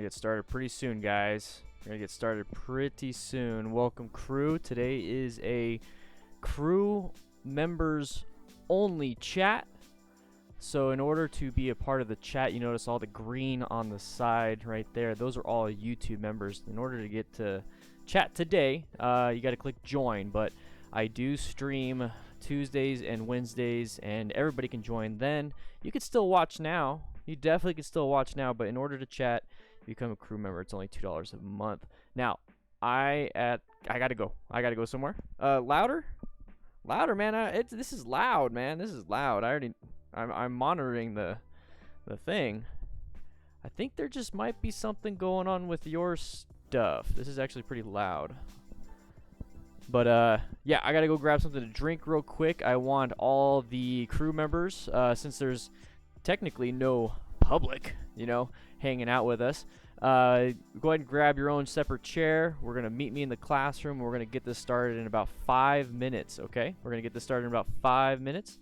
get started pretty soon, guys. We're gonna get started pretty soon. Welcome, crew. Today is a crew members only chat. So in order to be a part of the chat, you notice all the green on the side right there. Those are all YouTube members. In order to get to chat today, you got to click join. But I do stream Tuesdays and Wednesdays, and everybody can join then. You can still watch now. You definitely can still watch now, but in order to chat, become a crew member. It's only $2 a month. Now, I gotta go. I gotta go somewhere. Louder, man. This is loud, man. This is loud. I'm monitoring the thing. I think there just might be something going on with your stuff. This is actually pretty loud. But yeah, I gotta go grab something to drink real quick. I want all the crew members, since there's technically no public, hanging out with us. Go ahead and grab your own separate chair. We're gonna meet me in the classroom. We're gonna get this started in about 5 minutes. Okay, we're gonna get this started in about 5 minutes,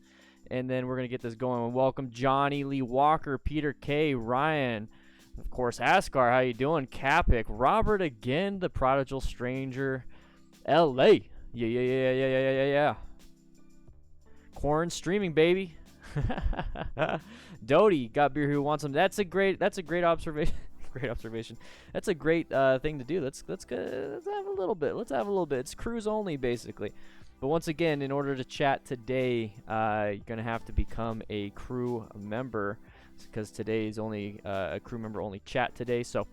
and then we're gonna get this going. Welcome, Johnny Lee Walker, Peter K, Ryan, of course, Askar. How you doing? Capic, Robert again, the Prodigal Stranger, L.A. Yeah. Quaranstreaming, baby. Doty got beer who wants some. That's a great observation. Great observation. That's a great thing to do. Let's have a little bit. It's cruise only, basically. But once again, in order to chat today, you're gonna have to become a crew member, because today is only a crew member only chat today. So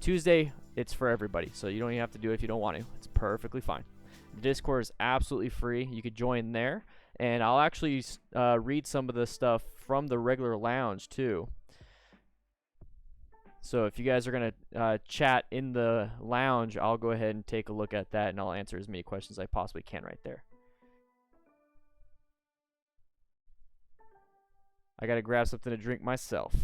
Tuesday, it's for everybody. So you don't even have to do it if you don't want to. It's perfectly fine. The Discord is absolutely free. You could join there. And I'll actually read some of the stuff from the regular lounge, too. So if you guys are going to chat in the lounge, I'll go ahead and take a look at that, and I'll answer as many questions as I possibly can right there. I got to grab something to drink myself.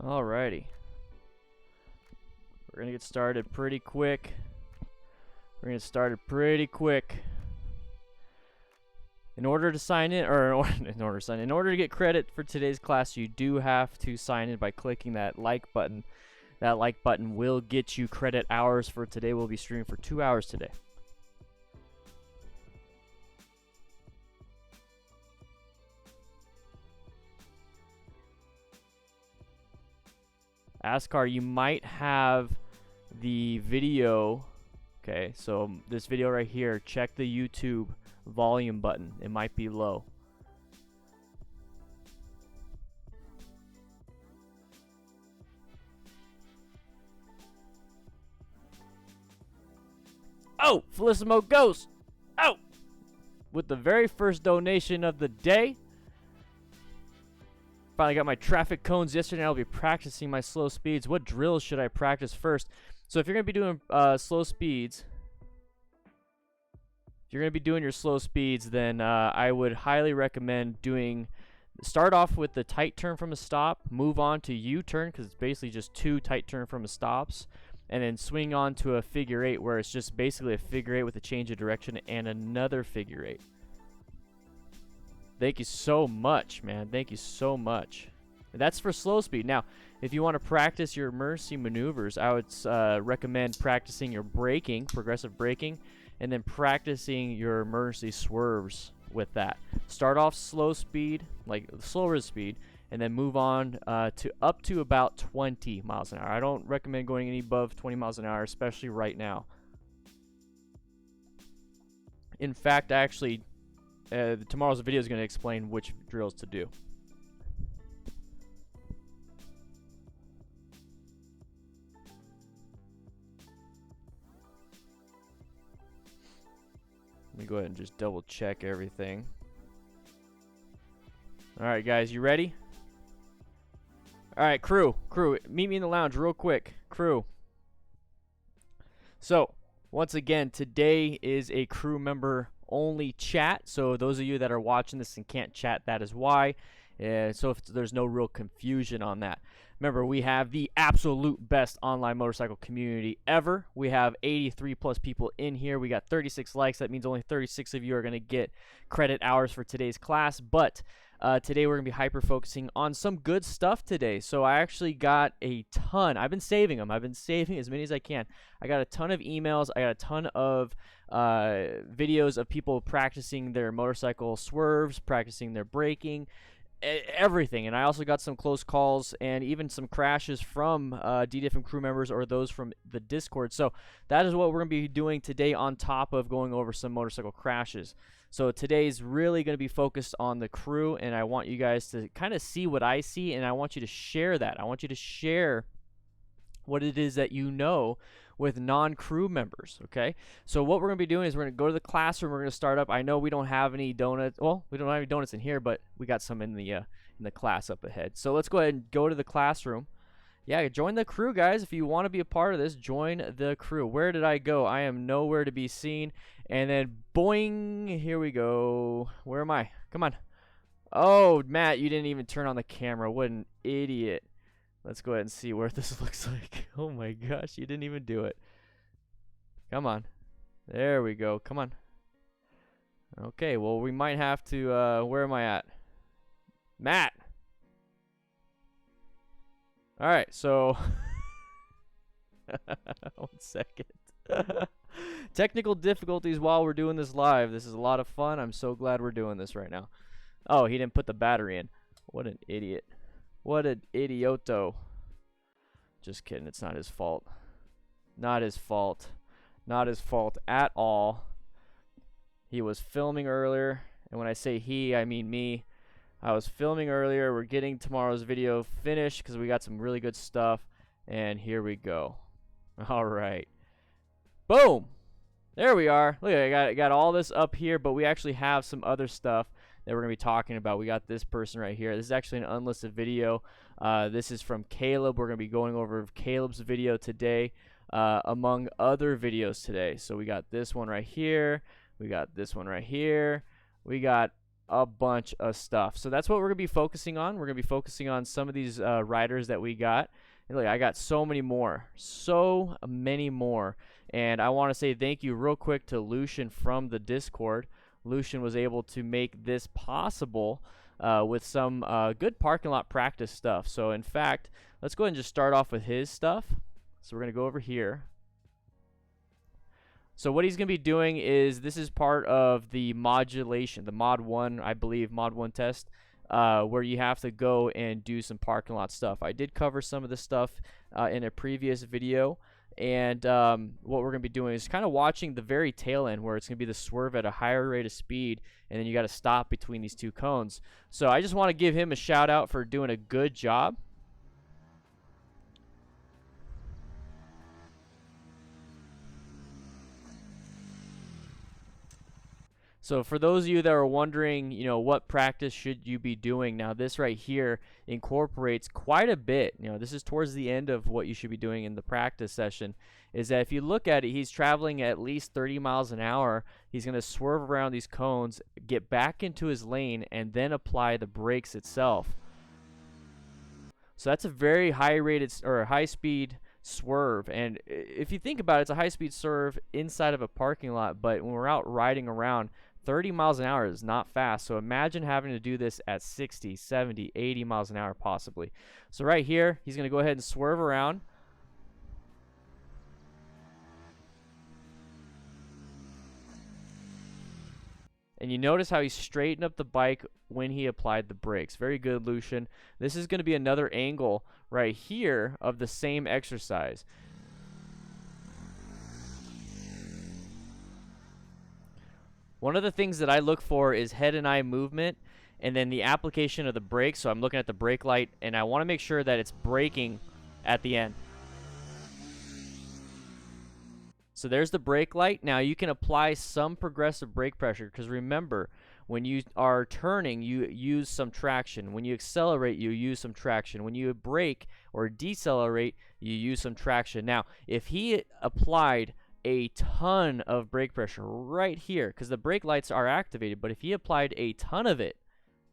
Alrighty. We're gonna get started pretty quick. In order to sign in, in order to get credit for today's class, you do have to sign in by clicking that like button. That like button will get you credit hours for today. We'll be streaming for 2 hours today. Askar, you might have the video. Okay, so this video right here, check the YouTube volume button. It might be low. Oh, Felicimo Ghost. Oh, with the very first donation of the day. Finally got my traffic cones yesterday. I'll be practicing my slow speeds. What drills should I practice first? So if you're going to be doing slow speeds, your slow speeds, then I would highly recommend start off with the tight turn from a stop, move on to U-turn, because it's basically just 2 tight turn from a stops, and then swing on to a figure 8, where it's just basically a figure 8 with a change of direction and another figure 8. Thank you so much, man. Thank you so much. That's for slow speed. Now, if you want to practice your mercy maneuvers, I would recommend practicing your braking, progressive braking, and then practicing your mercy swerves with that. Start off slow speed, like slower speed, and then move on to up to about 20 miles an hour. I don't recommend going any above 20 miles an hour, especially right now. In fact, actually, tomorrow's video is going to explain which drills to do. Let me go ahead and just double check everything. All right, guys, you ready? All right, crew, meet me in the lounge real quick, crew. So, once again, today is a crew member only chat. So those of you that are watching this and can't chat, that is why. So if there's no real confusion on that. Remember, we have the absolute best online motorcycle community ever. We have 83 plus people in here. We got 36 likes. That means only 36 of you are going to get credit hours for today's class. But today we're going to be hyper focusing on some good stuff today. So I actually got a ton. I've been saving them. I've been saving as many as I can. I got a ton of emails. I got a ton of videos of people practicing their motorcycle swerves, practicing their braking, everything. And I also got some close calls and even some crashes from DDFM crew members or those from the Discord. So that is what we're going to be doing today on top of going over some motorcycle crashes. So today's really going to be focused on the crew, and I want you guys to kind of see what I see, and I want you to share that. I want you to share what it is that you know with non-crew members, okay? So what we're going to be doing is we're going to go to the classroom. We're going to start up. I know we don't have any donuts. Well, we don't have any donuts in here, but we got some in the class up ahead. So let's go ahead and go to the classroom. Yeah, join the crew, guys. If you want to be a part of this, join the crew. Where did I go? I am nowhere to be seen. And then, boing, here we go. Where am I? Come on. Oh, Matt, you didn't even turn on the camera. What an idiot. Let's go ahead and see what this looks like. Oh, my gosh, you didn't even do it. Come on. There we go. Come on. Okay, well, we might have to, where am I at? Matt. All right, so 1 second. Technical difficulties while we're doing this live. This is a lot of fun. I'm so glad we're doing this right now. Oh, he didn't put the battery in. What an idiot. What an idioto. Just kidding. It's not his fault. Not his fault. Not his fault at all. He was filming earlier, and when I say he, I mean me. I was filming earlier. We're getting tomorrow's video finished because we got some really good stuff. And here we go. All right. Boom. There we are. Look, I got all this up here, but we actually have some other stuff that we're going to be talking about. We got this person right here. This is actually an unlisted video. This is from Caleb. We're going to be going over Caleb's video today, among other videos today. So we got this one right here. We got this one right here. We got a bunch of stuff. So that's what we're going to be focusing on. We're going to be focusing on some of these riders that we got. And look, I got so many more. So many more. And I want to say thank you real quick to Lucian from the Discord. Lucian was able to make this possible with some good parking lot practice stuff. So in fact, let's go ahead and just start off with his stuff. So we're going to go over here. So what he's going to be doing is, this is part of the modulation, the mod 1, I believe, mod 1 test, where you have to go and do some parking lot stuff. I did cover some of this stuff in a previous video, and what we're going to be doing is kind of watching the very tail end, where it's going to be the swerve at a higher rate of speed, and then you got to stop between these two cones. So I just want to give him a shout out for doing a good job. So for those of you that are wondering, you know, what practice should you be doing? Now this right here incorporates quite a bit. You know, this is towards the end of what you should be doing in the practice session, is that if you look at it, he's traveling at least 30 miles an hour. He's going to swerve around these cones, get back into his lane, and then apply the brakes itself. So that's a very high rated or high speed swerve. And if you think about it, it's a high speed swerve inside of a parking lot, but when we're out riding around, 30 miles an hour is not fast. So imagine having to do this at 60, 70, 80 miles an hour possibly. So right here, he's going to go ahead and swerve around. And you notice how he straightened up the bike when he applied the brakes. Very good, Lucian. This is going to be another angle right here of the same exercise. One of the things that I look for is head and eye movement and then the application of the brake. So I'm looking at the brake light and I want to make sure that it's braking at the end. So there's the brake light. Now you can apply some progressive brake pressure because remember, when you are turning, you use some traction. When you accelerate, you use some traction. When you brake or decelerate, you use some traction. Now, if he applied a ton of brake pressure right here, because the brake lights are activated, but if he applied a ton of it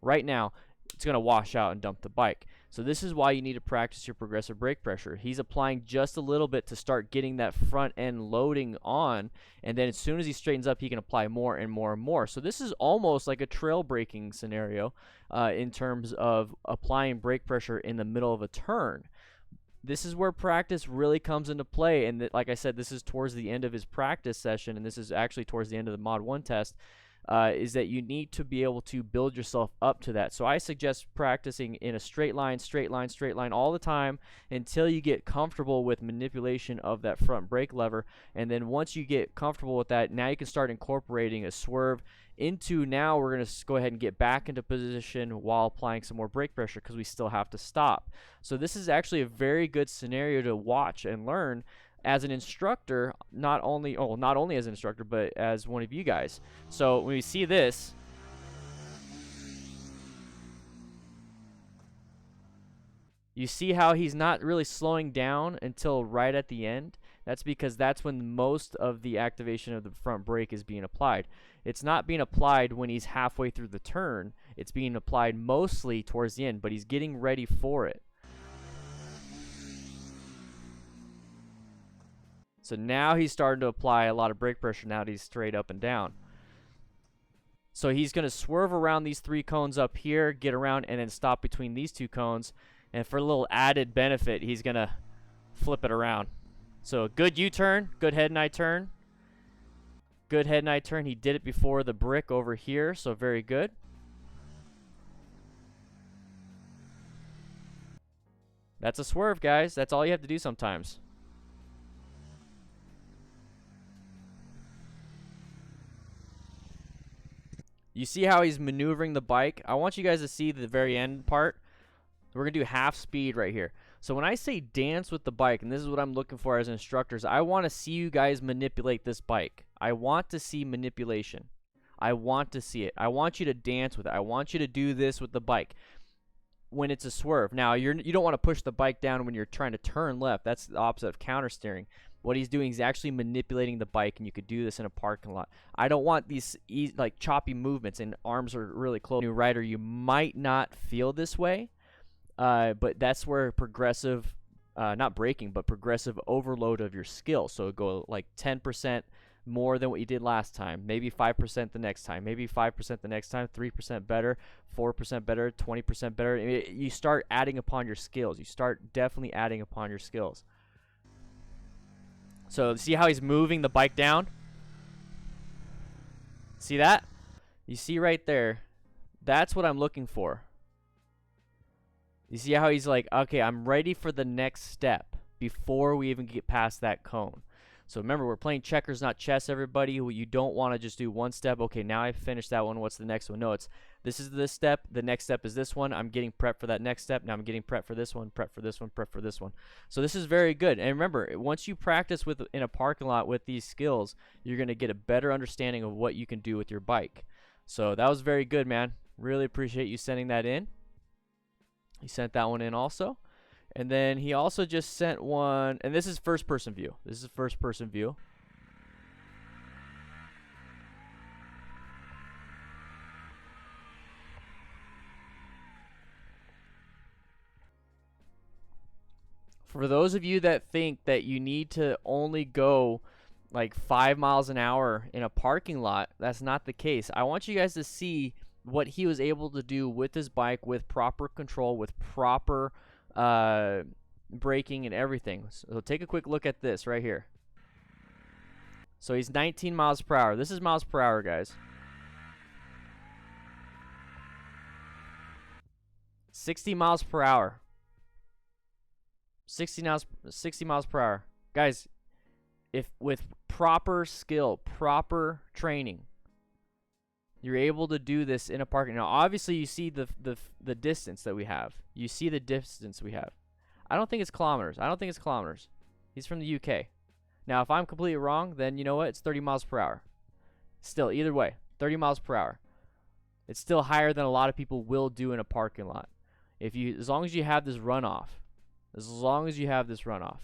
right now, it's going to wash out and dump the bike. So this is why you need to practice your progressive brake pressure. He's applying just a little bit to start getting that front end loading on, and then as soon as he straightens up, he can apply more and more and more. So this is almost like a trail braking scenario in terms of applying brake pressure in the middle of a turn. This is where practice really comes into play, and like I said, this is towards the end of his practice session, and this is actually towards the end of the Mod 1 test, is that you need to be able to build yourself up to that. So I suggest practicing in a straight line all the time until you get comfortable with manipulation of that front brake lever, and then once you get comfortable with that, now you can start incorporating a swerve into. Now we're going to go ahead and get back into position while applying some more brake pressure because we still have to stop. So this is actually a very good scenario to watch and learn as an instructor, not only as an instructor, but as one of you guys. So when we see this, you see how he's not really slowing down until right at the end. That's because that's when most of the activation of the front brake is being applied. It's not being applied when he's halfway through the turn. It's being applied mostly towards the end, but he's getting ready for it. So now he's starting to apply a lot of brake pressure now that he's straight up and down. So he's going to swerve around these 3 cones up here, get around, and then stop between these 2 cones. And for a little added benefit, he's going to flip it around. So good U-turn, good head and eye turn. Good head and eye turn. He did it before the brick over here, so very good. That's a swerve, guys. That's all you have to do sometimes. You see how he's maneuvering the bike? I want you guys to see the very end part. We're going to do half speed right here. So when I say dance with the bike, and this is what I'm looking for as instructors, I want to see you guys manipulate this bike. I want to see manipulation. I want to see it. I want you to dance with it. I want you to do this with the bike when it's a swerve. Now, you don't want to push the bike down when you're trying to turn left. That's the opposite of counter steering. What he's doing is actually manipulating the bike, and you could do this in a parking lot. I don't want these like choppy movements and arms are really close. New rider, you might not feel this way, but that's where progressive, not braking, but progressive overload of your skill. So go like 10% more than what you did last time, maybe 5% the next time, maybe 5% the next time, 3% better, 4% better, 20% better. I mean, you start adding upon your skills. You start definitely adding upon your skills. So see how he's moving the bike down? See that? You see right there? That's what I'm looking for. You see how he's like, okay, I'm ready for the next step before we even get past that cone. So remember, we're playing checkers, not chess, everybody. You don't want to just do one step. Okay, now I finished that one. What's the next one? No, it's this is this step. The next step is this one. I'm getting prepped for that next step. Now I'm getting prepped for this one, prep for this one, prep for this one. So this is very good. And remember, once you practice in a parking lot with these skills, you're going to get a better understanding of what you can do with your bike. So that was very good, man. Really appreciate you sending that in. He sent that one in also. And then he also just sent one, and this is first person view. This is first person view. For those of you that think that you need to only go like 5 miles an hour in a parking lot, that's not the case. I want you guys to see what he was able to do with his bike with proper control, with proper braking and everything. So take a quick look at this right here. So he's 19 miles per hour. This is miles per hour, guys. 60 miles per hour. 60 miles per hour. Guys, if with proper skill, proper training, you're able to do this in a parking. Now, obviously, you see the distance that we have. You see the distance we have. I don't think it's kilometers. I don't think it's kilometers. He's from the UK. Now, if I'm completely wrong, then you know what? It's 30 miles per hour. Still, either way, 30 miles per hour. It's still higher than a lot of people will do in a parking lot. As long as you have this runoff. As long as you have this runoff.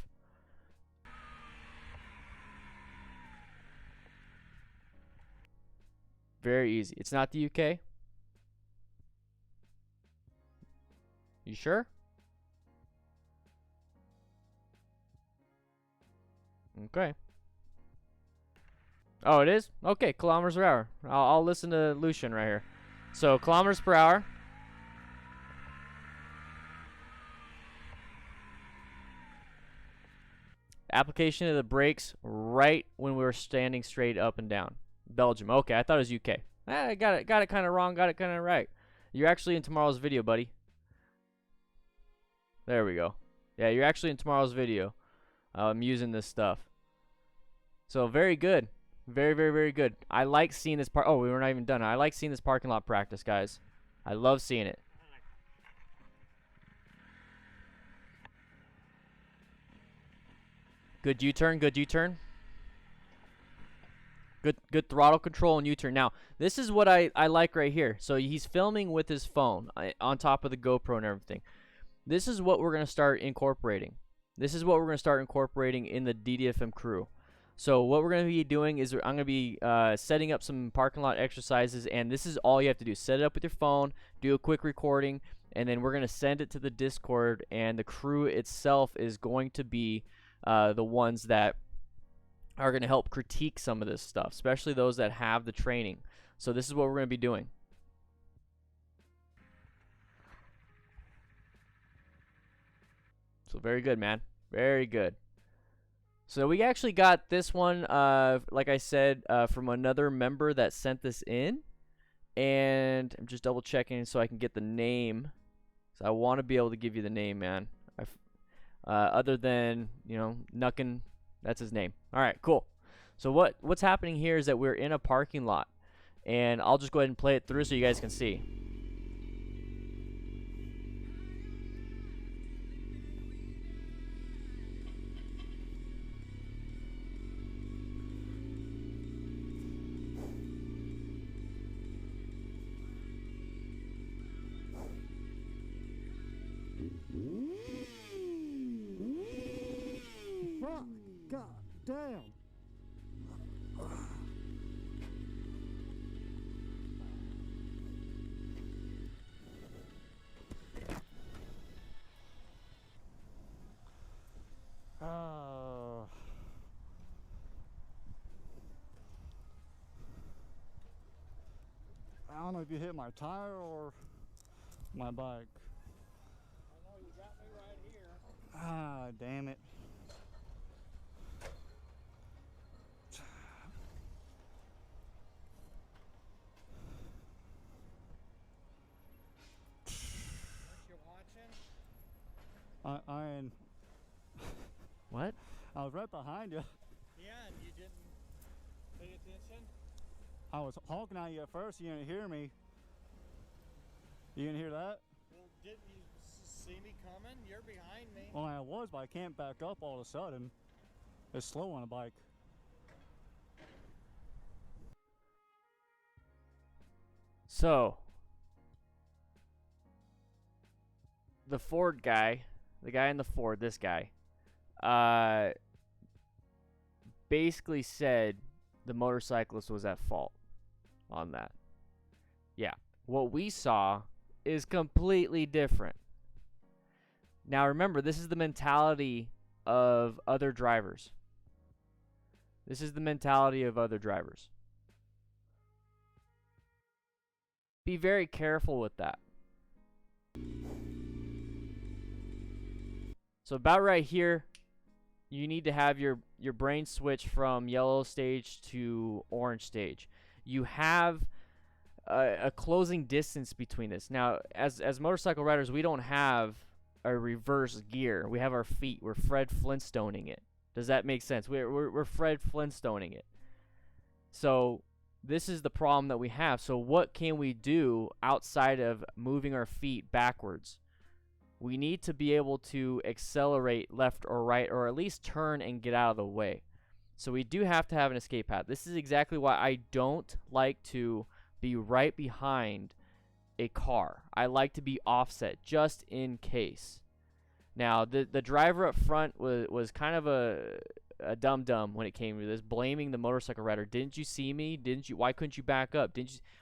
Very easy. It's not the UK? You sure? Okay. Oh, it is? Okay, kilometers per hour. I'll listen to Lucian right here. So, kilometers per hour. Application of the brakes right when we were standing straight up and down. Belgium. Okay, I thought it was UK. I got it kind of wrong, got it kind of right. You're actually in tomorrow's video, buddy. There we go. Yeah, you're actually in tomorrow's video. I'm using this stuff. So, very good. Very, very, very good. I like seeing this part. Oh, we were not even done. I like seeing this parking lot practice, guys. I love seeing it. Good U-turn, good U-turn. Good throttle control and U-turn. Now, this is what I like right here. So he's filming with his phone on top of the GoPro and everything. This is what we're going to start incorporating. This is what we're going to start incorporating in the DDFM crew. So what we're going to be doing is I'm going to be setting up some parking lot exercises, and this is all you have to do. Set it up with your phone, do a quick recording, and then we're going to send it to the Discord, and the crew itself is going to be the ones that are going to help critique some of this stuff, especially those that have the training. So this is what we're going to be doing. So very good, man. Very good. So we actually got this one, like I said, from another member that sent this in. And I'm just double checking so I can get the name. So I want to be able to give you the name, man. Other than, you know, Nuckin, that's his name. All right, cool. So what's happening here is that we're in a parking lot. And I'll just go ahead and play it through so you guys can see. God damn. I don't know if you hit my tire or my bike. I know you got me right here. Ah, damn it. Aren't you watching? I What? I was right behind you. Yeah, and you didn't pay attention? I was honking at you at first. You didn't hear me. You didn't hear that? Well, didn't you see me coming? You're behind me. Well, I was, but I can't back up all of a sudden. It's slow on a bike. So, the Ford guy, the guy in the Ford, this guy, basically said the motorcyclist was at fault on that. Yeah. What we saw is completely different. Now remember, this is the mentality of other drivers. This is the mentality of other drivers. Be very careful with that. So about right here, you need to have your brain switch from yellow stage to orange stage. You have a closing distance between this. Now, as motorcycle riders, we don't have a reverse gear. We have our feet. We're Fred Flintstoning it. Does that make sense? We're Fred Flintstoning it. So this is the problem that we have. So what can we do outside of moving our feet backwards? We need to be able to accelerate left or right, or at least turn and get out of the way. So we do have to have an escape path. This is exactly why I don't like to be right behind a car. I like to be offset just in case. Now, the driver up front was kind of a dum-dum when it came to this, blaming the motorcycle rider. Didn't you see me? Didn't you? Why couldn't you back up?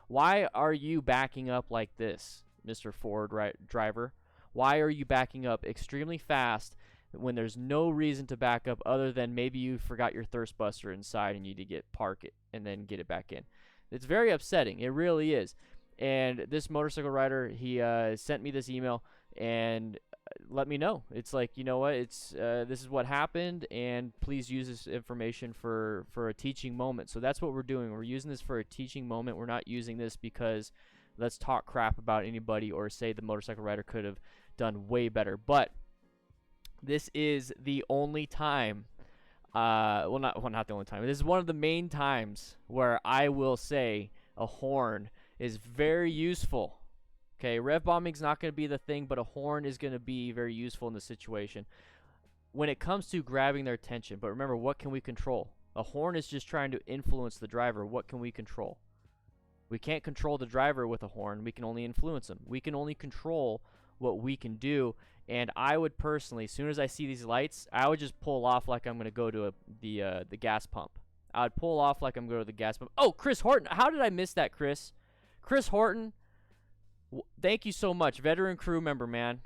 Why are you backing up like this, Mr. Ford driver? Why are you backing up extremely fast when there's no reason to back up other than maybe you forgot your thirst buster inside and you need to park it and then get it back in? It's very upsetting. It really is. And this motorcycle rider, he sent me this email and let me know. It's like, you know what? This is what happened, and please use this information for a teaching moment. So that's what we're doing. We're using this for a teaching moment. We're not using this because let's talk crap about anybody or say the motorcycle rider could have done way better. But this is the only time, not the only time. This is one of the main times where I will say a horn is very useful. Okay, rev bombing is not going to be the thing, but a horn is going to be very useful in the situation when it comes to grabbing their attention. But remember, what can we control? A horn is just trying to influence the driver. What can we control? We can't control the driver with a horn. We can only influence them. We can only control what we can do. And I would personally, as soon as I see these lights, I would just pull off like I'm going to go to the gas pump. I would pull off like I'm going to the gas pump. Oh, Chris Horton. How did I miss that, Chris? Chris Horton, thank you so much. Veteran crew member, man.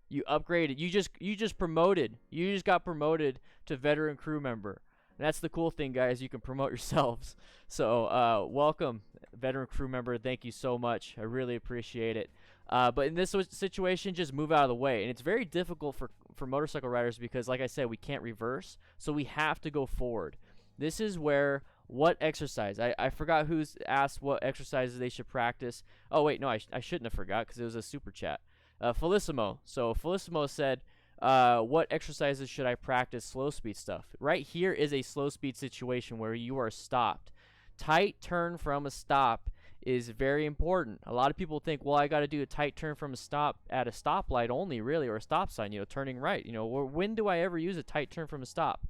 You upgraded. You just promoted. You just got promoted to veteran crew member. And that's the cool thing, guys. You can promote yourselves. So welcome, veteran crew member. Thank you so much. I really appreciate it. But in this situation, just move out of the way. And it's very difficult for motorcycle riders because, like I said, we can't reverse. So we have to go forward. This is where what exercise. I forgot who's asked what exercises they should practice. Oh, wait, no, I shouldn't have forgot because it was a super chat. Felissimo. So Felissimo said, what exercises should I practice slow speed stuff? Right here is a slow speed situation where you are stopped. Tight turn from a stop is very important. A lot of people think, well, I got to do a tight turn from a stop at a stoplight only, really, or a stop sign, turning right. When do I ever use a tight turn from a stop?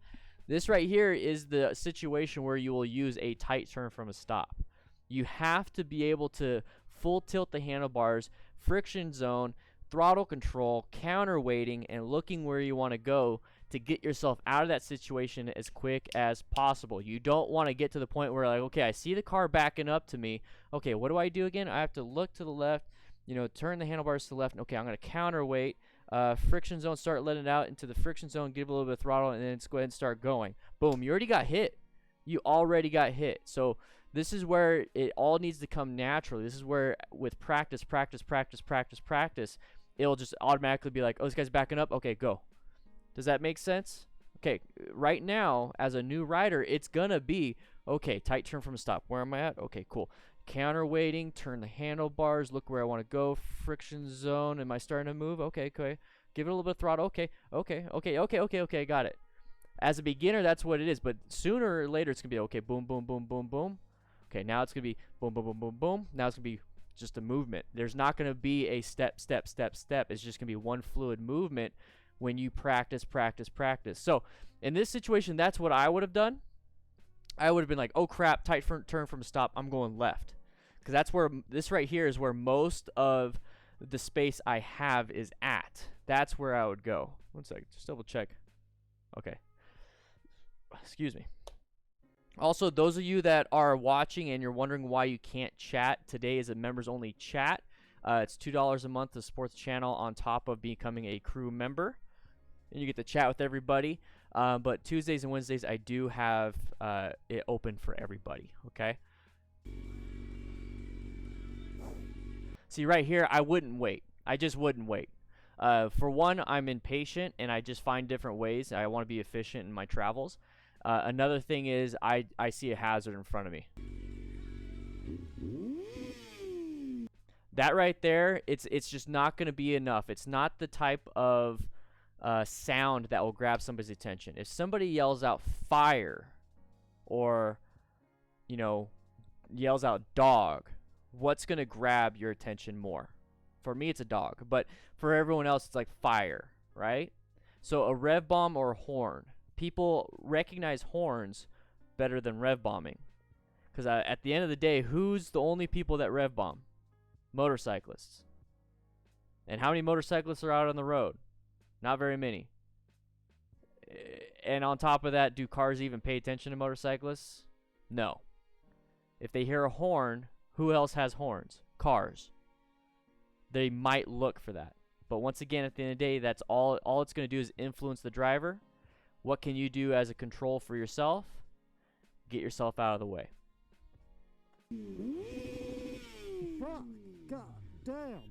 This right here is the situation where you will use a tight turn from a stop. You have to be able to full tilt the handlebars, friction zone, throttle control, counterweighting, and looking where you want to go to get yourself out of that situation as quick as possible. You don't want to get to the point where, like, okay, I see the car backing up to me. Okay, what do I do again? I have to look to the left, turn the handlebars to the left. Okay, I'm going to counterweight. Friction zone, start letting it out into the friction zone, give a little bit of throttle, and then go ahead and start going. Boom, you already got hit. You already got hit. So this is where it all needs to come naturally. This is where with practice, it'll just automatically be like, oh, this guy's backing up. Okay, go. Does that make sense? Okay, right now, as a new rider, it's going to be, okay, tight turn from a stop. Where am I at? Okay, cool. Counterweighting, turn the handlebars, look where I want to go, friction zone. Am I starting to move? Okay. Give it a little bit of throttle. Okay, got it. As a beginner, that's what it is, but sooner or later, it's going to be, okay, boom, boom, boom, boom, boom. Okay, now it's going to be boom, boom, boom, boom, boom. Now it's going to be just a movement. There's not going to be a step. It's just going to be one fluid movement when you practice. So in this situation, that's what I would have done. I would have been like, oh crap, tight turn from a stop. I'm going left. Because that's where, this right here is where most of the space I have is at. That's where I would go. One second, just double check. Okay. Excuse me. Also, those of you that are watching and you're wondering why you can't chat, today is a members only chat. It's $2 a month to support the channel on top of becoming a crew member. And you get to chat with everybody. But Tuesdays and Wednesdays, I do have it open for everybody, okay? See, right here, I wouldn't wait. I just wouldn't wait. For one, I'm impatient, and I just find different ways. I want to be efficient in my travels. Another thing is I see a hazard in front of me. That right there, it's just not going to be enough. It's not the type of sound that will grab somebody's attention. If somebody yells out fire, or yells out dog, what's going to grab your attention more? For me, it's a dog, but for everyone else, it's like fire, right? So a rev bomb or a horn. People recognize horns better than rev bombing, because at the end of the day, who's the only people that rev bomb? Motorcyclists. And how many motorcyclists are out on the road? Not very many. And on top of that, do cars even pay attention to motorcyclists? No. If they hear a horn, who else has horns? Cars. They might look for that. But once again, at the end of the day, that's all it's going to do is influence the driver. What can you do as a control for yourself? Get yourself out of the way. Fuck, god damn.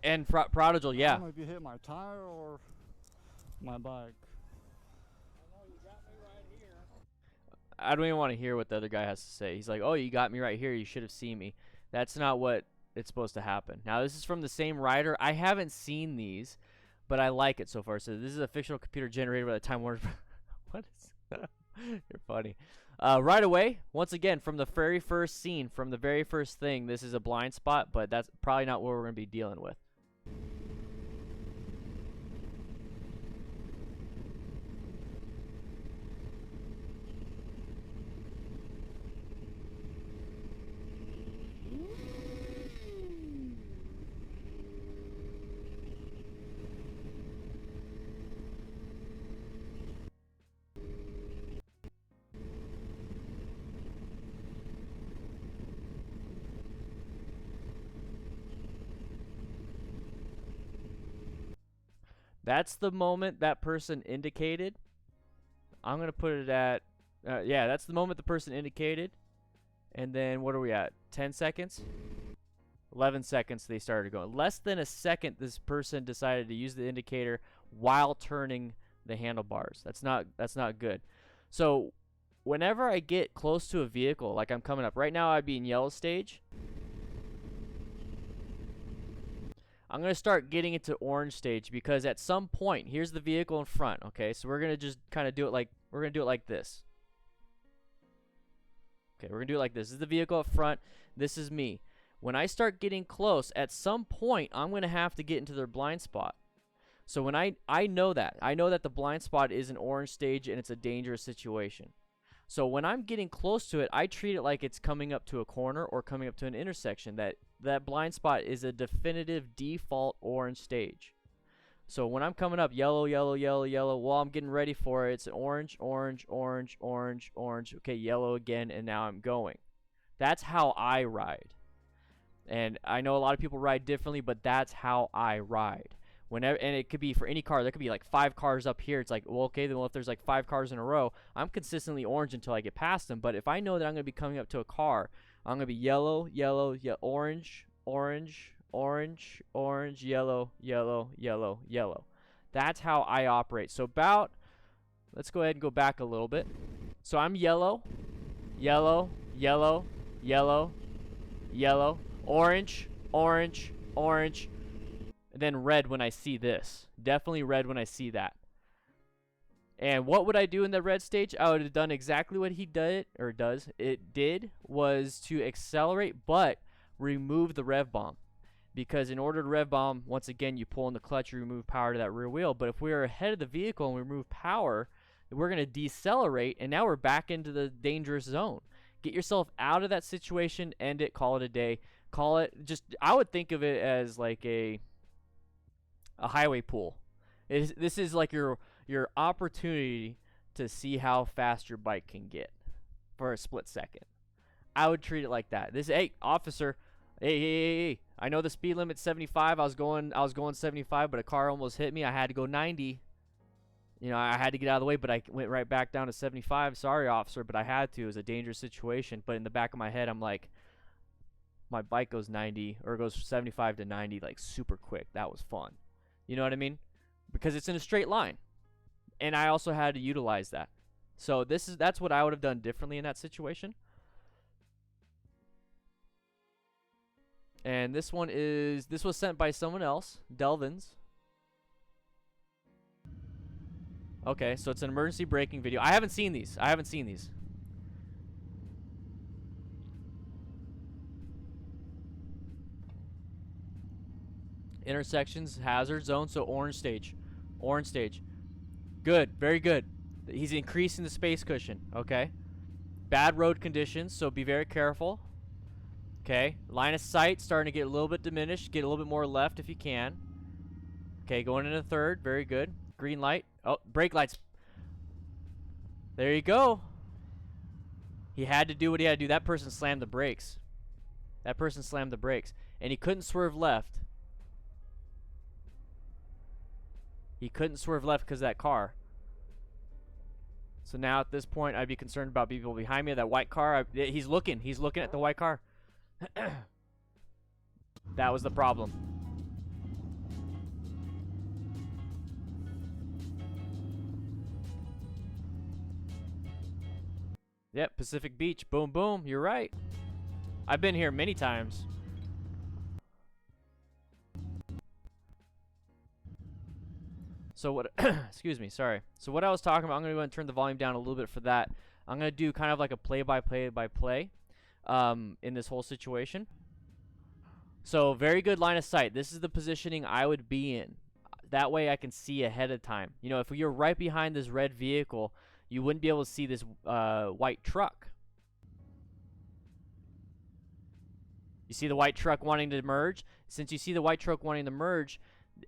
And Prodigal, I yeah. don't know if you hit my tire or my bike. I don't even want to hear what the other guy has to say. He's like, oh, you got me right here. You should have seen me. That's not what it's supposed to happen. Now, this is from the same writer. I haven't seen these, but I like it so far. So this is a fictional computer generated by the Time Warner. What is that? You're funny. Right away, once again, from the very first scene, from the very first thing, this is a blind spot, but that's probably not what we're going to be dealing with. That's the moment that person indicated. I'm going to put it at, yeah, that's the moment the person indicated. And then what are we at? 10 seconds? 11 seconds they started going. Less than a second this person decided to use the indicator while turning the handlebars. That's not good. So whenever I get close to a vehicle, like I'm coming up, right now I'd be in yellow stage. I'm going to start getting into orange stage, because at some point, here's the vehicle in front, okay? So we're going to just kind of do it like, we're going to do it like this. Okay, we're going to do it like this. This is the vehicle up front. This is me. When I start getting close, at some point, I'm going to have to get into their blind spot. So when I know that. I know that the blind spot is an orange stage and it's a dangerous situation. So when I'm getting close to it, I treat it like it's coming up to a corner or coming up to an intersection. That blind spot is a definitive default orange stage. So when I'm coming up, yellow, yellow, yellow, yellow, while I'm getting ready for it, it's an orange, orange, orange, orange, orange. Okay, yellow again, and now I'm going. That's how I ride. And I know a lot of people ride differently, but that's how I ride. Whenever, and it could be for any car. There could be like 5 cars up here. It's like, well, okay, then if there's like 5 cars in a row, I'm consistently orange until I get past them. But if I know that I'm going to be coming up to a car, I'm going to be yellow, yellow, orange, orange, orange, orange, yellow, yellow, yellow, yellow. That's how I operate. So let's go ahead and go back a little bit. So I'm yellow, yellow, yellow, yellow, yellow, orange, orange, orange, and then red when I see this. Definitely red when I see that. And what would I do in the red stage? I would have done exactly what he did, or does. It did was to accelerate, but remove the rev bomb. Because in order to rev bomb, once again, you pull in the clutch, you remove power to that rear wheel. But if we're ahead of the vehicle and we remove power, we're going to decelerate, and now we're back into the dangerous zone. Get yourself out of that situation, end it, call it a day. Call it just, I would think of it as like a highway pool. This is like your opportunity to see how fast your bike can get for a split second. I would treat it like that. Hey, officer, hey, I know the speed limit's 75. I was going 75, but a car almost hit me. I had to go 90. You know, I had to get out of the way, but I went right back down to 75. Sorry, officer, but I had to. It was a dangerous situation. But in the back of my head, I'm like, my bike goes 90 or goes 75 to 90 like super quick. That was fun. You know what I mean? Because it's in a straight line. And I also had to utilize that. So that's what I would have done differently in that situation. And this was sent by someone else, Delvin's. Okay, so it's an emergency braking video. I haven't seen these. Intersections, hazard zone, so orange stage. Good, very good. He's increasing the space cushion, okay? Bad road conditions, so be very careful. Okay, line of sight starting to get a little bit diminished. Get a little bit more left if you can. Okay, going into third, very good. Green light. Oh, brake lights. There you go. He had to do what he had to do. That person slammed the brakes. And he couldn't swerve left. Because of that car. So now at this point, I'd be concerned about people behind me. That white car, he's looking at the white car. That was the problem. Yep, Pacific Beach. Boom, boom. You're right. I've been here many times. So what, excuse me, sorry. So what I was talking about, I'm going to go and turn the volume down a little bit for that. I'm going to do kind of like a play-by-play in this whole situation. So very good line of sight. This is the positioning I would be in. That way I can see ahead of time. You know, if you're right behind this red vehicle, you wouldn't be able to see this white truck. You see the white truck wanting to merge? Since you see the white truck wanting to merge,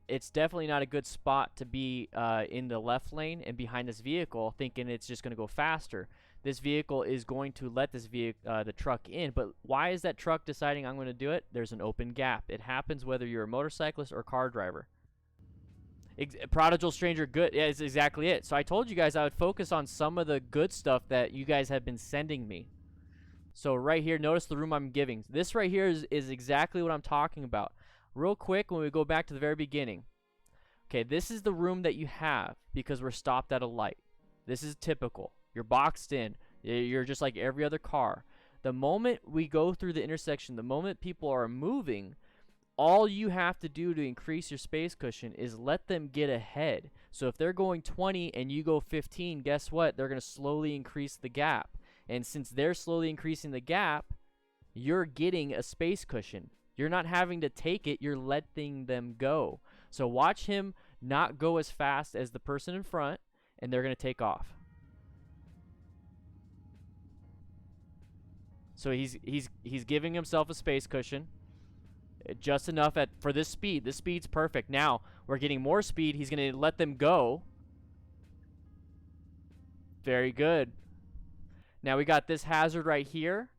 it's definitely not a good spot to be in the left lane and behind this vehicle thinking it's just going to go faster. This vehicle is going to let this the truck in, but why is that truck deciding I'm going to do it? There's an open gap. It happens whether you're a motorcyclist or car driver. Prodigal stranger, good. Yeah, it's exactly it. So I told you guys I would focus on some of the good stuff that you guys have been sending me. So right here, notice the room I'm giving. This right here is exactly what I'm talking about. Real quick, when we go back to the very beginning. Okay, this is the room that you have because we're stopped at a light. This is typical. You're boxed in. You're just like every other car. The moment we go through the intersection, the moment people are moving, all you have to do to increase your space cushion is let them get ahead. So if they're going 20 and you go 15, guess what? They're going to slowly increase the gap. And since they're slowly increasing the gap, you're getting a space cushion. You're not having to take it, you're letting them go. So watch him not go as fast as the person in front, and they're going to take off. So he's giving himself a space cushion. Just enough for this speed. This speed's perfect. Now, we're getting more speed. He's going to let them go. Very good. Now we got this hazard right here.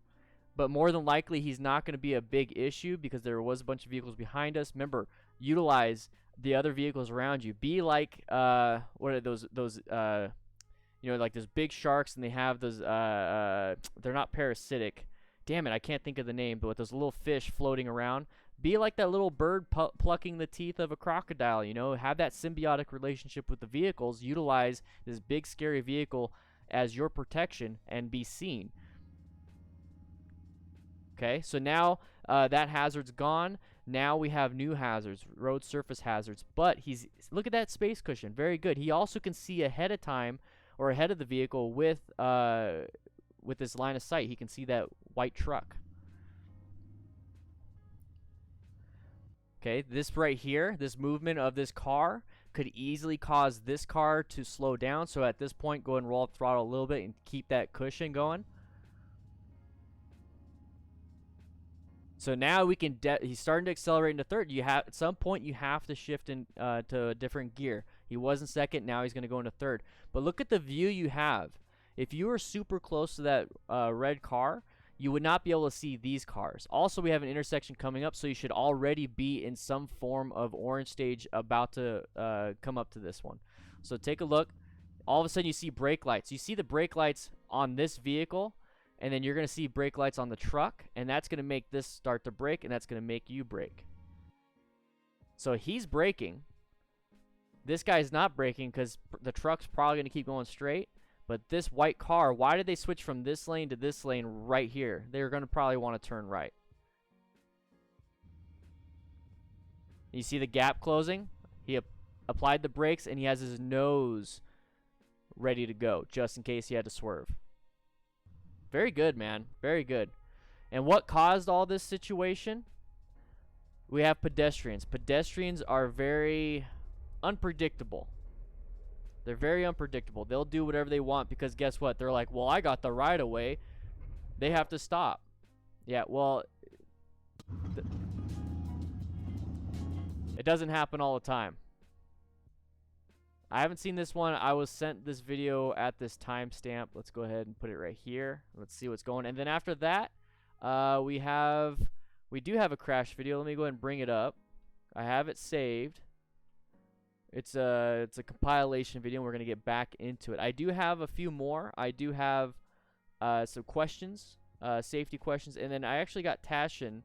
But more than likely, he's not going to be a big issue because there was a bunch of vehicles behind us. Remember, utilize the other vehicles around you. Be like, what are those you know, like those big sharks, and they have those, they're not parasitic. Damn it, I can't think of the name, but with those little fish floating around. Be like that little bird plucking the teeth of a crocodile, you know. Have that symbiotic relationship with the vehicles. Utilize this big, scary vehicle as your protection and be seen. Okay, so now that hazard's gone. Now we have new hazards, road surface hazards. But look at that space cushion. Very good. He also can see ahead of time or ahead of the vehicle with this line of sight. He can see that white truck. Okay, this right here, this movement of this car could easily cause this car to slow down. So at this point, go and roll up throttle a little bit and keep that cushion going. So now we can, he's starting to accelerate into third. At some point you have to shift to a different gear. He was in second, now he's going to go into third. But look at the view you have. If you were super close to that red car, you would not be able to see these cars. Also, we have an intersection coming up, so you should already be in some form of orange stage about to come up to this one. So take a look. all of a sudden you see brake lights. You see the brake lights on this vehicle, and then you're going to see brake lights on the truck, and that's going to make this start to brake, and that's going to make you brake. So he's braking. This guy's not braking because the truck's probably going to keep going straight. But this white car, why did they switch from this lane to this lane right here? They're going to probably want to turn right. You see the gap closing? He applied the brakes, and he has his nose ready to go, just in case he had to swerve. Very good, man. Very good. And what caused all this situation? We have pedestrians. Pedestrians are very unpredictable. They're very unpredictable. They'll do whatever they want because guess what? They're like, well, I got the right of way. They have to stop. Yeah, well, it doesn't happen all the time. I haven't seen this one. I was sent this video at this timestamp. Let's go ahead and put it right here. Let's see what's going on. And then after that, we do have a crash video. Let me go ahead and bring it up. I have it saved. It's a compilation video, and we're gonna get back into it. I do have a few more. I do have some questions, safety questions, and then I actually got Tashin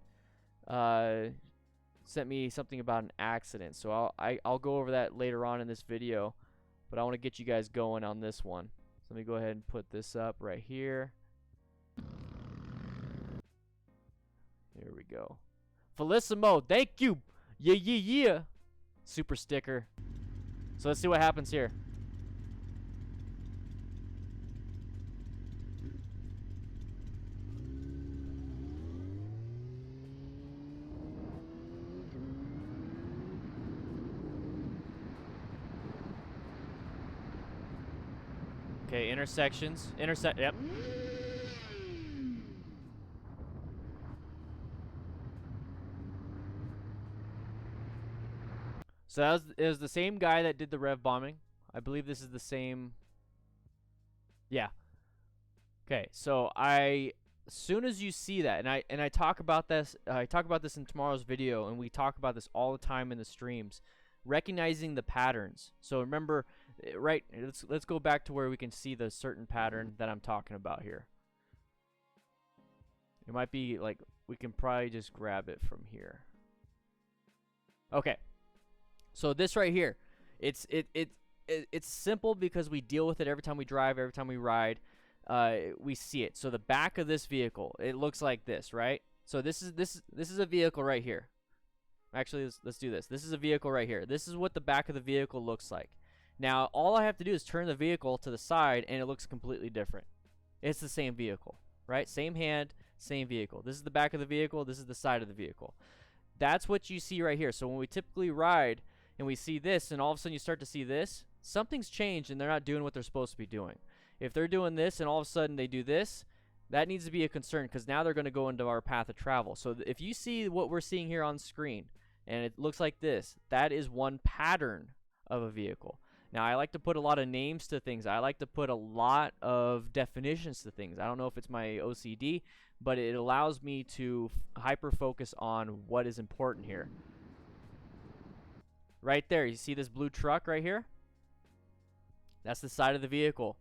sent me something about an accident, so I'll go over that later on in this video, but I want to get you guys going on this one. So let me go ahead and put this up right here. Here we go. Felissimo, thank you. Yeah, yeah, yeah. Super sticker. So let's see what happens here. Okay, intersections. Yep. So it was the same guy that did the rev bombing. I believe this is the same. Yeah. Okay, so as soon as you see that, and I talk about this, in tomorrow's video, and we talk about this all the time in the streams, recognizing the patterns. So remember, right? Let's go back to where we can see the certain pattern that I'm talking about here. It might be like we can probably just grab it from here. Okay. So this right here, it's simple because we deal with it every time we drive, every time we ride. We see it. So the back of this vehicle, it looks like this, right? So this is a vehicle right here. Actually, let's do this. This is a vehicle right here. This is what the back of the vehicle looks like. Now, all I have to do is turn the vehicle to the side, and it looks completely different. It's the same vehicle, right? Same hand, same vehicle. This is the back of the vehicle. This is the side of the vehicle. That's what you see right here. So when we typically ride and we see this, and all of a sudden you start to see this, something's changed, and they're not doing what they're supposed to be doing. If they're doing this, and all of a sudden they do this, that needs to be a concern because now they're going to go into our path of travel. So if you see what we're seeing here on screen, and it looks like this, that is one pattern of a vehicle. Now, I like to put a lot of names to things. I like to put a lot of definitions to things. I don't know if it's my OCD, but it allows me to hyper-focus on what is important here. Right there, you see this blue truck right here? That's the side of the vehicle.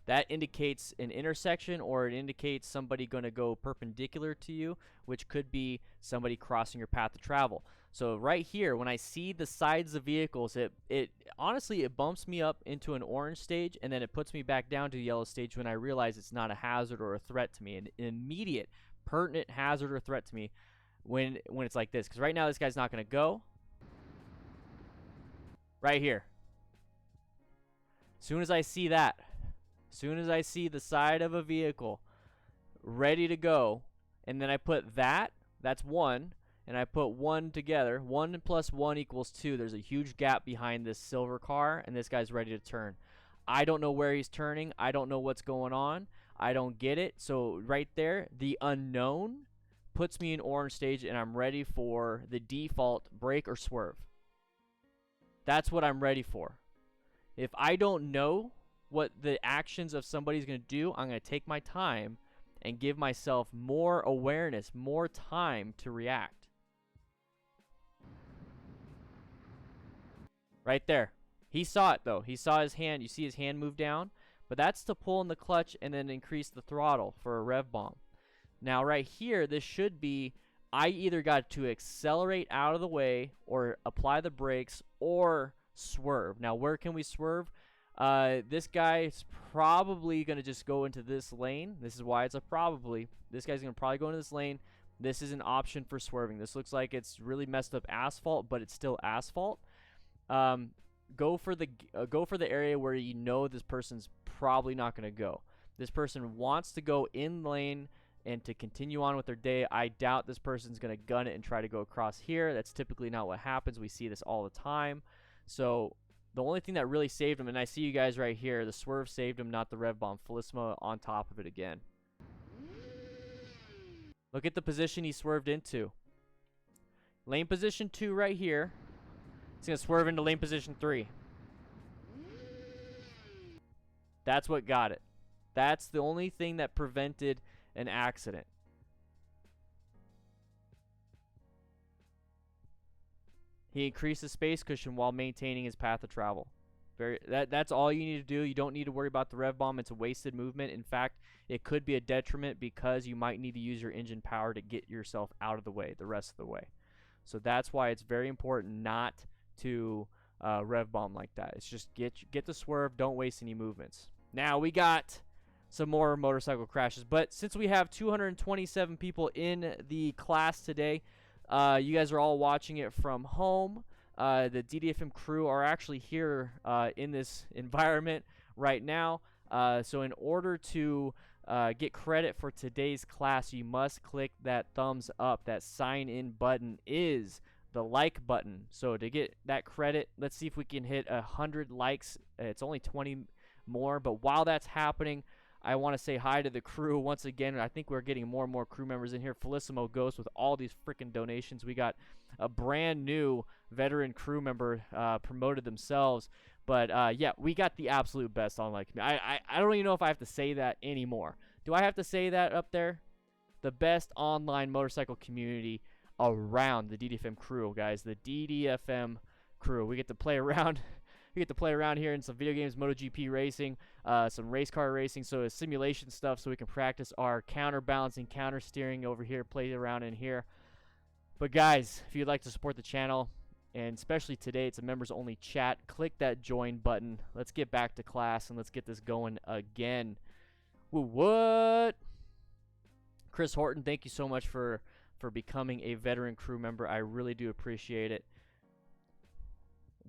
That indicates an intersection, or it indicates somebody going to go perpendicular to you, which could be somebody crossing your path of travel. So right here, when I see the sides of vehicles, it honestly, it bumps me up into an orange stage, and then it puts me back down to the yellow stage when I realize it's not a hazard or a threat to me, an immediate, pertinent hazard or threat to me when it's like this. Because right now, this guy's not going to go. Right here. As soon as I see that, as soon as I see the side of a vehicle ready to go, and then I put that's 1, and I put 1 together, 1 plus 1 equals 2. There's a huge gap behind this silver car, and this guy's ready to turn. I don't know where he's turning. I don't know what's going on. I don't get it. So right there, the unknown puts me in orange stage, and I'm ready for the default brake or swerve. That's what I'm ready for. If I don't know what the actions of somebody's going to do, I'm going to take my time and give myself more awareness, more time to react. Right there. He saw it though. He saw his hand. You see his hand move down, but that's to pull in the clutch and then increase the throttle for a rev bomb. Now right here, this should be, I either got to accelerate out of the way or apply the brakes or swerve. Now where can we swerve? This guy is probably going to just go into this lane. This is why it's a probably. This guy's going to probably go into this lane. This is an option for swerving. This looks like it's really messed up asphalt, but it's still asphalt. Go for the area where you know this person's probably not going to go. This person wants to go in lane and to continue on with their day. I doubt this person's going to gun it and try to go across here. That's typically not what happens. We see this all the time. So the only thing that really saved him, and I see you guys right here, the swerve saved him, not the rev bomb. Felicima on top of it again. Look at the position he swerved into. Lane position 2 right here. It's going to swerve into lane position 3. That's what got it. That's the only thing that prevented an accident. He increased the space cushion while maintaining his path of travel. That's all you need to do. You don't need to worry about the rev bomb. It's a wasted movement. In fact, it could be a detriment because you might need to use your engine power to get yourself out of the way the rest of the way. So that's why it's very important not to rev bomb like that. It's just get the swerve. Don't waste any movements. Now we got some more motorcycle crashes, but since we have 227 people in the class today, you guys are all watching it from home. The DDFM crew are actually here in this environment right now. So in order to get credit for today's class, you must click that thumbs up. That sign in button is the like button. So to get that credit, let's see if we can hit 100 likes. It's only 20 more, but while that's happening, I want to say hi to the crew once again. I think we're getting more and more crew members in here. Felicimo Ghost with all these freaking donations. We got a brand new veteran crew member promoted themselves. But yeah, we got the absolute best online community. I don't even know if I have to say that anymore. Do I have to say that up there? The best online motorcycle community around, the DDFM crew, guys. The DDFM crew. We get to play around. We get to play around here in some video games, MotoGP racing, some race car racing, so it's simulation stuff so we can practice our counterbalancing, counter steering over here, play around in here. But guys, if you'd like to support the channel, and especially today, it's a members-only chat, click that join button. Let's get back to class, and let's get this going again. Woo, what? Chris Horton, thank you so much for becoming a veteran crew member. I really do appreciate it.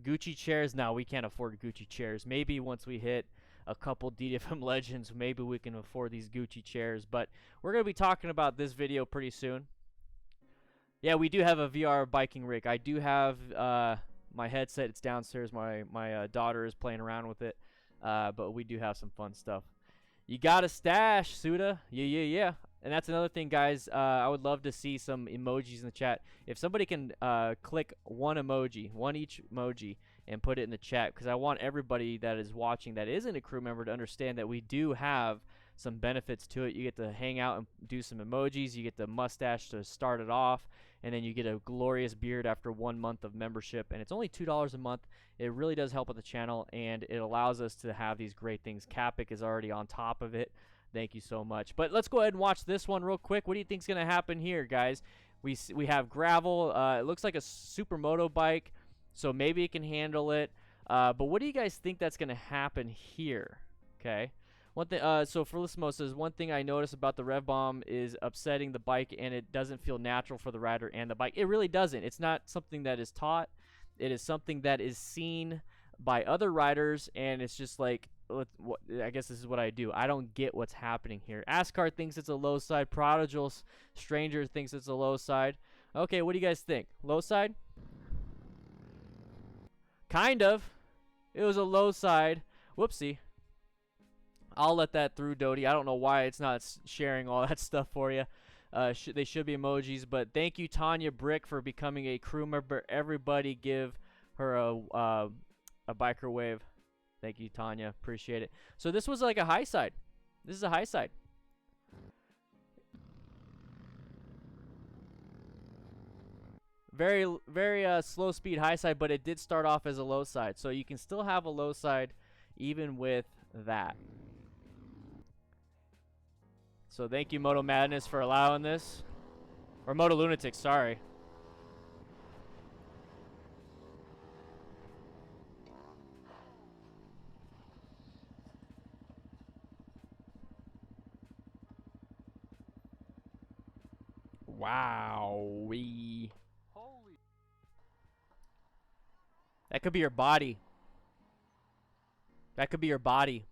Gucci chairs? No, we can't afford Gucci chairs. Maybe once we hit a couple DDFM legends, maybe we can afford these Gucci chairs. But we're going to be talking about this video pretty soon. Yeah, we do have a VR biking rig. I do have my headset. It's downstairs. My daughter is playing around with it. But we do have some fun stuff. You got a stash, Suda. Yeah. And that's another thing, guys. I would love to see some emojis in the chat. If somebody can click one each emoji, and put it in the chat, because I want everybody that is watching that isn't a crew member to understand that we do have some benefits to it. You get to hang out and do some emojis. You get the mustache to start it off, and then you get a glorious beard after 1 month of membership. And it's only $2 a month. It really does help with the channel, and it allows us to have these great things. Capic is already on top of it. Thank you so much. But let's go ahead and watch this one real quick. What do you think's going to happen here, guys? We have gravel. It looks like a supermoto bike, so maybe it can handle it. But what do you guys think that's going to happen here? Okay. One thing. So Felicimo says, one thing I noticed about the rev bomb is upsetting the bike, and it doesn't feel natural for the rider and the bike. It really doesn't. It's not something that is taught. It is something that is seen by other riders, and it's just like, I guess this is what I do. I don't get what's happening here. Ascar thinks it's a low side. Prodigal Stranger thinks it's a low side. Okay, what do you guys think? Low side? Kind of. It was a low side. Whoopsie. I'll let that through, Dodie. I don't know why it's not sharing all that stuff for you. They should be emojis. But thank you, Tanya Brick, for becoming a crew member. Everybody give her a biker wave. Thank you, Tanya. Appreciate it. So this was like a high side. This is a high side. very slow speed high side, but it did start off as a low side, so you can still have a low side even with that. So thank you, Moto Madness, for allowing this, or Moto Lunatic, sorry. Wow. Holy. That could be your body. That could be your body.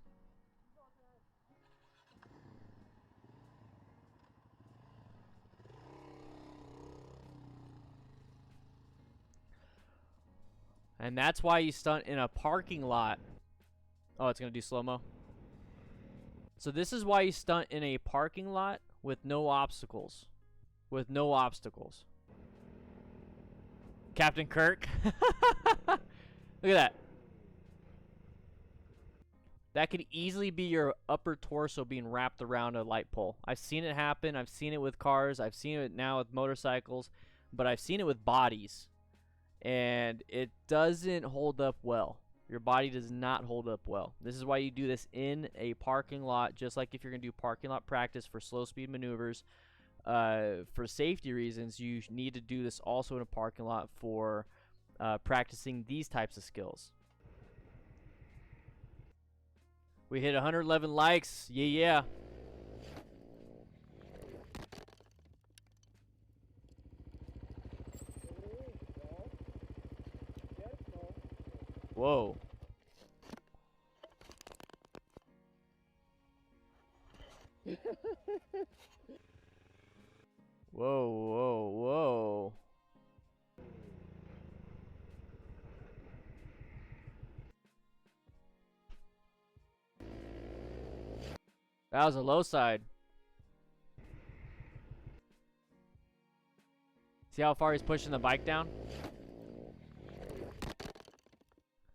And that's why you stunt in a parking lot. Oh, it's going to do slow-mo. So this is why you stunt in a parking lot with no obstacles. With no obstacles. Captain Kirk. Look at that. That could easily be your upper torso being wrapped around a light pole. I've seen it happen. I've seen it with cars. I've seen it now with motorcycles. But I've seen it with bodies. And it doesn't hold up well. Your body does not hold up well. This is why you do this in a parking lot, just like if you're going to do parking lot practice for slow speed maneuvers. For safety reasons, you need to do this also in a parking lot for practicing these types of skills. We hit 111 likes. Yeah. Whoa. Whoa. That was a low side. See how far he's pushing the bike down?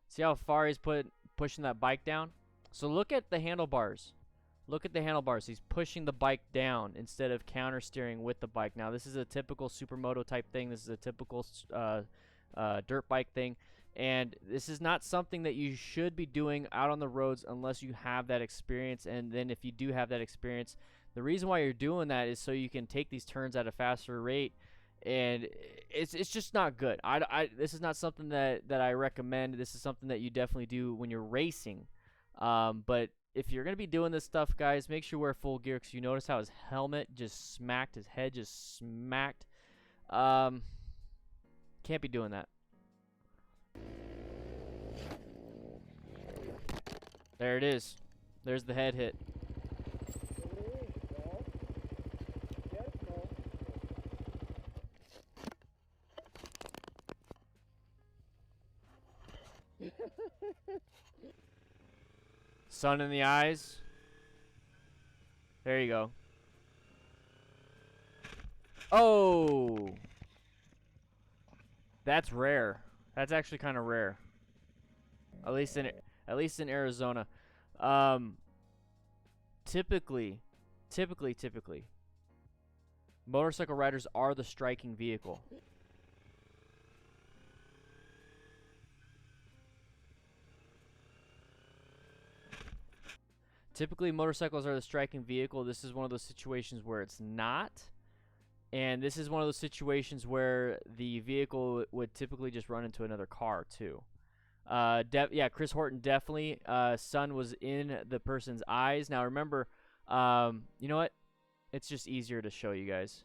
See how far he's pushing that bike down? So look at the handlebars. Look at the handlebars. He's pushing the bike down instead of counter steering with the bike. Now, this is a typical supermoto type thing. This is a typical dirt bike thing. And this is not something that you should be doing out on the roads unless you have that experience. And then if you do have that experience, the reason why you're doing that is so you can take these turns at a faster rate. And it's just not good. This is not something that I recommend. This is something that you definitely do when you're racing. But if you're going to be doing this stuff, guys, make sure you wear full gear, because you notice how his helmet just smacked, his head just smacked. Can't be doing that. There it is. There's the head hit. Sun in the eyes. There you go. Oh, that's rare. That's actually kind of rare. At least in Arizona. Typically, motorcycle riders are the striking vehicle. Typically, motorcycles are the striking vehicle. This is one of those situations where it's not. And this is one of those situations where the vehicle would typically just run into another car, too. Yeah, Chris Horton definitely. Sun was in the person's eyes. Now, remember, you know what? It's just easier to show you guys.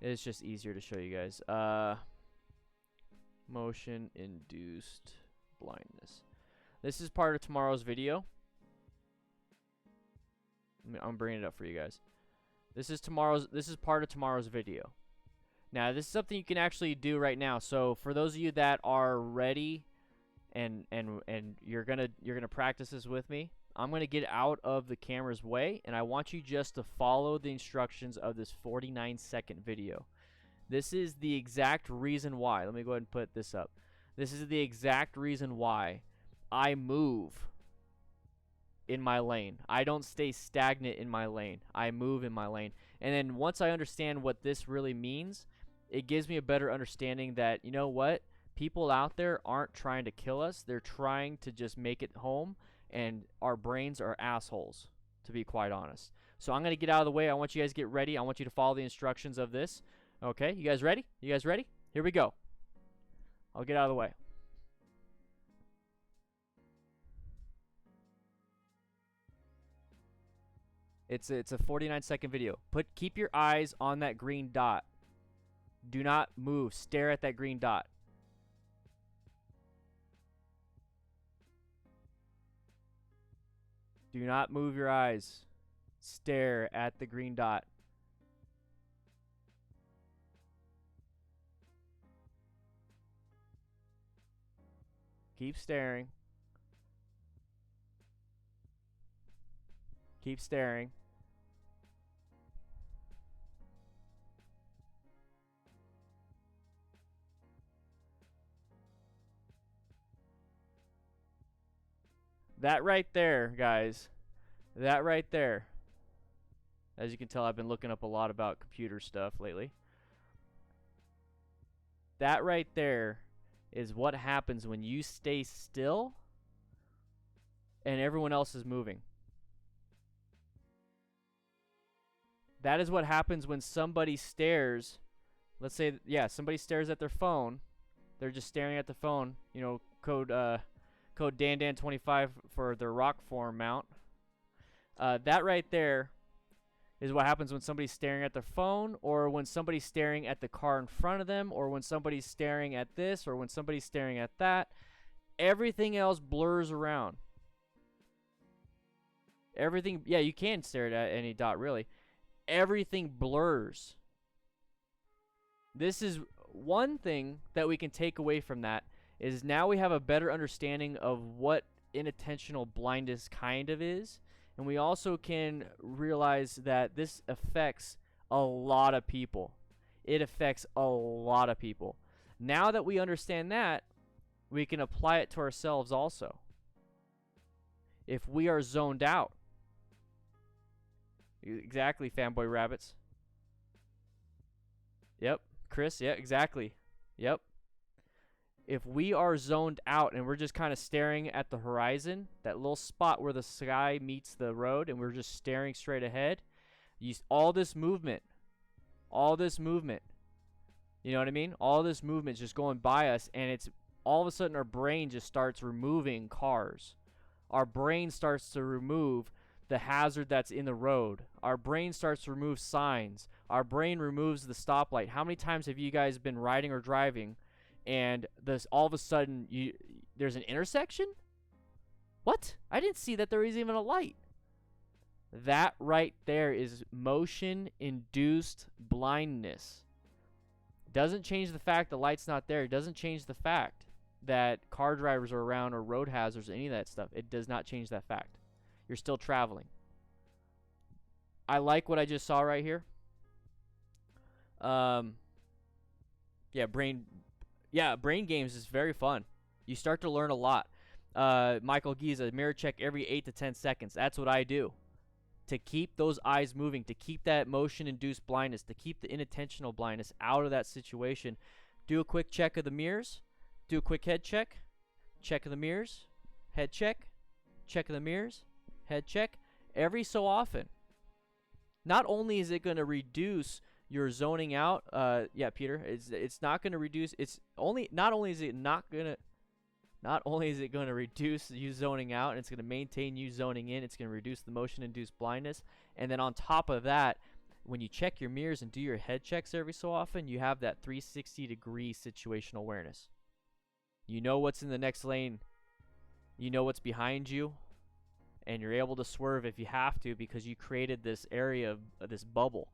It's just easier to show you guys. Motion-induced blindness. This is part of tomorrow's video. I'm bringing it up for you guys. This is part of tomorrow's video. Now, this is something you can actually do right now. So, for those of you that are ready and you're gonna practice this with me, I'm gonna get out of the camera's way, and I want you just to follow the instructions of this 49-second video. This is the exact reason why. Let me go ahead and put this up. This is the exact reason why I move in my lane. I don't stay stagnant in my lane. I move in my lane. And then once I understand what this really means, it gives me a better understanding that, you know what, people out there aren't trying to kill us. They're trying to just make it home, and our brains are assholes, to be quite honest. So I'm going to get out of the way. I want you guys to get ready. I want you to follow the instructions of this. Okay, you guys ready? You guys ready? Here we go. I'll get out of the way. It's a 49-second video. Keep your eyes on that green dot. Do not move. Stare at that green dot. Do not move your eyes. Stare at the green dot. Keep staring. Keep staring. That right there, guys. That right there. As you can tell, I've been looking up a lot about computer stuff lately. That right there is what happens when you stay still and everyone else is moving. That is what happens when somebody stares. Let's say, yeah, somebody stares at their phone. They're just staring at the phone. You know, code DanDan25 for their rock form mount. That right there is what happens when somebody's staring at their phone, or when somebody's staring at the car in front of them, or when somebody's staring at this, or when somebody's staring at that. Everything else blurs around. Everything, yeah, you can stare at any dot, really. Everything blurs. This is one thing that we can take away from that, is now we have a better understanding of what inattentional blindness kind of is. And we also can realize that this affects a lot of people. It affects a lot of people. Now that we understand that, we can apply it to ourselves also. If we are zoned out. Exactly, fanboy rabbits. Yep, Chris, yeah, exactly. Yep. If we are zoned out and we're just kind of staring at the horizon, that little spot where the sky meets the road, and we're just staring straight ahead, all this movement, you know what I mean? All this movement is just going by us, and it's all of a sudden our brain just starts removing cars. Our brain starts to remove the hazard that's in the road. Our brain starts to remove signs. Our brain removes the stoplight. How many times have you guys been riding or driving, and this all of a sudden there's an intersection? What? I didn't see that there was even a light. That right there is motion-induced blindness. Doesn't change the fact the light's not there. It doesn't change the fact that car drivers are around, or road hazards, or any of that stuff. It does not change that fact. You're still traveling. I like what I just saw right here. Yeah, brain games is very fun. You start to learn a lot. Michael Giza, mirror check every 8 to 10 seconds. That's what I do. To keep those eyes moving, to keep that motion-induced blindness, to keep the inattentional blindness out of that situation. Do a quick check of the mirrors. Do a quick head check. Check of the mirrors. Head check. Check of the mirrors. Head check. Every so often. Not only is it going to reduce your zoning out, yeah, Peter, it's not going to reduce. Not only is it going to reduce you zoning out, and it's going to maintain you zoning in. It's going to reduce the motion-induced blindness. And then on top of that, when you check your mirrors and do your head checks every so often, you have that 360-degree situational awareness. You know what's in the next lane. You know what's behind you. And you're able to swerve if you have to, because you created this area of this bubble.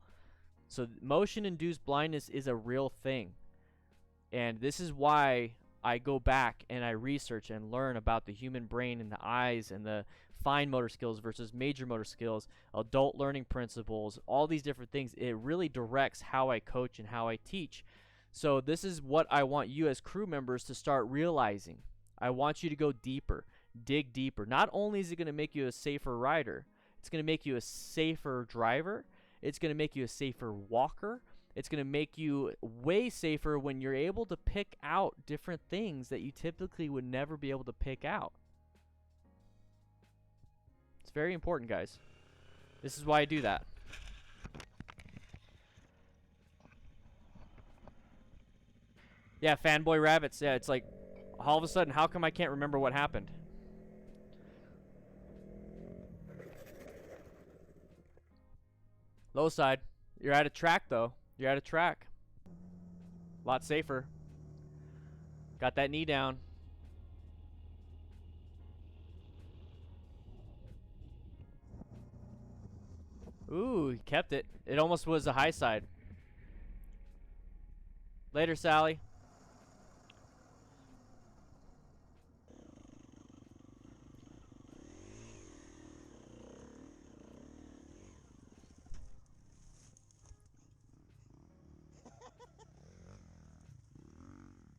So motion-induced blindness is a real thing. And this is why I go back and I research and learn about the human brain and the eyes and the fine motor skills versus major motor skills, adult learning principles, all these different things. It really directs how I coach and how I teach. So this is what I want you as crew members to start realizing. I want you to go deeper, dig deeper. Not only is it going to make you a safer rider, it's going to make you a safer driver. It's going to make you a safer walker. It's going to make you way safer when you're able to pick out different things that you typically would never be able to pick out. It's very important, guys. This is why I do that. Yeah, fanboy rabbits. Yeah, it's like all of a sudden, how come I can't remember what happened? Low side. You're out of track, though. You're out of track. A lot safer. Got that knee down. Ooh, he kept it. It almost was a high side. Later, Sally.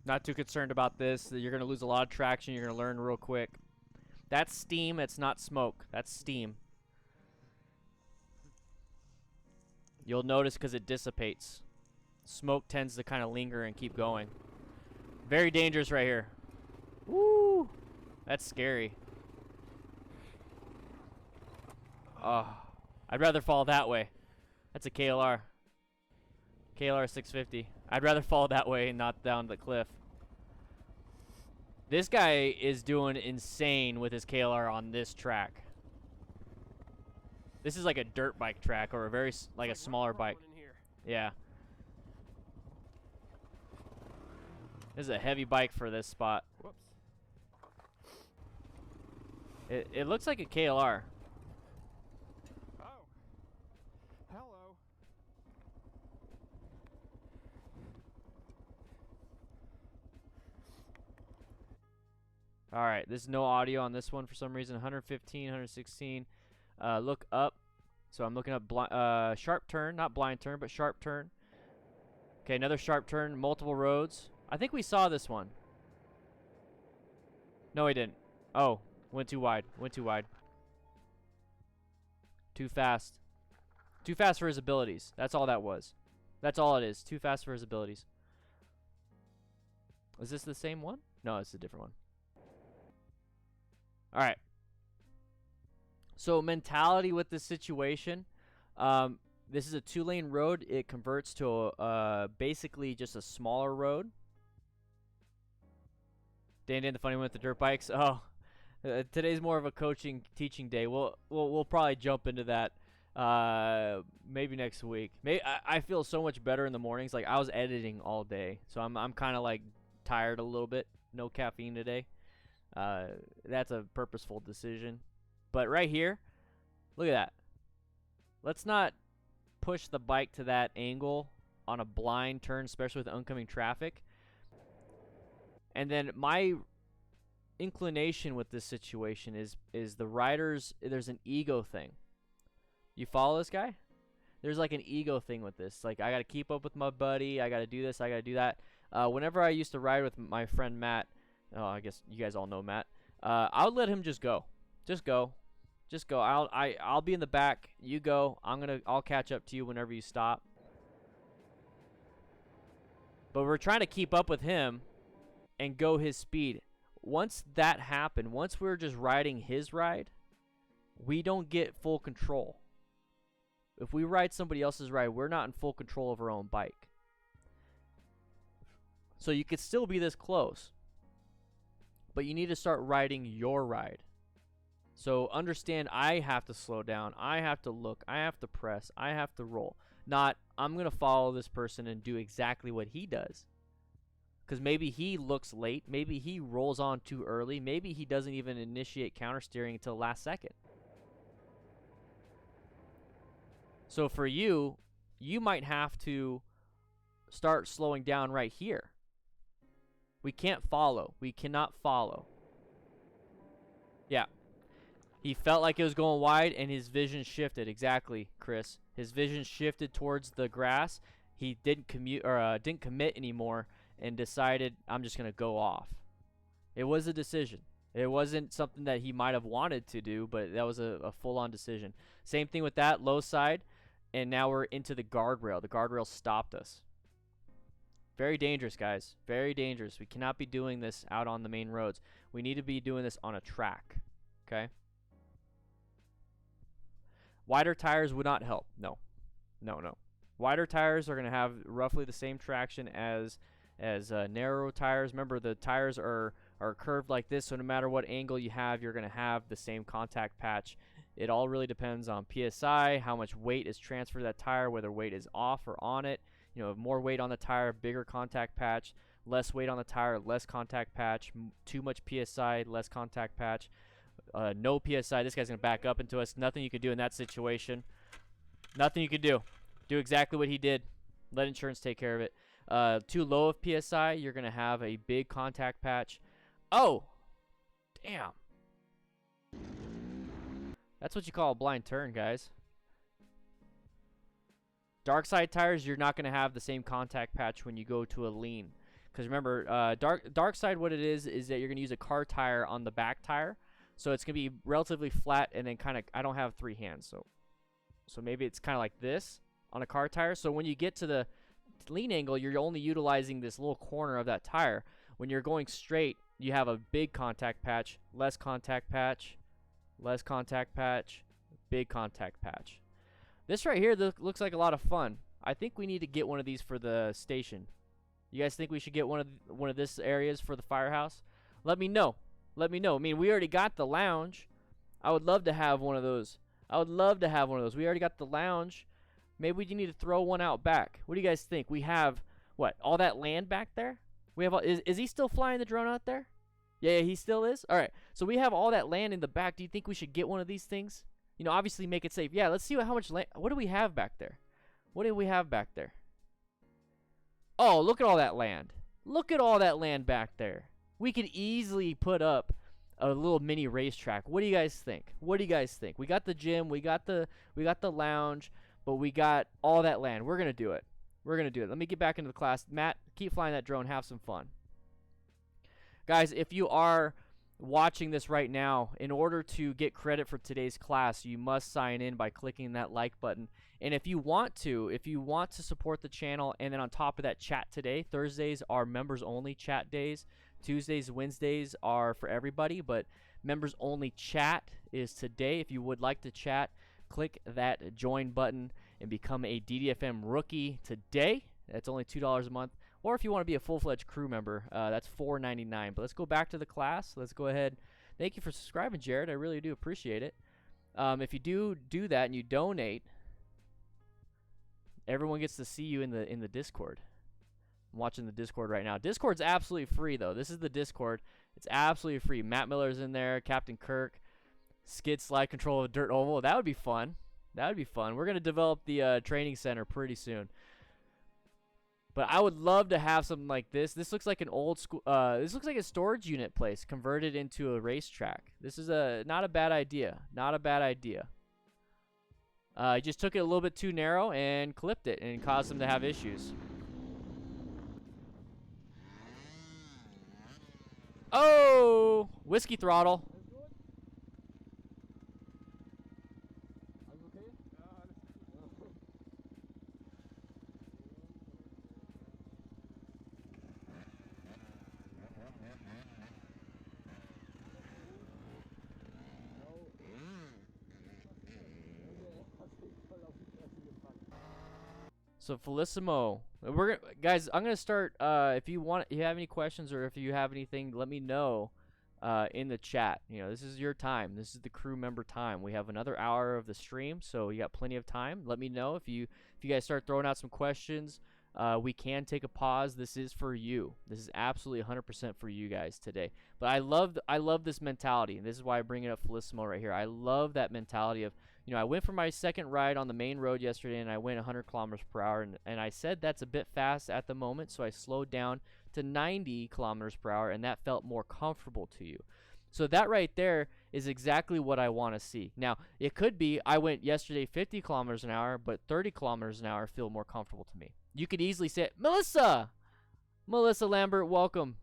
Not too concerned about this. You're going to lose a lot of traction. You're going to learn real quick. That's steam. It's not smoke. That's steam. You'll notice because it dissipates. Smoke tends to kind of linger and keep going. Very dangerous right here. Woo! That's scary. Oh, I'd rather fall that way. That's a KLR. KLR 650. I'd rather fall that way and not down the cliff. This guy is doing insane with his KLR on this track. This is like a dirt bike track or a very like a smaller bike. Yeah. This is a heavy bike for this spot. Whoops. It looks like a KLR. Oh. Hello. All right, there's no audio on this one for some reason. 115, 116. Look up. So I'm looking up sharp turn, not blind turn, but sharp turn. Okay, another sharp turn, multiple roads. I think we saw this one. No, we didn't. Oh, went too wide. Went too wide. Too fast. Too fast for his abilities. That's all that was. That's all it is. Too fast for his abilities. Is this the same one? No, it's a different one. All right. So mentality with this situation. This is a 2-lane road. It converts to basically just a smaller road. Dan the funny one with the dirt bikes. Oh, today's more of a coaching teaching day. We'll probably jump into that maybe next week. I feel so much better in the mornings. Like I was editing all day, so I'm kind of like tired a little bit. No caffeine today. That's a purposeful decision. But right here, look at that. Let's not push the bike to that angle on a blind turn, especially with oncoming traffic. And then my inclination with this situation is the riders, there's an ego thing. You follow this guy? There's like an ego thing with this. Like, I got to keep up with my buddy. I got to do this. I got to do that. Whenever I used to ride with my friend Matt, oh, I guess you guys all know Matt, I would let him just go. Just go. Just go. I'll be in the back. You go. I'll catch up to you whenever you stop. But we're trying to keep up with him and go his speed. Once that happened, once we're just riding his ride, we don't get full control. If we ride somebody else's ride, we're not in full control of our own bike. So you could still be this close, but you need to start riding your ride. So understand, I have to slow down. I have to look. I have to press. I have to roll. Not, I'm going to follow this person and do exactly what he does. Because maybe he looks late. Maybe he rolls on too early. Maybe he doesn't even initiate counter steering until the last second. So for you, you might have to start slowing down right here. We can't follow. We cannot follow. Yeah. He felt like it was going wide, and his vision shifted. Exactly, Chris. His vision shifted towards the grass. He didn't commit anymore, and decided, I'm just going to go off. It was a decision. It wasn't something that he might have wanted to do, but that was a full-on decision. Same thing with that low side. and now we're into the guardrail. The guardrail stopped us. Very dangerous, guys. Very dangerous. We cannot be doing this out on the main roads. We need to be doing this on a track. Okay? Wider tires would not help. No. No, no. Wider tires are going to have roughly the same traction as narrow tires. Remember, the tires are curved like this, so no matter what angle you have, you're going to have the same contact patch. It all really depends on PSI, how much weight is transferred to that tire, whether weight is off or on it. You know, more weight on the tire, bigger contact patch. Less weight on the tire, less contact patch. Too much PSI, less contact patch. No PSI, this guy's going to back up into us. Nothing you can do in that situation. Nothing you can do. Do exactly what he did. Let insurance take care of it. Too low of PSI, you're going to have a big contact patch. Oh! Damn. That's what you call a blind turn, guys. Dark side tires, you're not going to have the same contact patch when you go to a lean. Because remember, dark side, what it is that you're going to use a car tire on the back tire. So it's going to be relatively flat and then kind of, I don't have 3 hands. So maybe it's kind of like this on a car tire. So when you get to the lean angle, you're only utilizing this little corner of that tire. When you're going straight, you have a big contact patch, less contact patch, less contact patch, big contact patch. This right here looks like a lot of fun. I think we need to get one of these for the station. You guys think we should get one of this areas for the firehouse? Let me know. Let me know. I mean, we already got the lounge. I would love to have one of those. I would love to have one of those. We already got the lounge. Maybe we need to throw one out back. What do you guys think? We have, what, all that land back there? We have. Is he still flying the drone out there? Yeah, he still is? All right. So we have all that land in the back. Do you think we should get one of these things? You know, obviously make it safe. Yeah, let's see how much land. What do we have back there? What do we have back there? Oh, look at all that land. Look at all that land back there. We could easily put up a little mini racetrack. What do you guys think? What do you guys think? We got the gym, we got the lounge, but we got all that land. We're gonna do it. We're gonna do it. Let me get back into the class. Matt, keep flying that drone. Have some fun. Guys, if you are watching this right now, in order to get credit for today's class, you must sign in by clicking that like button. And if you want to support the channel, and then on top of that, chat today. Thursdays are members only chat days. Tuesdays, Wednesdays are for everybody, but members only chat is today. If you would like to chat, click that join button and become a DDFM rookie today. That's only $2 a month. Or if you want to be a full-fledged crew member, that's $4.99. But let's go back to the class. Let's go ahead. Thank you for subscribing, Jared. I really do appreciate it. If you do that and you donate, everyone gets to see you in the Discord. I'm watching the Discord right now. Discord's absolutely free, though. This is the Discord. It's absolutely free. Matt Miller's in there. Captain Kirk. Skid slide control of dirt oval. That would be fun. That would be fun. We're going to develop the training center pretty soon. But I would love to have something like this. This looks like an old school. This looks like a storage unit place converted into a racetrack. This is not a bad idea. Not a bad idea. I just took it a little bit too narrow and clipped it and caused them to have issues. Oh, whiskey throttle. So Felissimo, guys, I'm gonna start. If you have any questions or if you have anything, let me know in the chat. You know, this is your time. This is the crew member time. We have another hour of the stream, so you got plenty of time. Let me know if you guys start throwing out some questions. We can take a pause. This is for you. This is absolutely 100% for you guys today. But I love this mentality, and this is why I bring it up Felissimo right here. I love that mentality of, you know, I went for my second ride on the main road yesterday, and I went 100 kilometers per hour, and I said that's a bit fast at the moment, so I slowed down to 90 kilometers per hour, and that felt more comfortable to you. So that right there is exactly what I want to see. Now, it could be I went yesterday 50 kilometers an hour, but 30 kilometers an hour feel more comfortable to me. You could easily say, Melissa Lambert, welcome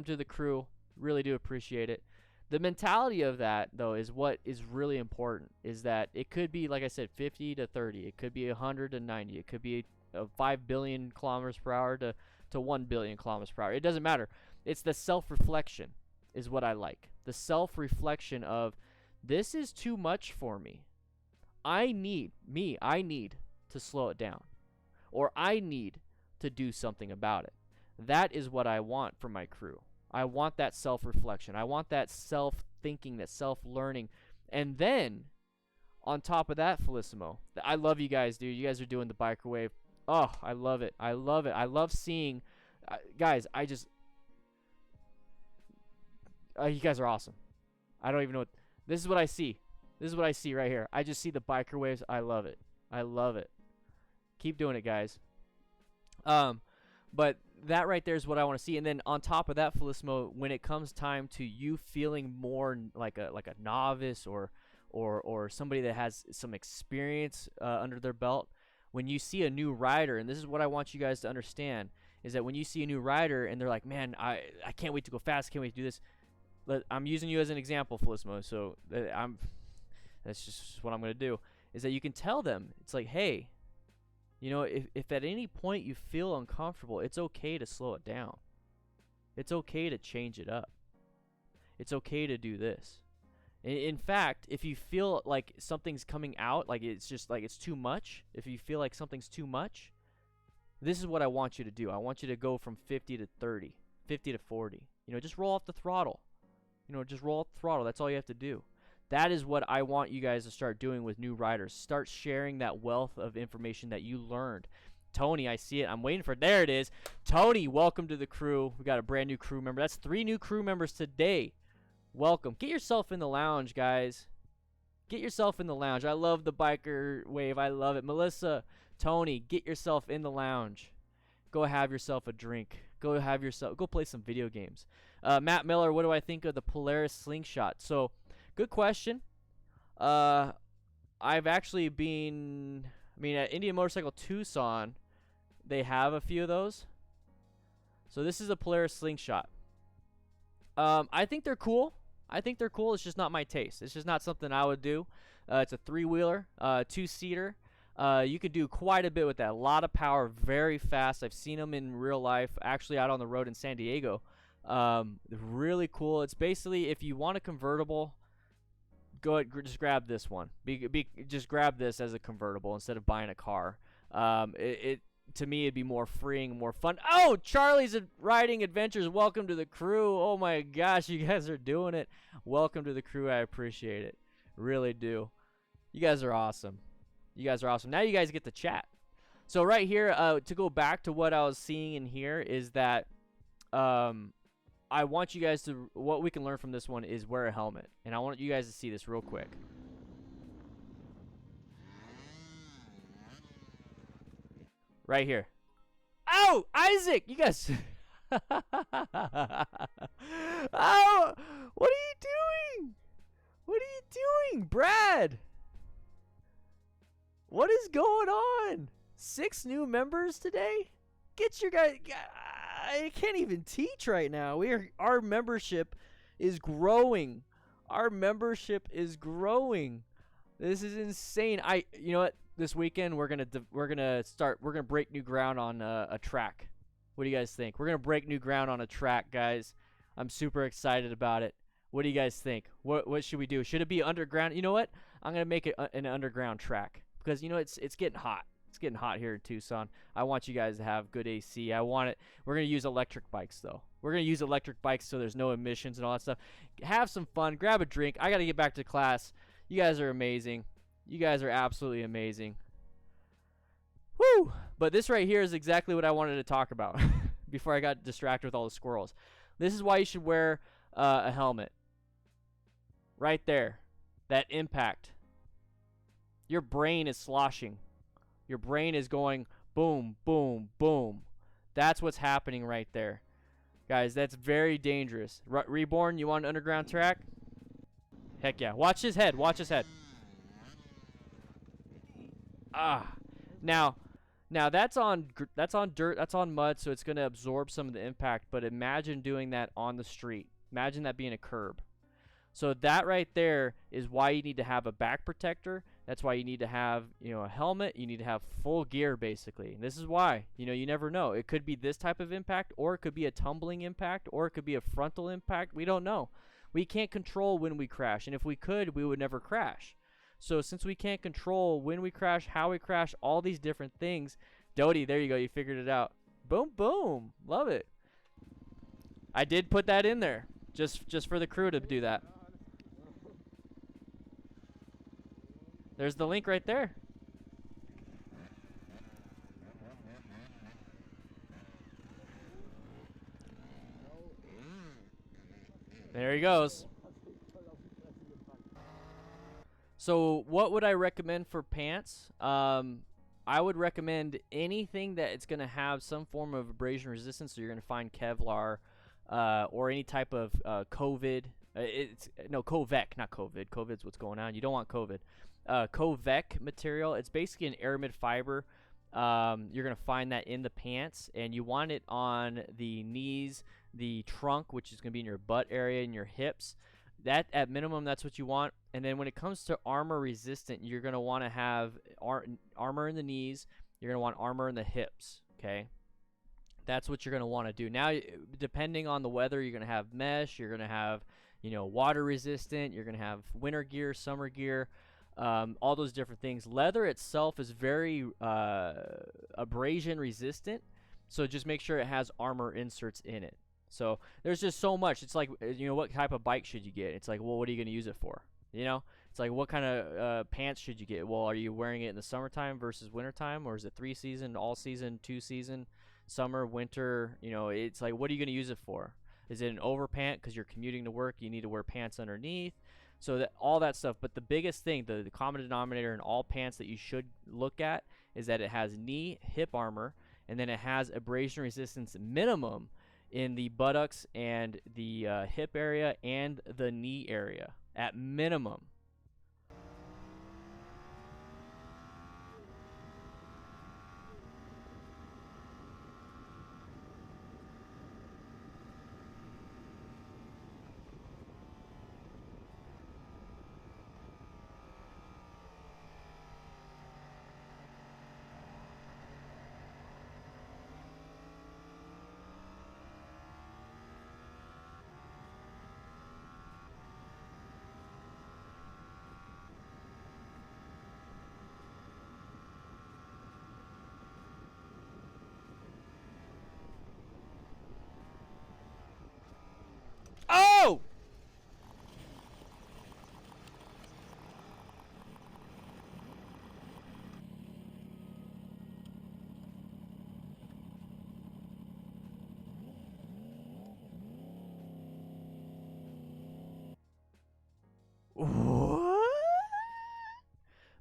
to the crew. Really do appreciate it. The mentality of that, though, is what is really important, is that it could be, like I said, 50 to 30. It could be 100 to 90. It could be 5 billion kilometers per hour to 1 billion kilometers per hour. It doesn't matter. It's the self-reflection is what I like. The self-reflection of, this is too much for me. I need to slow it down. Or I need to do something about it. That is what I want from my crew. I want that self-reflection. I want that self-thinking, that self-learning. And then, on top of that, Felissimo, I love you guys, dude. You guys are doing the biker wave. Oh, I love it. I love it. I love seeing, guys, you guys are awesome. I don't even know this is what I see. This is what I see right here. I just see the biker waves. I love it. I love it. Keep doing it, guys. But that right there is what I want to see. And then on top of that, Felissimo, when it comes time to you feeling more like a novice or somebody that has some experience under their belt, when you see a new rider, and this is what I want you guys to understand, is that when you see a new rider and they're like, man, I can't wait to go fast, can't wait to do this. I'm using you as an example, Felissimo, so that's just what I'm going to do, is that you can tell them, it's like, hey, you know, if at any point you feel uncomfortable, it's okay to slow it down. It's okay to change it up. It's okay to do this. In fact, if you feel like something's coming out, like it's just like it's too much, if you feel like something's too much, this is what I want you to do. I want you to go from 50 to 30, 50 to 40. You know, just roll off the throttle. You know, just roll off the throttle. That's all you have to do. That is what I want you guys to start doing with new riders. Start sharing that wealth of information that you learned. Tony, I see it. I'm waiting for it. There it is. Tony, welcome to the crew. We got a brand new crew member. That's 3 new crew members today. Welcome. Get yourself in the lounge, guys. Get yourself in the lounge. I love the biker wave. I love it. Melissa, Tony, get yourself in the lounge. Go have yourself a drink. Go play some video games. Matt Miller, what do I think of the Polaris slingshot? So, good question. I've actually been, at Indian Motorcycle Tucson, they have a few of those. So this is a Polaris slingshot. I think they're cool. It's just not my taste. It's just not something I would do. It's a 3-wheeler, 2-seater. You could do quite a bit with that. A lot of power, very fast. I've seen them in real life, actually out on the road in San Diego. Really cool. It's basically, if you want a convertible, go ahead, just grab this one. Just grab this as a convertible instead of buying a car. To me, it'd be more freeing, more fun. Oh, Charlie's Riding Adventures. Welcome to the crew. Oh my gosh, you guys are doing it. Welcome to the crew. I appreciate it. Really do. You guys are awesome. Now you guys get to chat. So right here, to go back to what I was seeing in here is that I want you guys to, what we can learn from this one is wear a helmet. And I want you guys to see this real quick. Right here. Oh, Isaac, you guys. Oh, what are you doing? Brad? What is going on? 6 new members today? Get your guys. I can't even teach right now. Our membership is growing. This is insane. You know what? This weekend we're gonna break new ground on a track. What do you guys think? We're gonna break new ground on a track, guys. I'm super excited about it. What do you guys think? What should we do? Should it be underground? You know what? I'm gonna make it an underground track because you know it's getting hot. It's getting hot here in Tucson. I want you guys to have good AC. We're gonna use electric bikes though. We're gonna use electric bikes so there's no emissions and all that stuff. Have some fun. Grab a drink. I gotta get back to class. You guys are amazing. You guys are absolutely amazing. Woo! But this right here is exactly what I wanted to talk about before I got distracted with all the squirrels. This is why you should wear a helmet. Right there. That impact. Your brain is sloshing. Your brain is going boom, boom, boom. That's what's happening right there. Guys, that's very dangerous. Reborn, you want an underground track? Heck yeah. Watch his head. Now that's on dirt, that's on mud, so it's going to absorb some of the impact, but imagine doing that on the street. Imagine that being a curb. So that right there is why you need to have a back protector. That's why you need to have, a helmet. You need to have full gear, basically. And this is why, you never know. It could be this type of impact, or it could be a tumbling impact, or it could be a frontal impact. We don't know. We can't control when we crash. And if we could, we would never crash. So since we can't control when we crash, how we crash, all these different things, Dodie, there you go. You figured it out. Boom, boom. Love it. I did put that in there just for the crew to do that. There's the link right there. There he goes. So what would I recommend for pants? I would recommend anything that it's going to have some form of abrasion resistance. So you're going to find Kevlar or any type of COVID. Covec, not COVID. COVID's what's going on. You don't want COVID. Covec material. It's basically an aramid fiber. You're going to find that in the pants, and you want it on the knees, the trunk, which is going to be in your butt area and your hips. That, at minimum, that's what you want. And then when it comes to armor resistant, you're going to want to have armor in the knees. You're going to want armor in the hips, okay? That's what you're going to want to do. Now, depending on the weather, you're going to have mesh. You're going to have, water resistant. You're going to have winter gear, summer gear, all those different things. Leather itself is very abrasion resistant, so just make sure it has armor inserts in it. So there's just so much. It's like, what type of bike should you get? It's like, well, what are you going to use it for? It's like, what kind of pants should you get? Well, are you wearing it in the summertime versus wintertime, or is it 3 season, all season, 2 season, summer, winter? It's like, what are you going to use it for? Is it an overpant because you're commuting to work? You need to wear pants underneath. So that all that stuff. But the biggest thing, the common denominator in all pants that you should look at is that it has knee, hip armor, and then it has abrasion resistance minimum in the buttocks and the hip area and the knee area at minimum. Oh! What?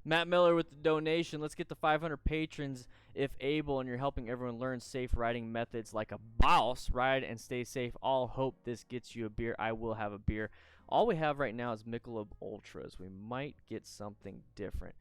Matt Miller with the donation. Let's get the 500 patrons if able, and you're helping everyone learn safe riding methods like a boss. Ride and stay safe. All hope this gets you a beer. I will have a beer. All we have right now is Michelob Ultras. We might get something different.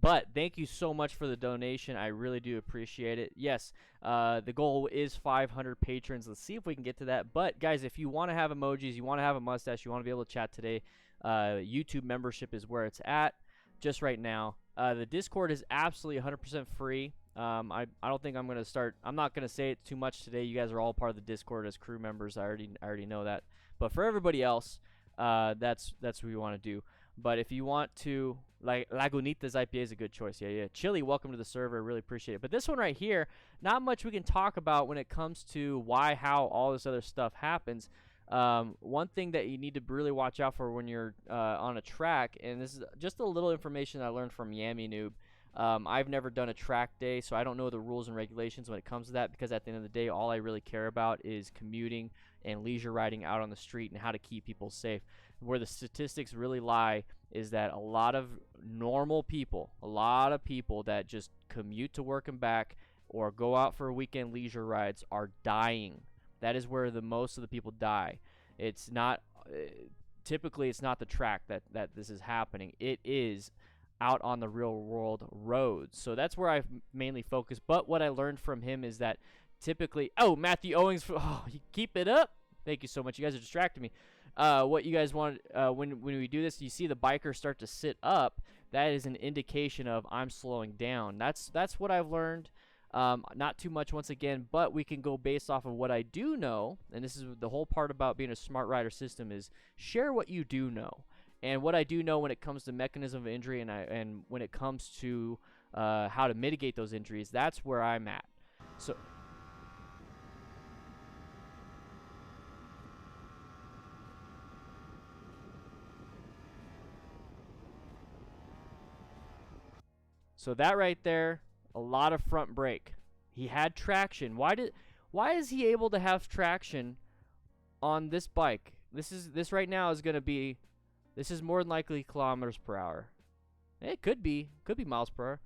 But thank you so much for the donation. I really do appreciate it. Yes, the goal is 500 patrons. Let's see if we can get to that. But, guys, if you want to have emojis, you want to have a mustache, you want to be able to chat today, YouTube membership is where it's at just right now. The Discord is absolutely 100% free. I don't think I'm going to start. I'm not going to say it too much today. You guys are all part of the Discord as crew members. I already know that. But for everybody else, that's what we want to do. But if you want to, like, Lagunitas IPA is a good choice. Yeah. Chili, welcome to the server. Really appreciate it. But this one right here, not much we can talk about when it comes to why, how, all this other stuff happens. One thing that you need to really watch out for when you're on a track, and this is just a little information I learned from Yami Noob. I've never done a track day, so I don't know the rules and regulations when it comes to that, because at the end of the day, all I really care about is commuting and leisure riding out on the street and how to keep people safe. Where the statistics really lie is that a lot of normal people, a lot of people that just commute to work and back or go out for weekend leisure rides are dying. That is where the most of the people die. It's not typically it's not the track that this is happening. It is out on the real world roads. So that's where I've mainly focused. But what I learned from him is that typically, Matthew Owings, you keep it up. Thank you so much. You guys are distracting me. what you guys want, when we do this, you see the biker start to sit up. That is an indication of I'm slowing down. That's what I've learned. Not too much once again, but we can go based off of what I do know. And this is the whole part about being a smart rider system is share what you do know. And what I do know when it comes to mechanism of injury and when it comes to how to mitigate those injuries, that's where I'm at. So that right there, a lot of front brake. He had traction. Why is he able to have traction on this bike? This right now is gonna be, this is more than likely kilometers per hour. It could be miles per hour.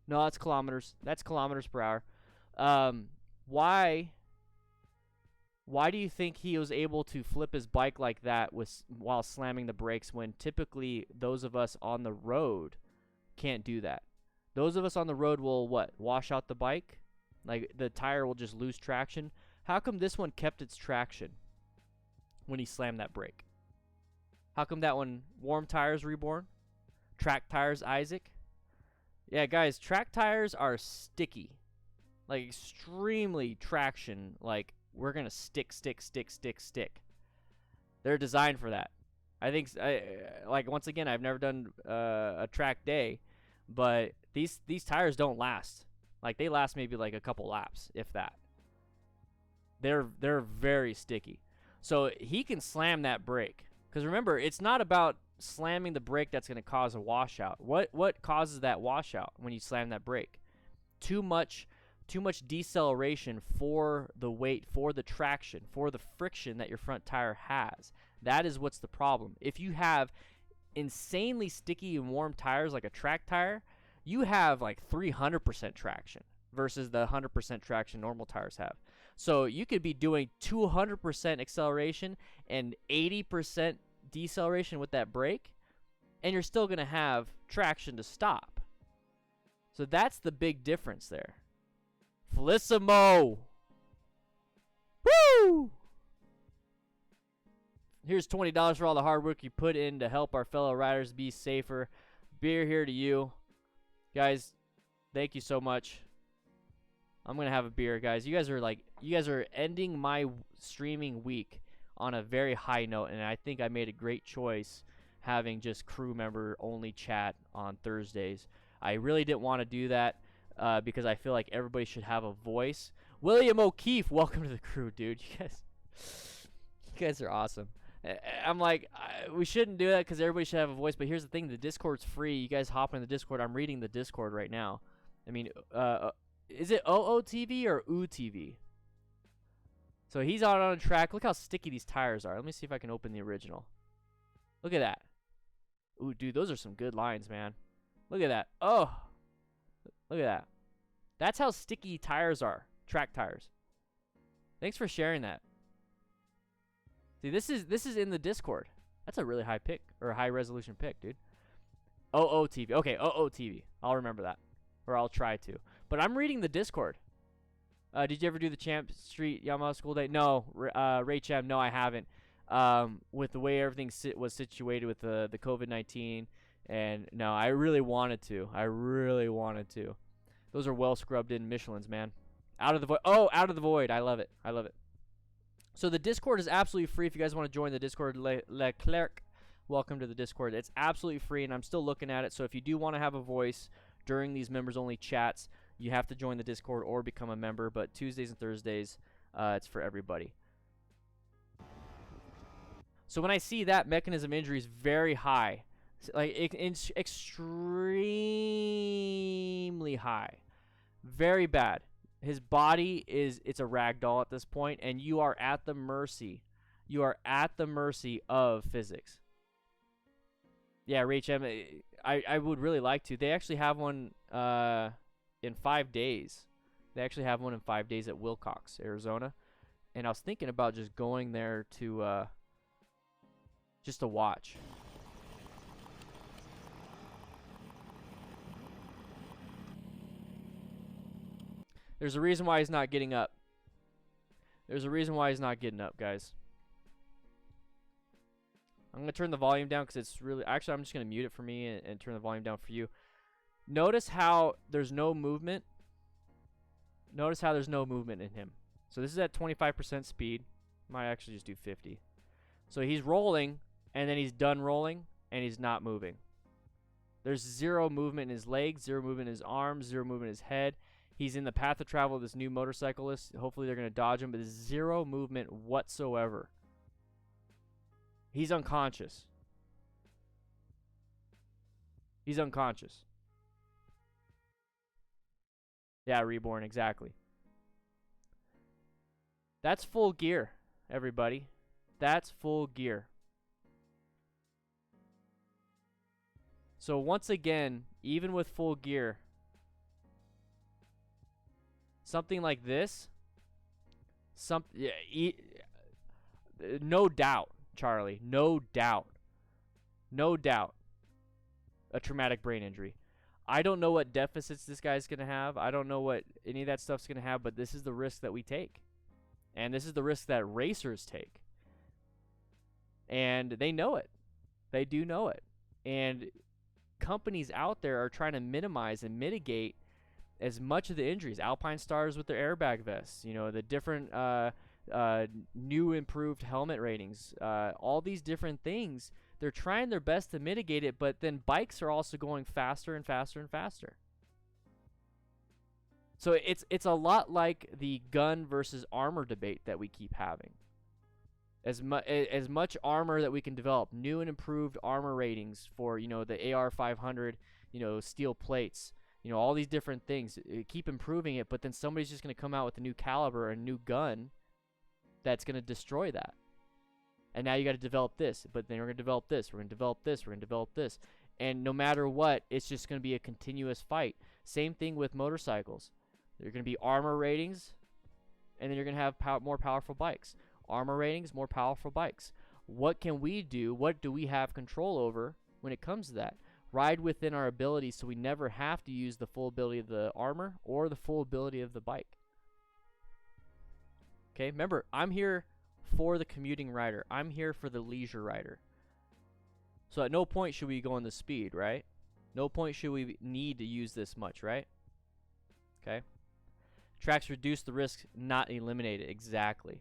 No, that's kilometers. That's kilometers per hour. Why do you think he was able to flip his bike like that while slamming the brakes when typically those of us on the road can't do that? Those of us on the road will wash out the bike? Like the tire will just lose traction. How come this one kept its traction when he slammed that brake? How come that one, warm tires reborn? Track tires, Isaac? Yeah, guys, track tires are sticky. Like extremely traction. Like we're going to stick. They're designed for that. I think, like once again, I've never done a track day, but these tires don't last. Like they last maybe like a couple laps, if that. They're very sticky. So he can slam that brake. Because remember, it's not about slamming the brake that's going to cause a washout. What causes that washout when you slam that brake? Too much deceleration for the weight, for the traction, for the friction that your front tire has. That is what's the problem. If you have insanely sticky and warm tires like a track tire, you have like 300% traction versus the 100% traction normal tires have. So you could be doing 200% acceleration and 80% deceleration with that brake, and you're still going to have traction to stop. So that's the big difference there. Felissimo! Woo! Here's $20 for all the hard work you put in to help our fellow riders be safer. Beer here to you. Guys, thank you so much. I'm going to have a beer, guys. You guys are ending my streaming week on a very high note, and I think I made a great choice having just crew member only chat on Thursdays. I really didn't want to do that because I feel like everybody should have a voice. William O'Keefe, welcome to the crew, dude. You guys are awesome. I'm like, we shouldn't do that because everybody should have a voice, but here's the thing. The Discord's free. You guys hop in the Discord. I'm reading the Discord right now. I mean, is it OOTV or OOTV? So he's out on a track. Look how sticky these tires are. Let me see if I can open the original. Look at that. Ooh, dude, those are some good lines, man. Look at that. Oh, look at that. That's how sticky tires are. Track tires. Thanks for sharing that. See, this is in the Discord. That's a really high pick, or a high resolution pick, dude. OOTV. Okay, OOTV. I'll remember that, or I'll try to. But I'm reading the Discord. Did you ever do the Champ Street Yamaha School Day? No, Ray Cham, no, I haven't. With the way everything was situated with the COVID-19, and no, I really wanted to. Those are well scrubbed in Michelins, man. Out of the void. Oh, out of the void. I love it. So the Discord is absolutely free. If you guys want to join the Discord, Leclerc, welcome to the Discord. It's absolutely free, and I'm still looking at it. So if you do want to have a voice during these members-only chats, you have to join the Discord or become a member. But Tuesdays and Thursdays, it's for everybody. So when I see that mechanism injury is very high, like it's extremely high, very bad. His body it's a rag doll at this point, and you are at the mercy. You are at the mercy of physics. Yeah, Rach, I would really like to. They actually have one in 5 days. They actually have one in 5 days at Wilcox, Arizona. And I was thinking about just going there to just to watch. There's a reason why he's not getting up. There's a reason why he's not getting up, guys. I'm going to turn the volume down because it's really... Actually, I'm just going to mute it for me and turn the volume down for you. Notice how there's no movement. Notice how there's no movement in him. So this is at 25% speed. Might actually just do 50. So he's rolling, and then he's done rolling, and he's not moving. There's zero movement in his legs, zero movement in his arms, zero movement in his head. He's in the path of travel of this new motorcyclist. Hopefully they're going to dodge him, but there's zero movement whatsoever. He's unconscious. He's unconscious. Yeah, reborn, exactly. That's full gear, everybody. That's full gear. So once again, even with full gear, something like this, no doubt, Charlie, no doubt, a traumatic brain injury. I don't know what deficits this guy's going to have. I don't know what any of that stuff's going to have, but this is the risk that we take. And this is the risk that racers take. And they know it. They do know it. And companies out there are trying to minimize and mitigate as much of the injuries. Alpine Stars with their airbag vests, you know, the different new improved helmet ratings, all these different things. They're trying their best to mitigate it, but then bikes are also going faster and faster and faster. So it's a lot like the gun versus armor debate that we keep having. As much armor that we can develop, new and improved armor ratings for, you know, the AR 500, you know, steel plates, you know, all these different things. Keep improving it, but then somebody's just going to come out with a new caliber, a new gun that's going to destroy that. And now you got to develop this, but then we're going to develop this, we're going to develop this, we're going to develop this. And no matter what, it's just going to be a continuous fight. Same thing with motorcycles. There are going to be armor ratings, and then you're going to have more powerful bikes. Armor ratings, more powerful bikes. What can we do? What do we have control over when it comes to that? Ride within our abilities so we never have to use the full ability of the armor or the full ability of the bike. Okay, remember, I'm here for the commuting rider. I'm here for the leisure rider. So at no point should we go on the speed, right? No point should we need to use this much, right? Okay. Tracks reduce the risk, not eliminate it. Exactly.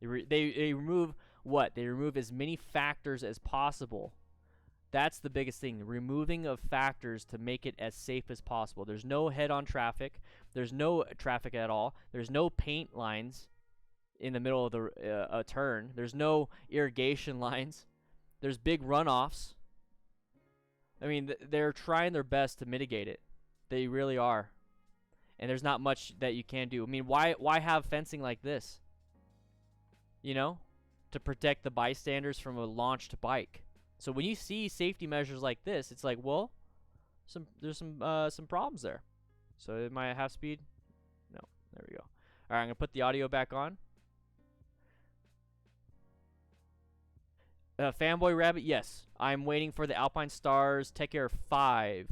They remove what? They remove as many factors as possible. That's the biggest thing. The removing of factors to make it as safe as possible. There's no head-on traffic. There's no traffic at all. There's no paint lines in the middle of the a turn. There's no irrigation lines. There's big runoffs. I mean, they're trying their best to mitigate it. They really are. And there's not much that you can do. I mean, why have fencing like this? You know, to protect the bystanders from a launched bike. So when you see safety measures like this, it's like, well, there's some problems there. So am I at half speed? No. There we go. All right, I'm gonna put the audio back on. Fanboy Rabbit, yes. I'm waiting for the Alpine Stars Tech Air 5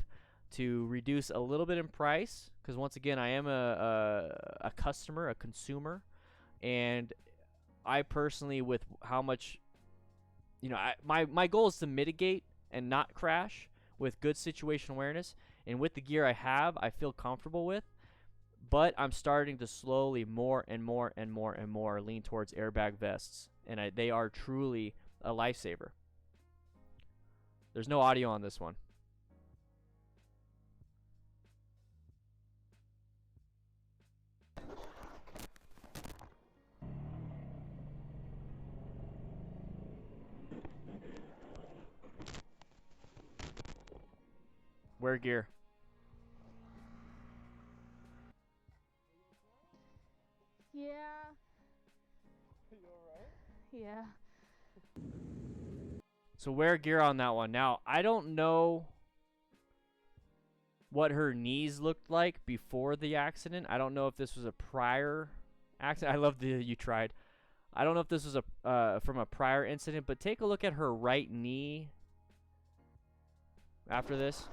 to reduce a little bit in price, because once again, I am a customer, a consumer, and I personally, with how much, you know, my goal is to mitigate and not crash with good situational awareness, and with the gear I have, I feel comfortable with, but I'm starting to slowly more and more and more and more lean towards airbag vests, and they are truly a lifesaver. There's no audio on this one. Wear gear. Yeah. You alright? Yeah. So wear gear on that one. Now, I don't know what her knees looked like before the accident. I don't know if this was a prior accident. I love the you tried. I don't know if this was a from a prior incident, but take a look at her right knee after this.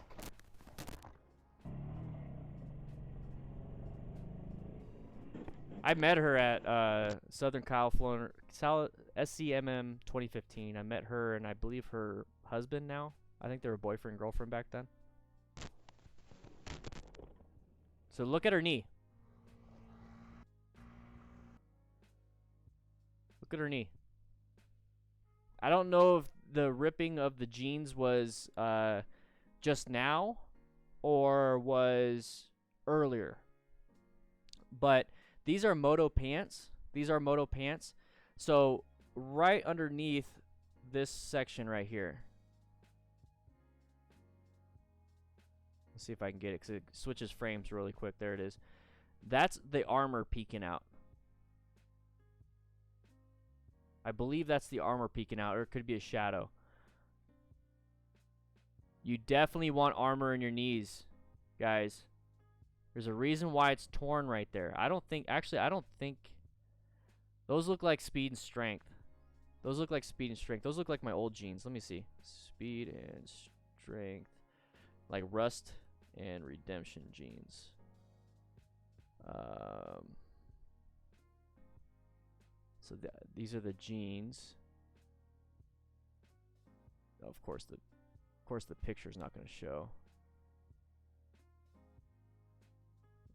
I met her at Southern California SCMM 2015. I met her and I believe her husband now. I think they were boyfriend girlfriend back then. So look at her knee. Look at her knee. I don't know if the ripping of the jeans was just now or was earlier. But these are moto pants. These are moto pants. So right underneath this section right here. Let's see if I can get it because it switches frames really quick. There it is. That's the armor peeking out. I believe that's the armor peeking out, or it could be a shadow. You definitely want armor in your knees, guys. There's a reason why it's torn right there. I don't think, those look like speed and strength. Those look like speed and strength. Those look like my old jeans. Let me see. Speed and strength. Like rust and redemption jeans. So these are the jeans. Of course the picture's not going to show.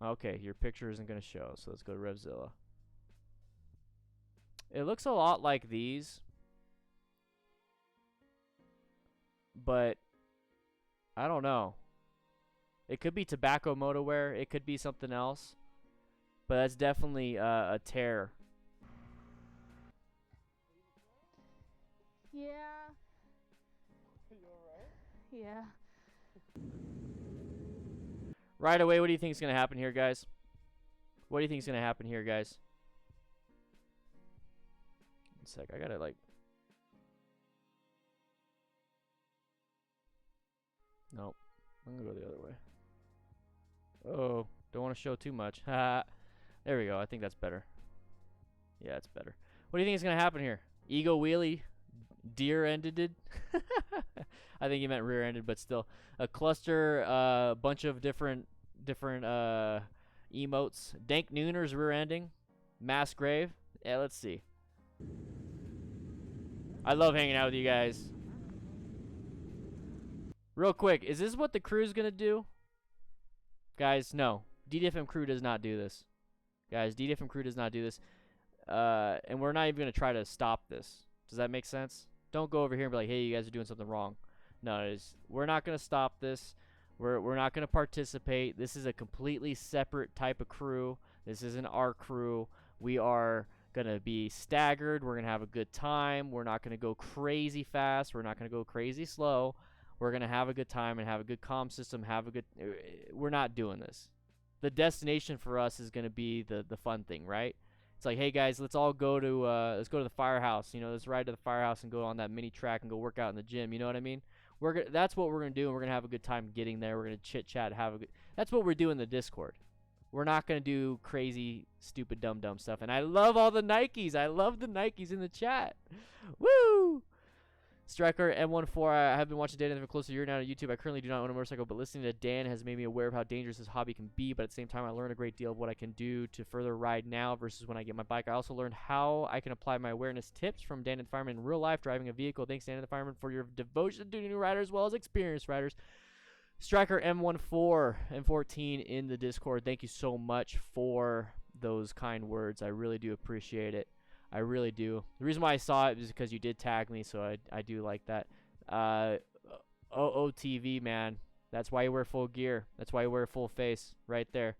Okay, your picture isn't going to show, so let's go to REVZILLA. It looks a lot like these, but I don't know. It could be tobacco moto wear. It could be something else, but that's definitely a tear. Yeah. You alright? Yeah. Right away, what do you think is going to happen here, guys? What do you think is going to happen here, guys? One sec, I gotta like... Nope. I'm gonna go the other way. Oh, don't want to show too much. There we go. I think that's better. Yeah, it's better. What do you think is going to happen here? Ego wheelie? Deer-ended? I think you meant rear-ended, but still. A cluster, bunch of different emotes. Dank Nooner's rear-ending. Mass grave. Yeah, let's see. I love hanging out with you guys. Real quick, is this what the crew's gonna do? Guys, no. DDFM crew does not do this. Guys, DDFM crew does not do this. And we're not even gonna try to stop this. Does that make sense? Don't go over here and be like, hey, you guys are doing something wrong. No, we're not gonna stop this. We're not gonna participate. This is a completely separate type of crew. This isn't our crew. We are gonna be staggered. We're gonna have a good time. We're not gonna go crazy fast. We're not gonna go crazy slow. We're going to have a good time and have a good comm system, we're not doing this. The destination for us is going to be the fun thing, right? It's like, hey guys, let's all go to the firehouse, you know, let's ride to the firehouse and go on that mini track and go work out in the gym, you know what I mean? That's what we're going to do, and we're going to have a good time getting there. We're going to chit chat, that's what we're doing in the Discord. We're not going to do crazy, stupid, dumb stuff. And I love all the Nikes. I love the Nikes in the chat. Woo! Striker M14, I have been watching Dan for close to a year now on YouTube. I currently do not own a motorcycle, but listening to Dan has made me aware of how dangerous this hobby can be. But at the same time, I learned a great deal of what I can do to further ride now versus when I get my bike. I also learned how I can apply my awareness tips from Dan and the Fireman in real life driving a vehicle. Thanks, Dan and the Fireman, for your devotion to new riders as well as experienced riders. Striker M14 in the Discord. Thank you so much for those kind words. I really do appreciate it. I really do. The reason why I saw it is because you did tag me, so I do like that. OOTV, man. That's why you wear full gear. That's why you wear a full face right there.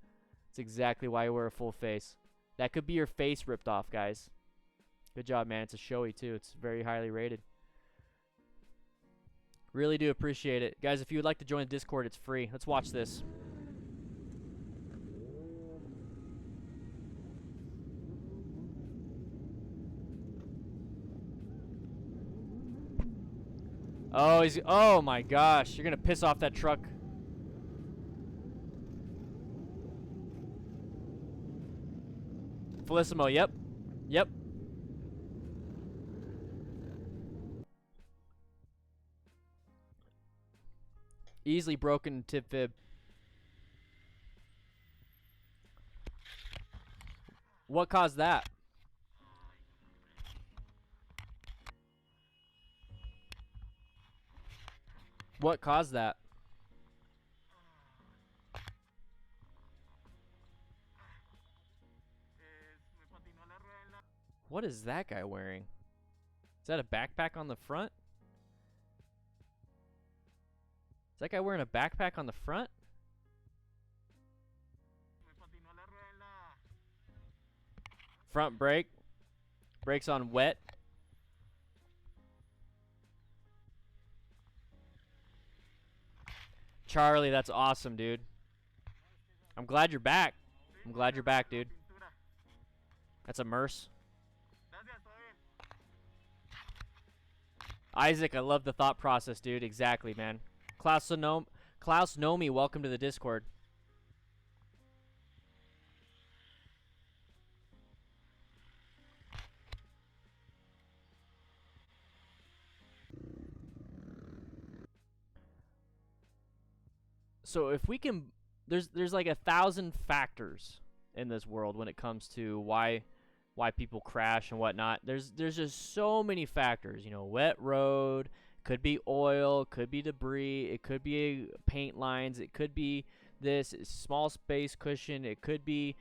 That's exactly why you wear a full face. That could be your face ripped off, guys. Good job, man. It's a showy, too. It's very highly rated. Really do appreciate it. Guys, if you would like to join the Discord, it's free. Let's watch this. Oh my gosh, you're gonna piss off that truck. Felissimo, yep. Yep. Easily broken tip fib. What caused that? What caused that? What is that guy wearing? Is that a backpack on the front? Is that guy wearing a backpack on the front? Front brake. Brakes on wet. Charlie, that's awesome, dude. I'm glad you're back. I'm glad you're back, dude. That's a Merce. Isaac, I love the thought process, dude. Exactly, man. Klaus Nomi, welcome to the Discord. So if we can, there's like 1,000 factors in this world when it comes to why people crash and whatnot. There's just so many factors. You know, wet road, could be oil, could be debris, it could be paint lines, it could be this small space cushion, it could be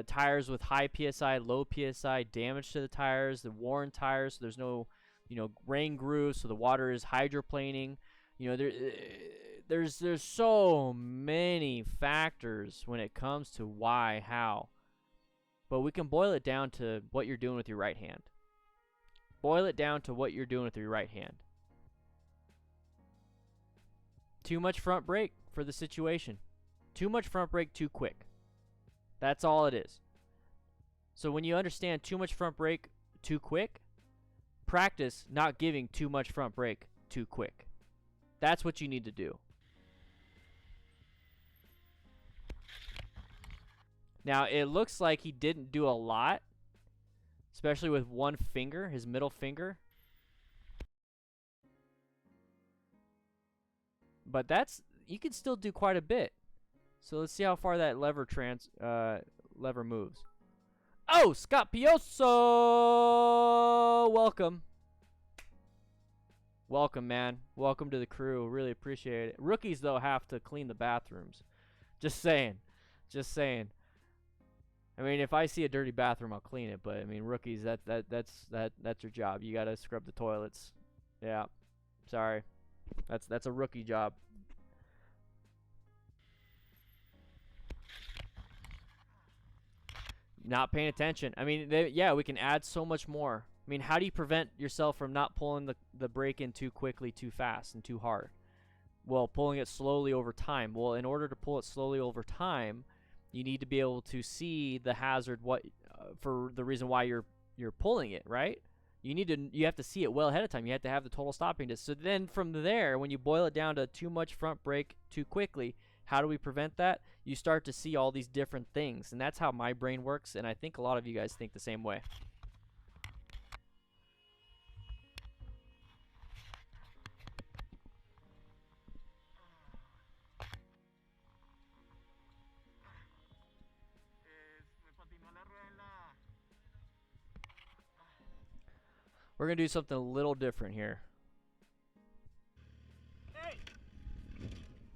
tires with high psi, low psi, damage to the tires, the worn tires. So there's no, you know, rain grooves, so the water is hydroplaning. You know, there's so many factors when it comes to why, how. But we can boil it down to what you're doing with your right hand. Boil it down to what you're doing with your right hand. Too much front brake for the situation. Too much front brake too quick. That's all it is. So when you understand too much front brake too quick, practice not giving too much front brake too quick. That's what you need to do. Now, it looks like he didn't do a lot, especially with one finger, his middle finger. But you can still do quite a bit. So let's see how far that lever moves. Oh, Scott Pioso! Welcome. Welcome, man. Welcome to the crew. Really appreciate it. Rookies, though, have to clean the bathrooms. Just saying. Just saying. I mean, if I see a dirty bathroom, I'll clean it. But I mean, rookies, that's your job. You gotta scrub the toilets. Yeah, sorry, that's a rookie job. Not paying attention. I mean, yeah, we can add so much more. I mean, how do you prevent yourself from not pulling the brake in too quickly, too fast, and too hard? Well, pulling it slowly over time. Well, in order to pull it slowly over time, you need to be able to see the hazard, for the reason why you're pulling it, right? You have to see it well ahead of time. You have to have the total stopping distance. So then from there, when you boil it down to too much front brake too quickly, how do we prevent that? You start to see all these different things, and that's how my brain works, and I think a lot of you guys think the same way. We're going to do something a little different here.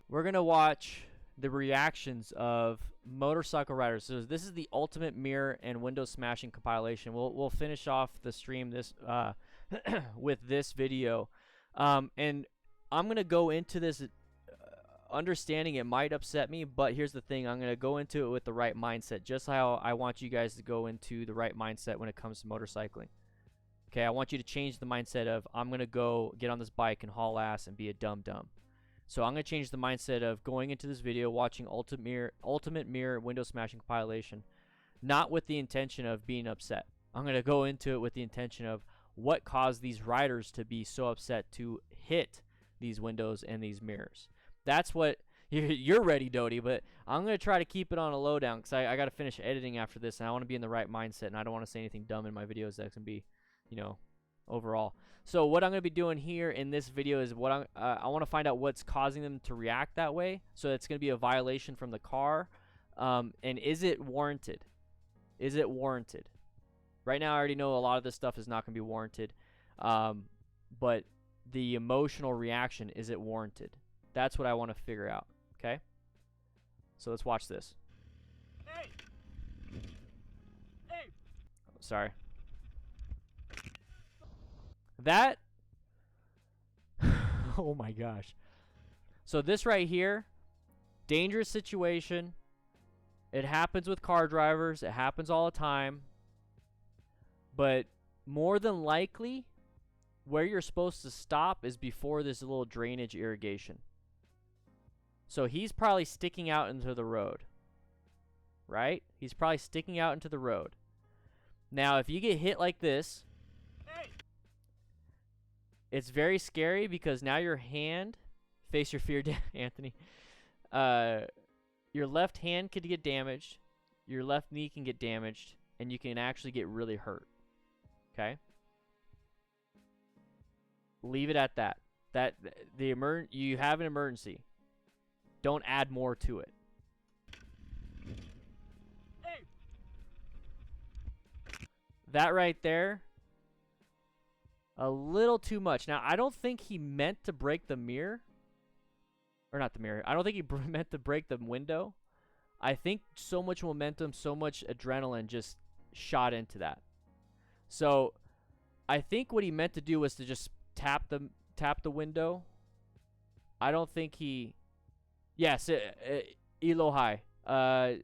We're going to watch the reactions of motorcycle riders. So this is the ultimate mirror and window smashing compilation. We'll finish off the stream with this video. And I'm going to go into this understanding it might upset me, but here's the thing. I'm going to go into it with the right mindset, just how I want you guys to go into the right mindset when it comes to motorcycling. Okay, I want you to change the mindset of, I'm going to go get on this bike and haul ass and be a dum-dum. So I'm going to change the mindset of going into this video, watching Ultimate Mirror Window Smashing Compilation, not with the intention of being upset. I'm going to go into it with the intention of what caused these riders to be so upset to hit these windows and these mirrors. That's what, you're ready, Doty, but I'm going to try to keep it on a lowdown because I got to finish editing after this, and I want to be in the right mindset, and I don't want to say anything dumb in my videos that can be, you know, overall. So what I'm going to be doing here in this video is what I want to find out what's causing them to react that way. So it's going to be a violation from the car, and is it warranted? Is it warranted? Right now, I already know a lot of this stuff is not going to be warranted. But the emotional reaction, is it warranted? That's what I want to figure out, okay? So let's watch this. Hey! Hey! Sorry. That... oh my gosh. So this right here, dangerous situation. It happens with car drivers. It happens all the time. But more than likely, where you're supposed to stop is before this little drainage irrigation. So he's probably sticking out into the road. Right? He's probably sticking out into the road. Now, if you get hit like this, Hey! it's very scary because now your hand, face your fear, Anthony. Your left hand could get damaged. Your left knee can get damaged. And you can actually get really hurt. Okay? Leave it at that. You have an emergency. Don't add more to it. Hey! That right there, a little too much. Now, I don't think he meant to break the mirror. Or not the mirror. I don't think he meant to break the window. I think so much momentum, so much adrenaline just shot into that. So, I think what he meant to do was to just tap the window. I don't think he... Yes, Elohai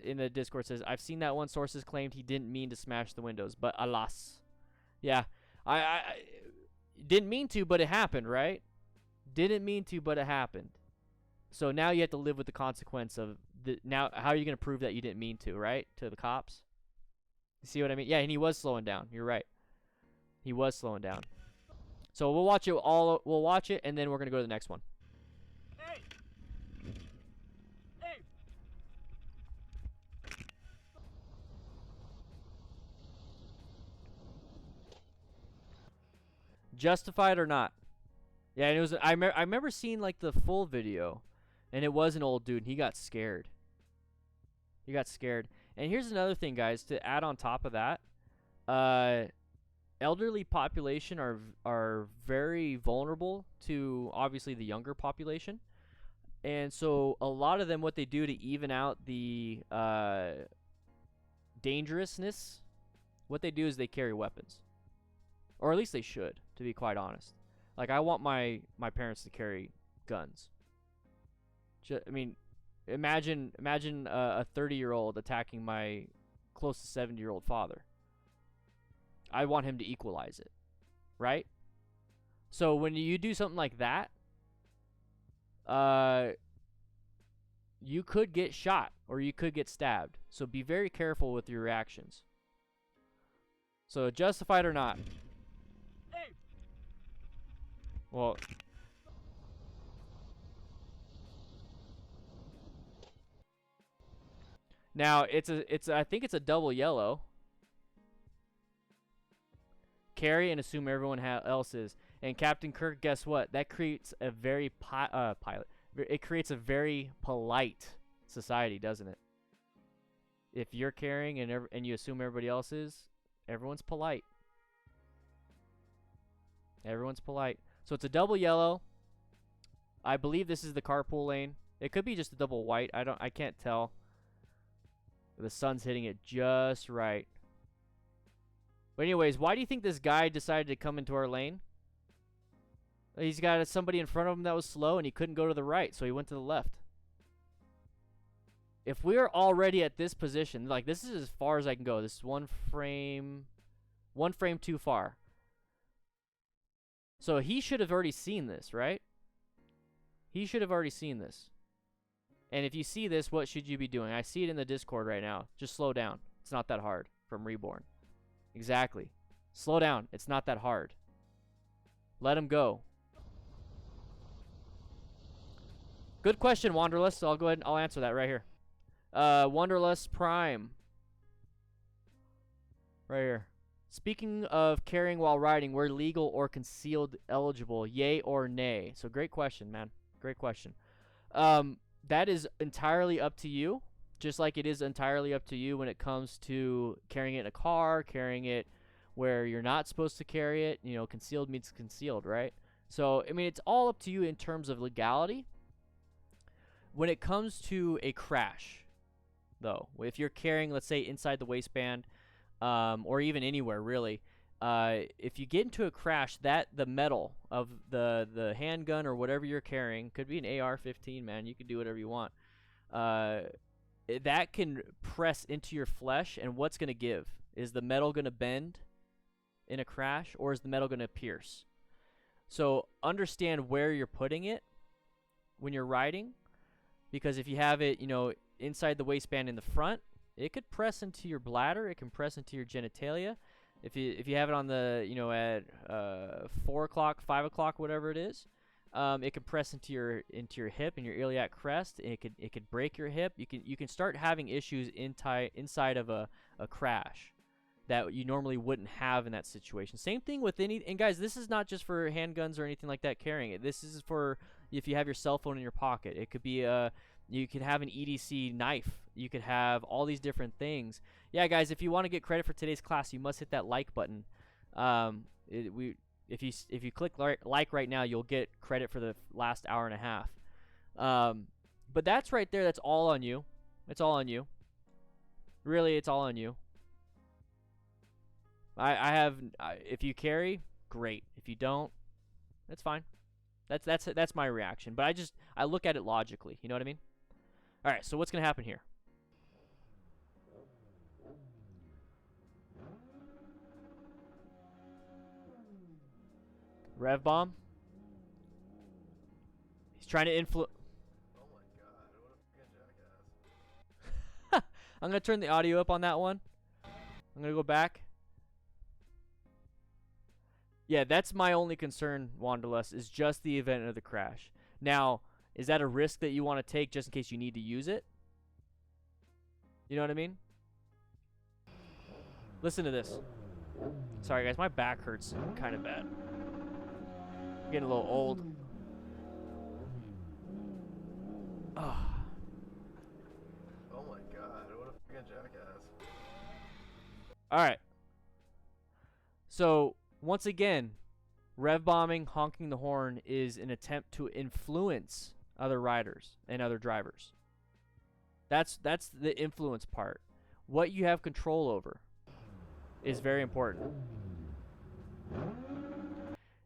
in the Discord says, I've seen that one. Sources claimed he didn't mean to smash the windows, but alas. Yeah, I didn't mean to, but it happened, right? Didn't mean to, but it happened. So now you have to live with the consequence of now. How are you going to prove that you didn't mean to, right? To the cops. You see what I mean? Yeah, and he was slowing down. You're right. He was slowing down. So we'll watch it all. We'll watch it, and then we're gonna go to the next one. Hey! Hey! Justified or not? Yeah, and it was. I remember seeing like the full video, and it was an old dude. And he got scared. He got scared. And here's another thing, guys, to add on top of that. Elderly population are very vulnerable to obviously the younger population, and so a lot of them, what they do to even out the dangerousness, what they do is they carry weapons, or at least they should, to be quite honest. Like I want my parents to carry guns. I mean, imagine a 30-year-old attacking my close to 70-year-old father. I want him to equalize it, right? So when you do something like that, you could get shot or you could get stabbed. So be very careful with your reactions. So justified or not? Hey! Well, now I think it's a double yellow. Carry and assume everyone else is. And Captain Kirk, guess what? That creates a very it creates a very polite society, doesn't it? If you're carrying and you assume everybody else is, everyone's polite. Everyone's polite. So it's a double yellow. I believe this is the carpool lane. It could be just a double white. I can't tell. The sun's hitting it just right. But anyways, why do you think this guy decided to come into our lane? He's got somebody in front of him that was slow, and he couldn't go to the right, so he went to the left. If we're already at this position, like this is as far as I can go. This is one frame too far. So he should have already seen this, right? He should have already seen this. And if you see this, what should you be doing? I see it in the Discord right now. Just slow down. It's not that hard from Reborn. Exactly. Slow down. It's not that hard. Let him go. Good question, Wanderlust. So I'll go ahead and I'll answer that right here. Wanderlust Prime. Right here. Speaking of carrying while riding, were legal or concealed eligible? Yay or nay? So great question, man. Great question. That is entirely up to you. Just like it is entirely up to you when it comes to carrying it in a car, carrying it where you're not supposed to carry it. You know, concealed means concealed, right? So, I mean, it's all up to you in terms of legality. When it comes to a crash, though, if you're carrying, let's say, inside the waistband, or even anywhere, really, if you get into a crash, the metal of the handgun or whatever you're carrying, could be an AR-15, man. You can do whatever you want. That can press into your flesh, and what's going to give? Is the metal going to bend in a crash, or is the metal going to pierce? So understand where you're putting it when you're riding, because if you have it, you know, inside the waistband in the front, it could press into your bladder. It can press into your genitalia. If you have it on the, you know, at 4 o'clock, 5 o'clock, whatever it is, it can press into your hip and your iliac crest. And it could break your hip. You can start having issues inside of a crash that you normally wouldn't have in that situation. Same thing with and guys, this is not just for handguns or anything like that carrying it. This is for if you have your cell phone in your pocket. It could be you could have an EDC knife. You could have all these different things. Yeah, guys, if you want to get credit for today's class, you must hit that like button. If you click like right now, you'll get credit for the last hour and a half. But that's right there. That's all on you. It's all on you. Really, it's all on you. If you carry, great. If you don't, that's fine. That's my reaction. But I look at it logically. You know what I mean? All right. So what's gonna happen here? Rev bomb. He's trying to influence. Oh my god, what a fucking jackass. I'm gonna turn the audio up on that one. I'm gonna go back. Yeah, that's my only concern, Wanderlust, is just the event of the crash. Now, is that a risk that you want to take just in case you need to use it? You know what I mean? Listen to this. Sorry, guys, my back hurts kind of bad. I'm getting a little old. Oh my god, what a fucking jackass. Alright. So, once again, rev bombing, honking the horn is an attempt to influence other riders and other drivers. That's the influence part. What you have control over is very important.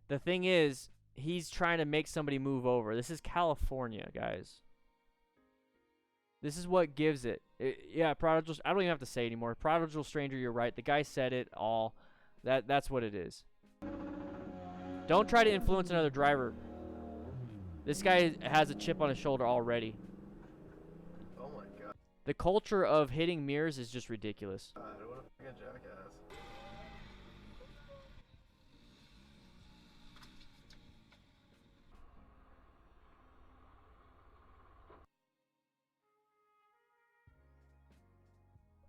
The thing is, he's trying to make somebody move over. This is California, guys. This is what gives it. Yeah, prodigal. I don't even have to say anymore. Prodigal stranger, you're right. The guy said it all. That's what it is. Don't try to influence another driver. This guy has a chip on his shoulder already. Oh my god. The culture of hitting mirrors is just ridiculous. God, what a fucking jackass.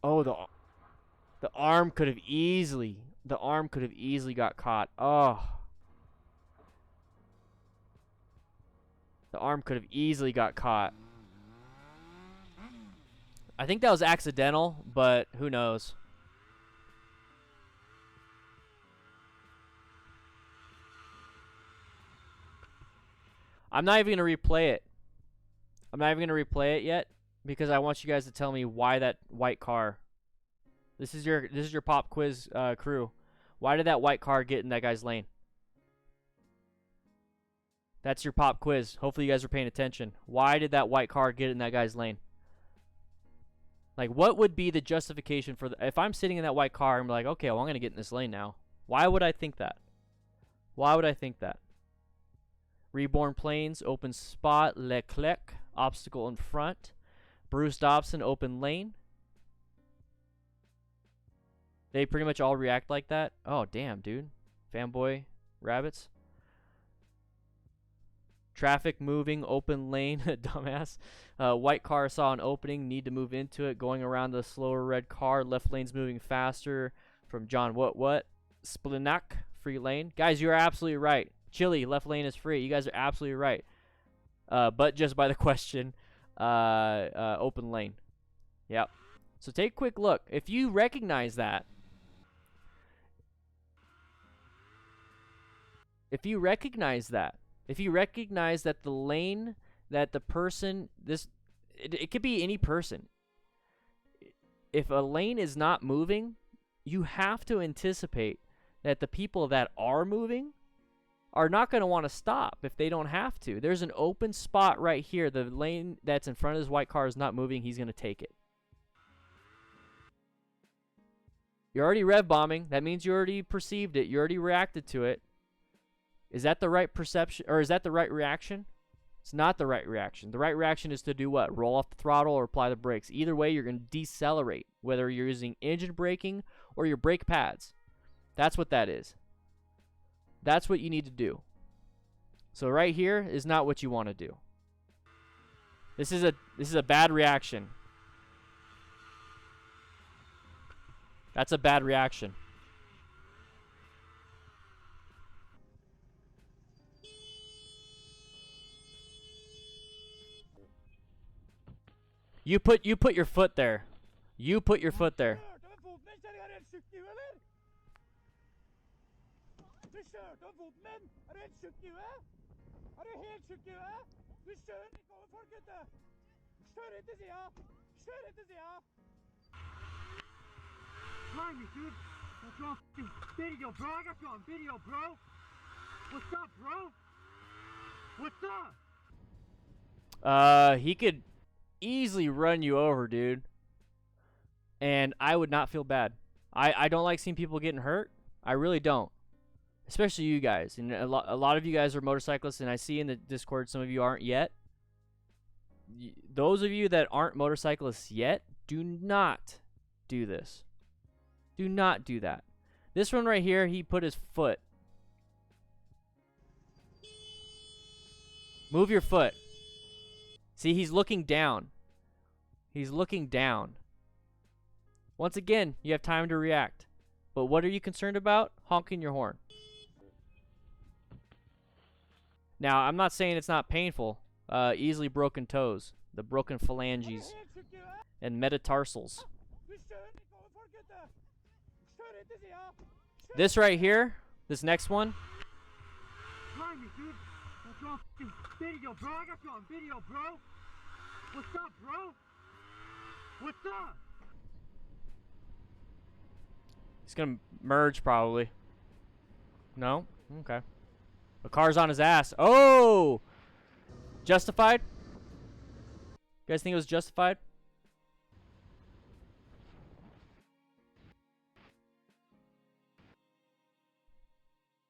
Oh, the arm could have easily got caught. Oh. The arm could have easily got caught. I think that was accidental, but who knows? I'm not even going to replay it. I'm not even going to replay it yet because I want you guys to tell me why that white car. This is your pop quiz crew. Why did that white car get in that guy's lane? That's your pop quiz. Hopefully you guys are paying attention. Why did that white car get in that guy's lane? Like, what would be the justification for if I'm sitting in that white car, I'm like, okay, well, I'm going to get in this lane now. Why would I think that? Why would I think that? Reborn Plains, open spot. Leclerc, obstacle in front. Bruce Dobson, open lane. They pretty much all react like that. Oh, damn, dude. Fanboy rabbits. Traffic moving, open lane, dumbass. White car saw an opening, need to move into it. Going around the slower red car, left lane's moving faster. From John What? Splinak, free lane. Guys, you are absolutely right. Chili, left lane is free. You guys are absolutely right. But just by the question, open lane. Yep. So take a quick look. If you recognize that, if you recognize that the lane that the person, it could be any person. If a lane is not moving, you have to anticipate that the people that are moving are not going to want to stop if they don't have to. There's an open spot right here. The lane that's in front of this white car is not moving. He's going to take it. You're already rev bombing. That means you already perceived it. You already reacted to it. Is that the right perception, or is that the right reaction? It's not the right reaction. The right reaction is to do what? Roll off the throttle or apply the brakes. Either way, you're going to decelerate, whether you're using engine braking or your brake pads. That's what that is. That's what you need to do. So right here is not what you want to do. This is a bad reaction. That's a bad reaction. You put your foot there. You put your foot there. Dude, that's on video, bro. I got you on video, bro. What's up, bro? What's up? He could easily run you over, dude. And I would not feel bad. I don't like seeing people getting hurt. I really don't. Especially you guys. And a lot of you guys are motorcyclists, and I see in the Discord some of you aren't yet. Those of you that aren't motorcyclists yet, do not do this. Do not do that. This one right here, he put his foot. Move your foot. See, he's looking down. He's looking down. Once again, you have time to react. But what are you concerned about? Honking your horn. Now, I'm not saying it's not painful. Easily broken toes. The broken phalanges. And metatarsals. This right here, this next one. Dude, that's on video, bro. I got you on video, bro. What's up, bro? What's up? He's gonna merge probably. No? Okay. The car's on his ass. Oh! Justified? You guys think it was justified?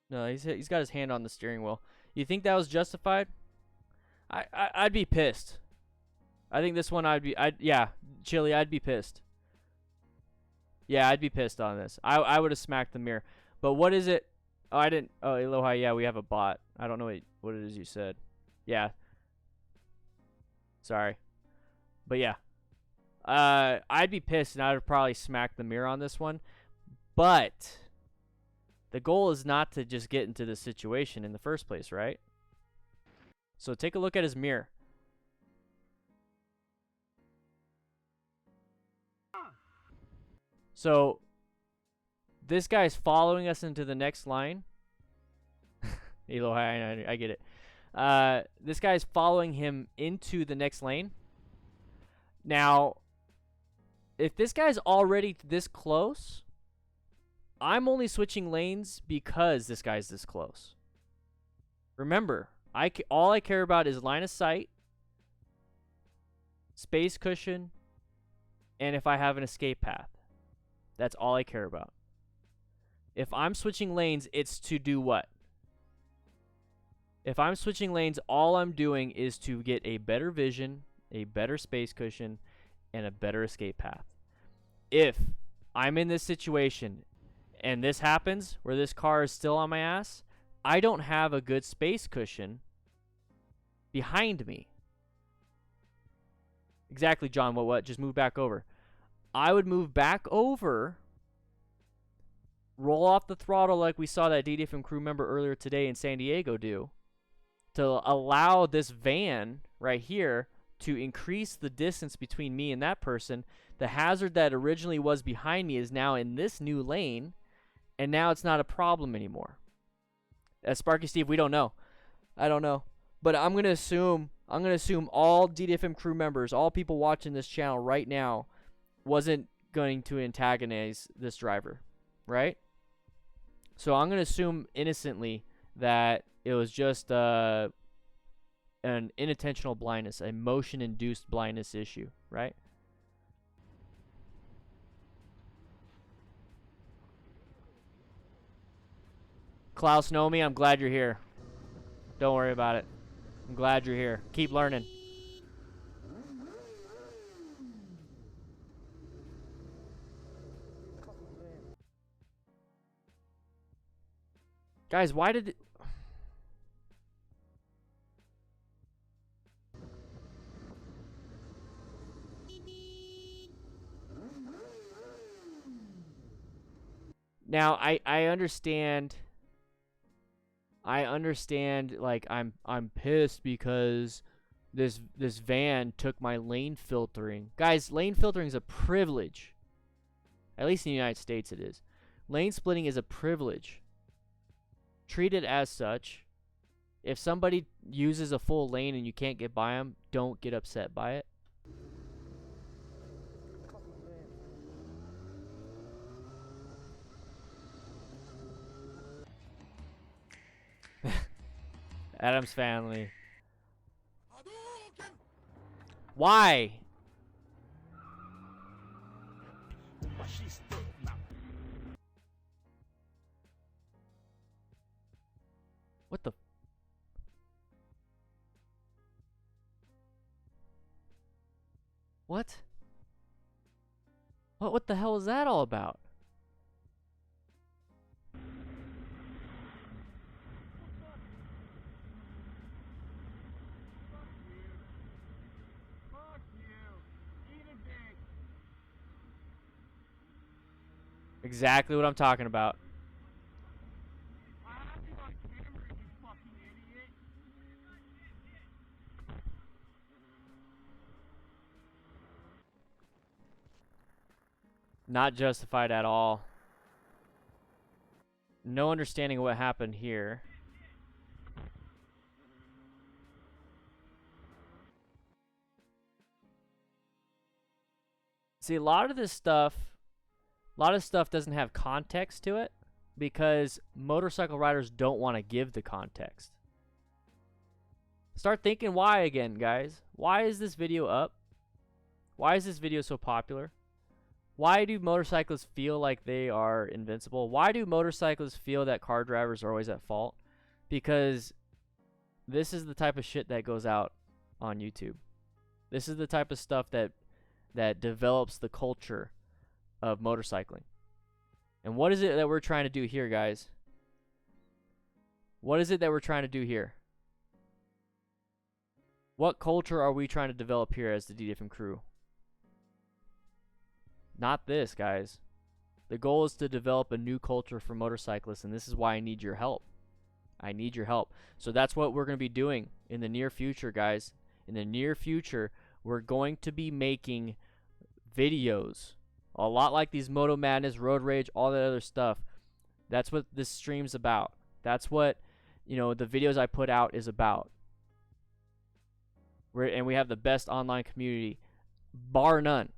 No, he's got his hand on the steering wheel. You think that was justified? I'd be pissed. I think this one yeah, Chili, I'd be pissed. Yeah, I'd be pissed on this. I would have smacked the mirror. But what is it? Oh, I didn't. Oh, Aloha, yeah, we have a bot. I don't know what it is you said. Yeah. Sorry. But yeah. I'd be pissed, and I'd have probably smacked the mirror on this one. But the goal is not to just get into this situation in the first place, right? So take a look at his mirror. So this guy's following us into the next line. Aloha, I get it. This guy's following him into the next lane. Now, if this guy's already this close, I'm only switching lanes because this guy's this close. Remember, all I care about is line of sight, space cushion, and if I have an escape path. That's all I care about. If I'm switching lanes, it's to do what? If I'm switching lanes, all I'm doing is to get a better vision, a better space cushion, and a better escape path. If I'm in this situation and this happens where this car is still on my ass, I don't have a good space cushion behind me. Exactly, John. What? Just move back over. I would move back over, roll off the throttle like we saw that DDFM crew member earlier today in San Diego do, to allow this van right here to increase the distance between me and that person. The hazard that originally was behind me is now in this new lane, and now it's not a problem anymore. Sparky Steve, we don't know. I don't know. But I'm gonna assume all DDFM crew members, all people watching this channel right now, wasn't going to antagonize this driver, right? So I'm gonna assume innocently that it was just an inattentional blindness, a motion-induced blindness issue, right? Klaus Nomi, I'm glad you're here. Don't worry about it. I'm glad you're here. Keep learning. Guys, why did it... Now, I understand. I understand, like, I'm pissed because this van took my lane filtering. Guys, lane filtering is a privilege. At least in the United States it is. Lane splitting is a privilege. Treat it as such. If somebody uses a full lane and you can't get by them, don't get upset by it. Adam's family. Why? What the? What? What the hell is that all about? Exactly what I'm talking about. Not justified at all. No understanding of what happened here. See, a lot of stuff doesn't have context to it because motorcycle riders don't want to give the context. Start thinking why again, guys. Why is this video up? Why is this video so popular? Why do motorcyclists feel like they are invincible? Why do motorcyclists feel that car drivers are always at fault? Because this is the type of shit that goes out on YouTube. This is the type of stuff that develops the culture of motorcycling. And what is it that we're trying to do here, guys? What is it that we're trying to do here? What culture are we trying to develop here as the DDFM crew? Not this, guys. The goal is to develop a new culture for motorcyclists, and this is why I need your help. I need your help. So that's what we're going to be doing in the near future, guys. In the near future, we're going to be making videos. A lot like these Moto Madness, Road Rage, all that other stuff. That's what this stream's about. That's what, you know, the videos I put out is about. And we have the best online community, bar none.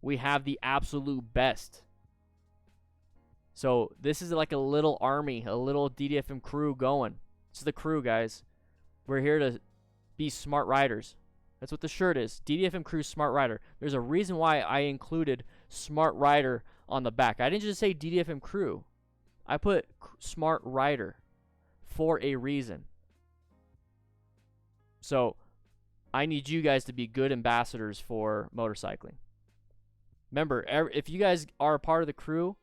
We have the absolute best. So this is like a little army, a little DDFM crew going. It's the crew, guys. We're here to be smart riders. That's what the shirt is. DDFM crew smart rider. There's a reason why I included smart rider on the back. I didn't just say DDFM crew. I put smart rider for a reason. So I need you guys to be good ambassadors for motorcycling. Remember, if you guys are a part of the crew,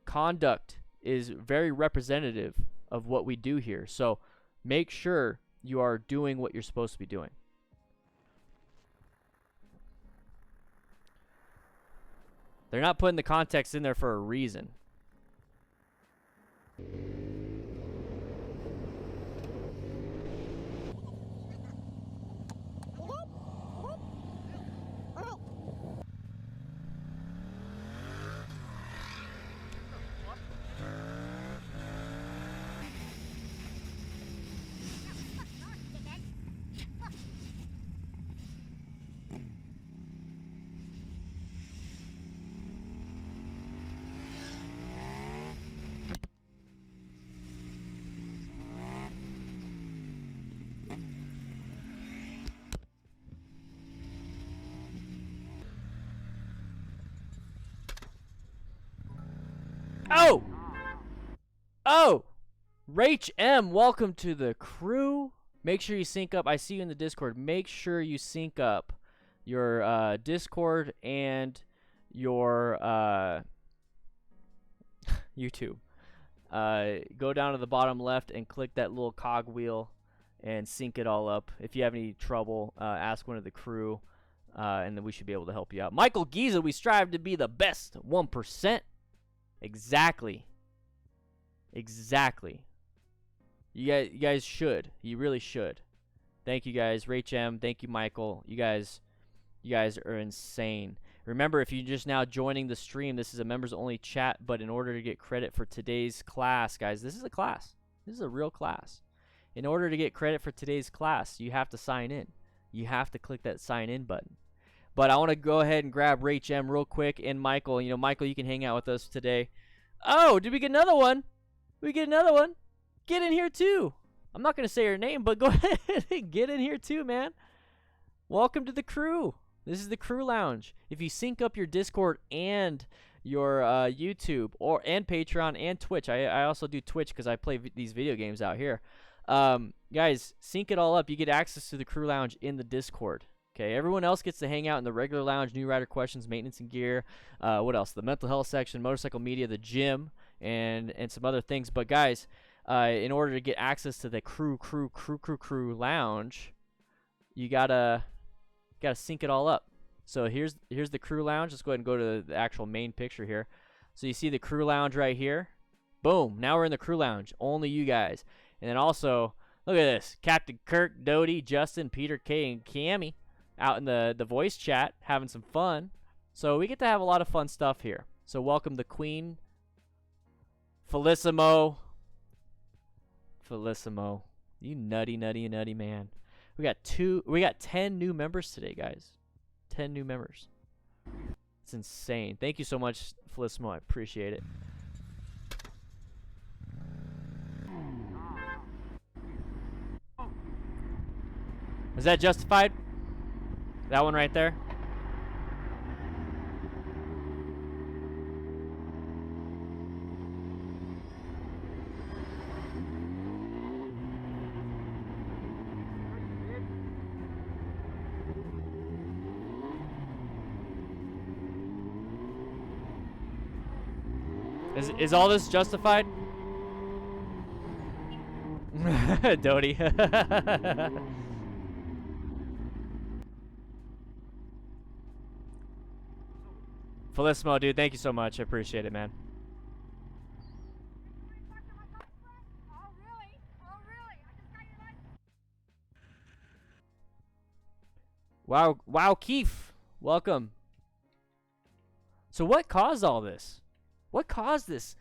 conduct is very representative of what we do here. So make sure you are doing what you're supposed to be doing. They're not putting the context in there for a reason. Oh, Rach M, welcome to the crew. Make sure you sync up. I see you in the Discord. Make sure you sync up your Discord and your YouTube. Go down to the bottom left and click that little cog wheel and sync it all up. If you have any trouble, ask one of the crew, and then we should be able to help you out. Michael Giza, we strive to be the best 1%. Exactly. Exactly. You guys should. You really should. Thank you guys. Rach M, thank you, Michael. You guys are insane. Remember, if you're just now joining the stream, this is a members only chat, but in order to get credit for today's class, guys, this is a class. This is a real class. In order to get credit for today's class, you have to sign in. You have to click that sign in button. But I want to go ahead and grab Rach M real quick, and Michael. You know, Michael, you can hang out with us today. Oh, did we get another one? We get another one. Get in here too. I'm not going to say her name, but go ahead and get in here too, man. Welcome to the crew. This is the crew lounge. If you sync up your Discord and your YouTube and Patreon and Twitch, I also do Twitch because I play these video games out here. Guys, sync it all up. You get access to the crew lounge in the Discord. Okay, everyone else gets to hang out in the regular lounge, new rider questions, maintenance and gear. What else? The mental health section, motorcycle media, the gym, and some other things. But guys, in order to get access to the crew lounge, you gotta sync it all up. So here's the crew lounge. Let's go ahead and go to the actual main picture here. So you see the crew lounge right here. Boom. Now we're in the crew lounge. Only you guys. And then also, look at this. Captain Kirk, Doty, Justin, Peter, K, and Cammy out in the voice chat having some fun. So we get to have a lot of fun stuff here. So welcome the Queen. Felicimo. You nutty man. We got 10 new members today, guys. 10 new members. It's insane. Thank you so much, Felicimo. I appreciate it. Is that justified? That one right there? Is all this justified? Doty. Felicimo, dude, thank you so much. I appreciate it, man. Oh, really? Oh, really? I just got your license. Wow, Keith, welcome. So what caused all this? What caused this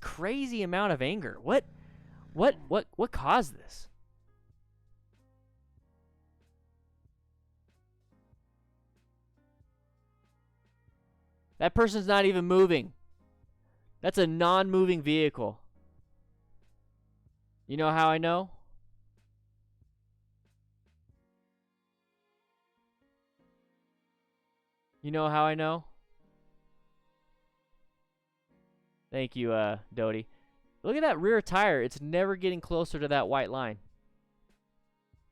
crazy amount of anger? What caused this? That person's not even moving. That's a non-moving vehicle. You know how I know? You know how I know? Thank you, Doty. Look at that rear tire. It's never getting closer to that white line.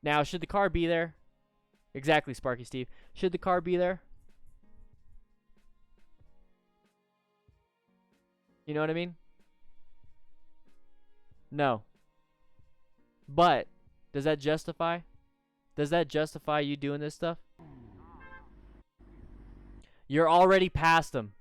Now, should the car be there? Exactly, Sparky Steve. Should the car be there? You know what I mean? No. But, does that justify? Does that justify you doing this stuff? You're already past them.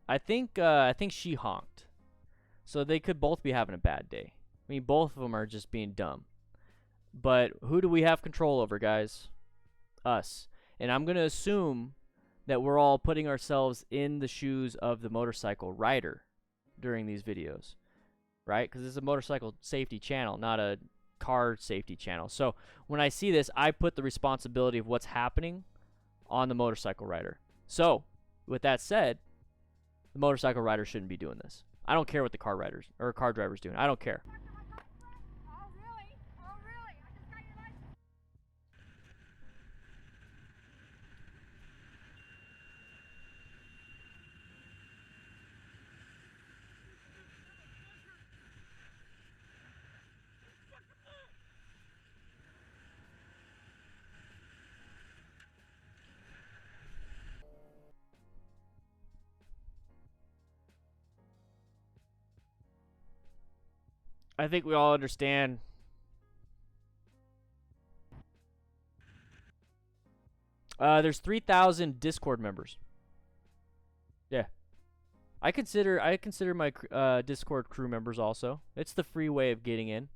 I think she honked. So they could both be having a bad day. I mean, both of them are just being dumb. But who do we have control over, guys? Us. And I'm going to assume that we're all putting ourselves in the shoes of the motorcycle rider during these videos. Right? Because this is a motorcycle safety channel, not a car safety channel. So when I see this, I put the responsibility of what's happening on the motorcycle rider. So with that said, the motorcycle rider shouldn't be doing this. I don't care what the car riders or car drivers doing. I don't care. Oh, really? Oh, really? I just got your license. I think we all understand. There's 3,000 Discord members. Yeah. I consider my Discord crew members also. It's the free way of getting in.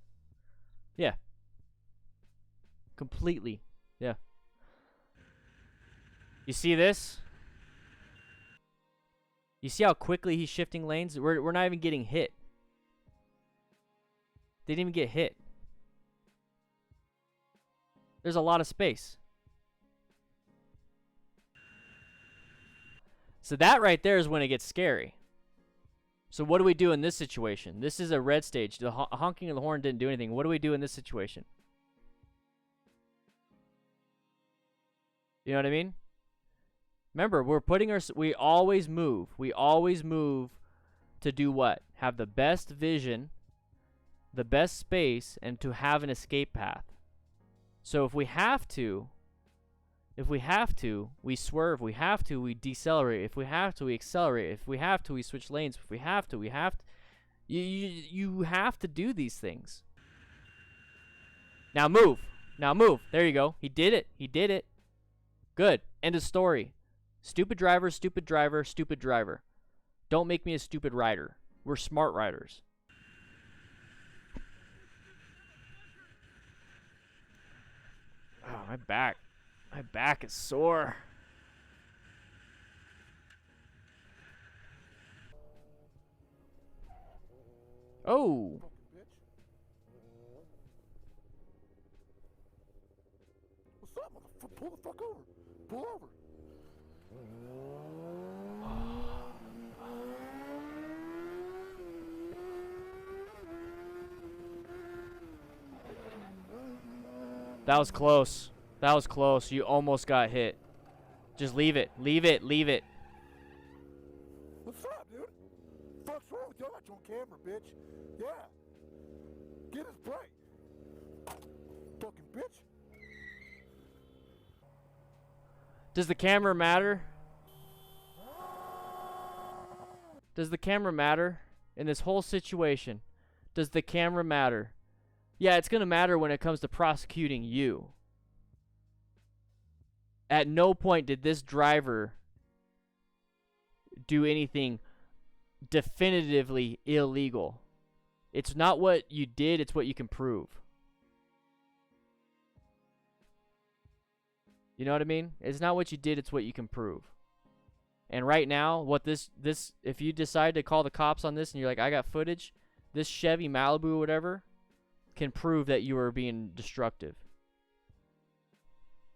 Yeah. Completely. Yeah. You see this? You see how quickly he's shifting lanes? We're not even getting hit. They didn't even get hit. There's a lot of space. So that right there is when it gets scary. So what do we do in this situation? This is a red stage. The honking of the horn didn't do anything. What do we do in this situation? You know what I mean? Remember, we always move. We always move to do what? Have the best vision, the best space, and to have an escape path. So if we have to, we swerve. We have to, we decelerate. If we have to, we accelerate. If we have to, we switch lanes. If we have to, you have to do these things. Now move. Now move. There you go. He did it. He did it. Good. End of story. Stupid driver, stupid driver, stupid driver. Don't make me a stupid rider. We're smart riders. Oh, my back. My back is sore. Oh. What's up, motherfucker? Pull the fuck over. Pull over. That was close. That was close. You almost got hit. Just leave it. Leave it. Leave it. What's up, dude? Fuck's wrong with you? I got you on camera, bitch. Yeah. Get his brake. Fucking bitch. Does the camera matter? Does the camera matter in this whole situation? Does the camera matter? Yeah, it's going to matter when it comes to prosecuting you. At no point did this driver do anything definitively illegal. It's not what you did, it's what you can prove. You know what I mean? It's not what you did, it's what you can prove. And right now, what this if you decide to call the cops on this and you're like, I got footage, this Chevy Malibu or whatever can prove that you were being destructive.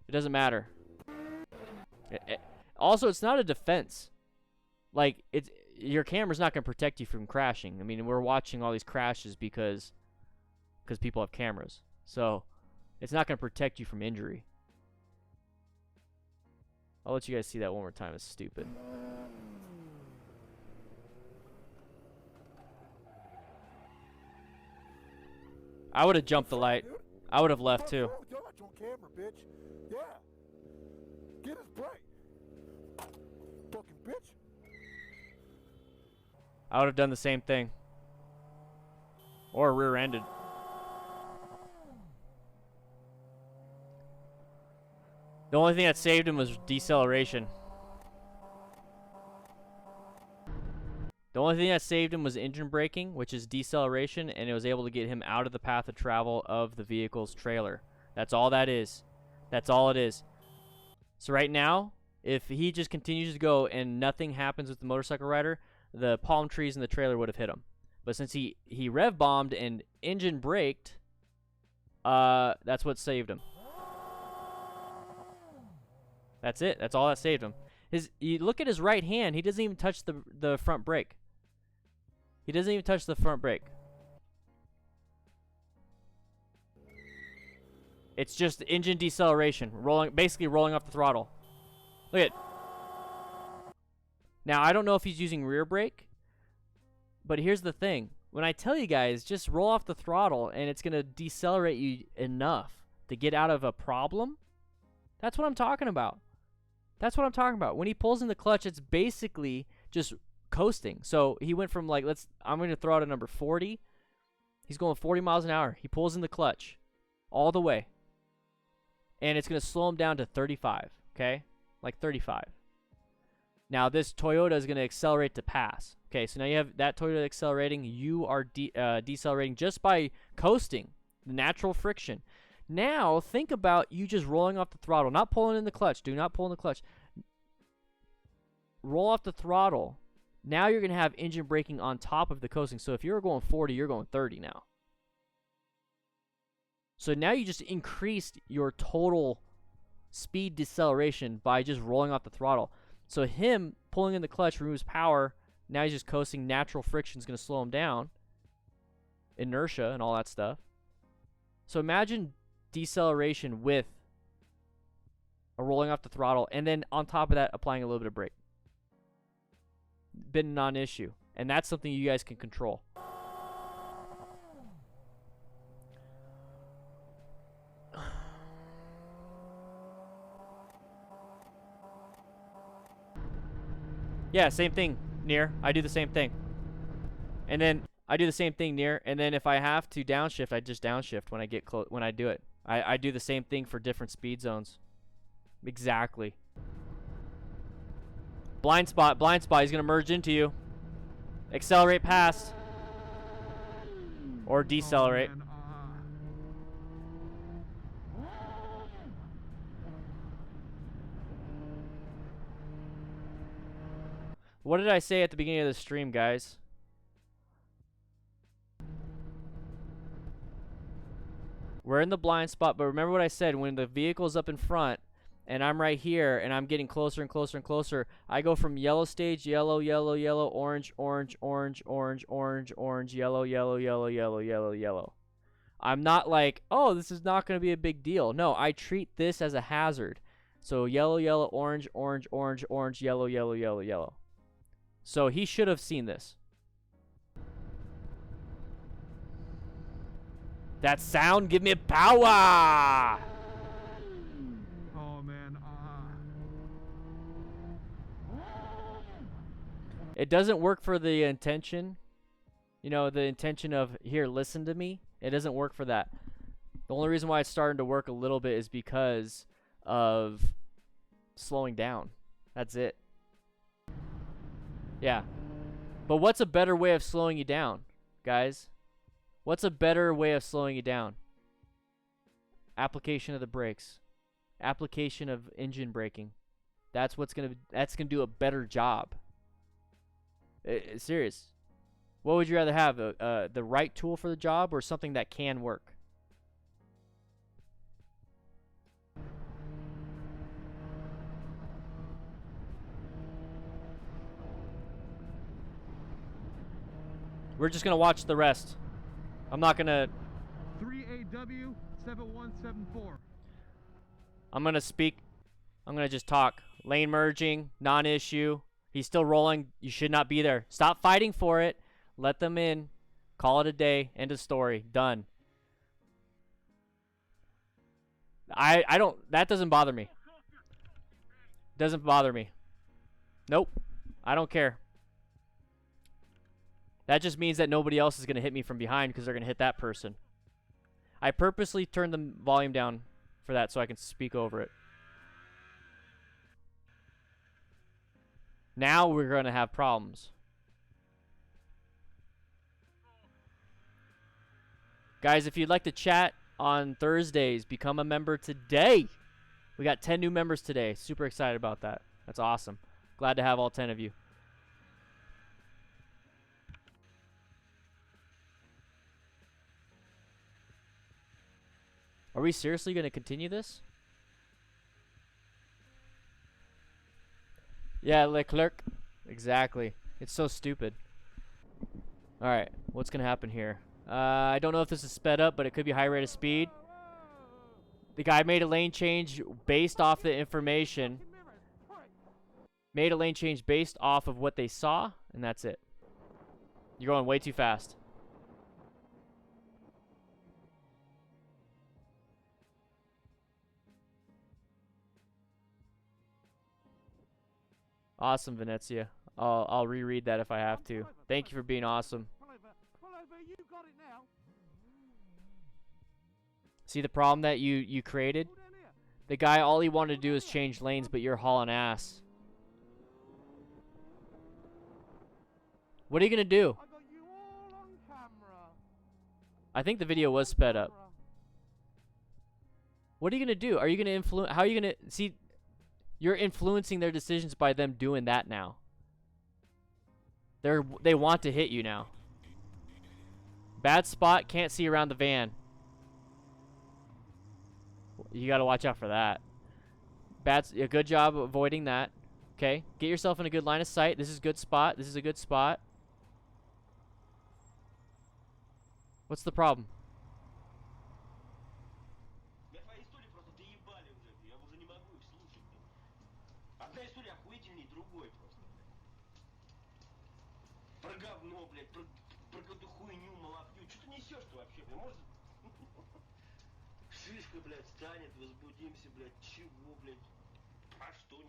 It doesn't matter. Also, it's not a defense. Like, your camera's not going to protect you from crashing. I mean, we're watching all these crashes because people have cameras. So, it's not going to protect you from injury. I'll let you guys see that one more time. It's stupid. I would have jumped the light. I would have left too. Yo, I got you on camera, bitch. Yeah. Get his brake. Fucking bitch. I would have done the same thing. Or rear-ended. The only thing that saved him was deceleration. The only thing that saved him was engine braking, which is deceleration, and it was able to get him out of the path of travel of the vehicle's trailer. That's all that is. That's all it is. So right now, if he just continues to go and nothing happens with the motorcycle rider, the palm trees and the trailer would have hit him. But since he rev bombed and engine braked, that's what saved him. That's it. That's all that saved him. You look at his right hand. He doesn't even touch the front brake. He doesn't even touch the front brake. It's just engine deceleration, basically rolling off the throttle. Look at. Now, I don't know if he's using rear brake, but here's the thing. When I tell you guys, just roll off the throttle and it's going to decelerate you enough to get out of a problem, that's what I'm talking about. That's what I'm talking about. When he pulls in the clutch, it's basically just coasting. So he went from like, I'm going to throw out a number 40. He's going 40 miles an hour. He pulls in the clutch all the way. And it's going to slow him down to 35, okay? Like 35. Now, this Toyota is going to accelerate to pass. Okay, so now you have that Toyota accelerating. You are decelerating just by coasting, the natural friction. Now, think about you just rolling off the throttle, not pulling in the clutch. Do not pull in the clutch. Roll off the throttle. Now you're going to have engine braking on top of the coasting. So if you're going 40, you're going 30 now. So now you just increased your total speed deceleration by just rolling off the throttle. So him pulling in the clutch removes power. Now he's just coasting. Natural friction is going to slow him down. Inertia and all that stuff. So imagine deceleration with a rolling off the throttle, and then on top of that, applying a little bit of brake. Been a non-issue. And that's something you guys can control. Yeah, same thing, near. I do the same thing. And then I do the same thing near, and then if I have to downshift, I just downshift when I get close. When I do it, I do the same thing for different speed zones. Exactly. Blind spot, blind spot. He's gonna merge into you. Accelerate past, or decelerate. What did I say at the beginning of the stream, guys? We're in the blind spot, but remember what I said. When the vehicle's up in front, and I'm right here, and I'm getting closer and closer and closer, I go from yellow stage, yellow, yellow, yellow, orange, orange, orange, orange, orange, orange, yellow, yellow, yellow, yellow, yellow, yellow. I'm not like, oh, this is not going to be a big deal. No, I treat this as a hazard. So yellow, yellow, orange, orange, orange, orange, yellow, yellow, yellow, yellow. So he should have seen this. That sound, give me power! Oh man, It doesn't work for the intention. You know, the intention of, here, listen to me. It doesn't work for that. The only reason why it's starting to work a little bit is because of slowing down. That's it. Yeah. But what's a better way of slowing you down, guys? What's a better way of slowing you down? Application of the brakes. Application of engine braking. That's gonna do a better job. Serious. What would you rather have? The right tool for the job or something that can work? We're just gonna watch the rest. I'm not gonna. 3AW 7174. I'm gonna speak. I'm gonna just talk. Lane merging, non-issue. He's still rolling. You should not be there. Stop fighting for it. Let them in. Call it a day. End of story. Done. I don't. That doesn't bother me. Doesn't bother me. Nope. I don't care. That just means that nobody else is going to hit me from behind because they're going to hit that person. I purposely turned the volume down for that so I can speak over it. Now we're going to have problems. Guys, if you'd like to chat on Thursdays, become a member today. We got 10 new members today. Super excited about that. That's awesome. Glad to have all 10 of you. Are we seriously going to continue this? Yeah, Leclerc. Exactly. It's so stupid. Alright, what's gonna happen here? I don't know if this is sped up, but it could be high rate of speed. The guy made a lane change based off the information. Made a lane change based off of what they saw, and that's it. You're going way too fast. Awesome, Venezia. I'll reread that if I have to. Thank you for being awesome. Pull over, you got it now. See the problem that you created? Pull down here. The guy, all he wanted to do is change lanes, but you're hauling ass. What are you gonna do? I got you all on camera. I think the video was sped up. What are you gonna do? Are you gonna influence? How are you gonna see? You're influencing their decisions by them doing that now. They want to hit you now. Bad spot, can't see around the van. You gotta watch out for that. A good job avoiding that. Okay, get yourself in a good line of sight. This is a good spot. This is a good spot. What's the problem?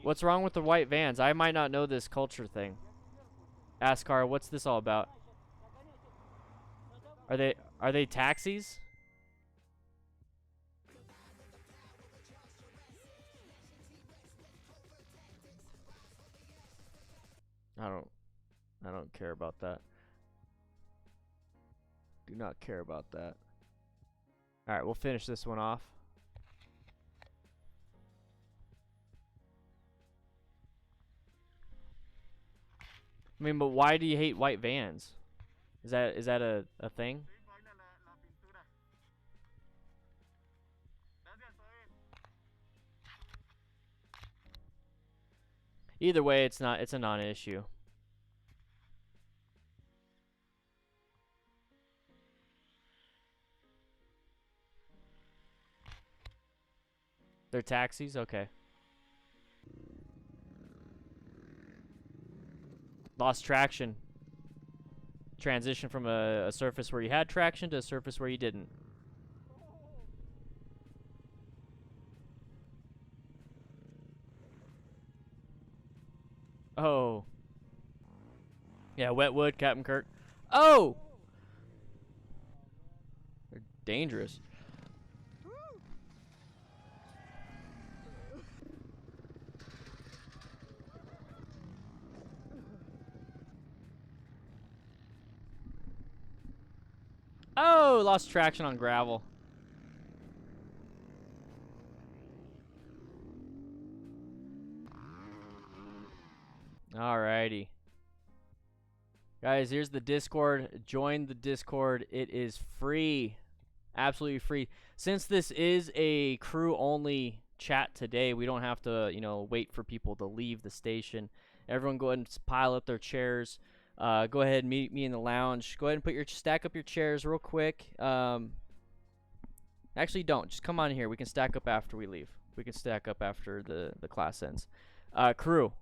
What's wrong with the white vans? I might not know this culture thing. Askar, what's this all about? Are they taxis? I don't care about that. Do not care about that. Alright, we'll finish this one off. I mean, but why do you hate white vans? Is that a thing? Either way, it's a non-issue. They're taxis? Okay. Lost traction. Transition from a surface where you had traction to a surface where you didn't. Oh. Yeah, wet wood, Captain Kirk. Oh! They're dangerous. Oh, lost traction on gravel. Alrighty. Guys, here's the Discord. Join the Discord. It is free. Absolutely free. Since this is a crew-only chat today, we don't have to, wait for people to leave the station. Everyone go ahead and pile up their chairs. Go ahead and meet me in the lounge. Go ahead and stack up your chairs real quick. Actually, don't. Just come on here. We can stack up after we leave. We can stack up after the class ends. Crew.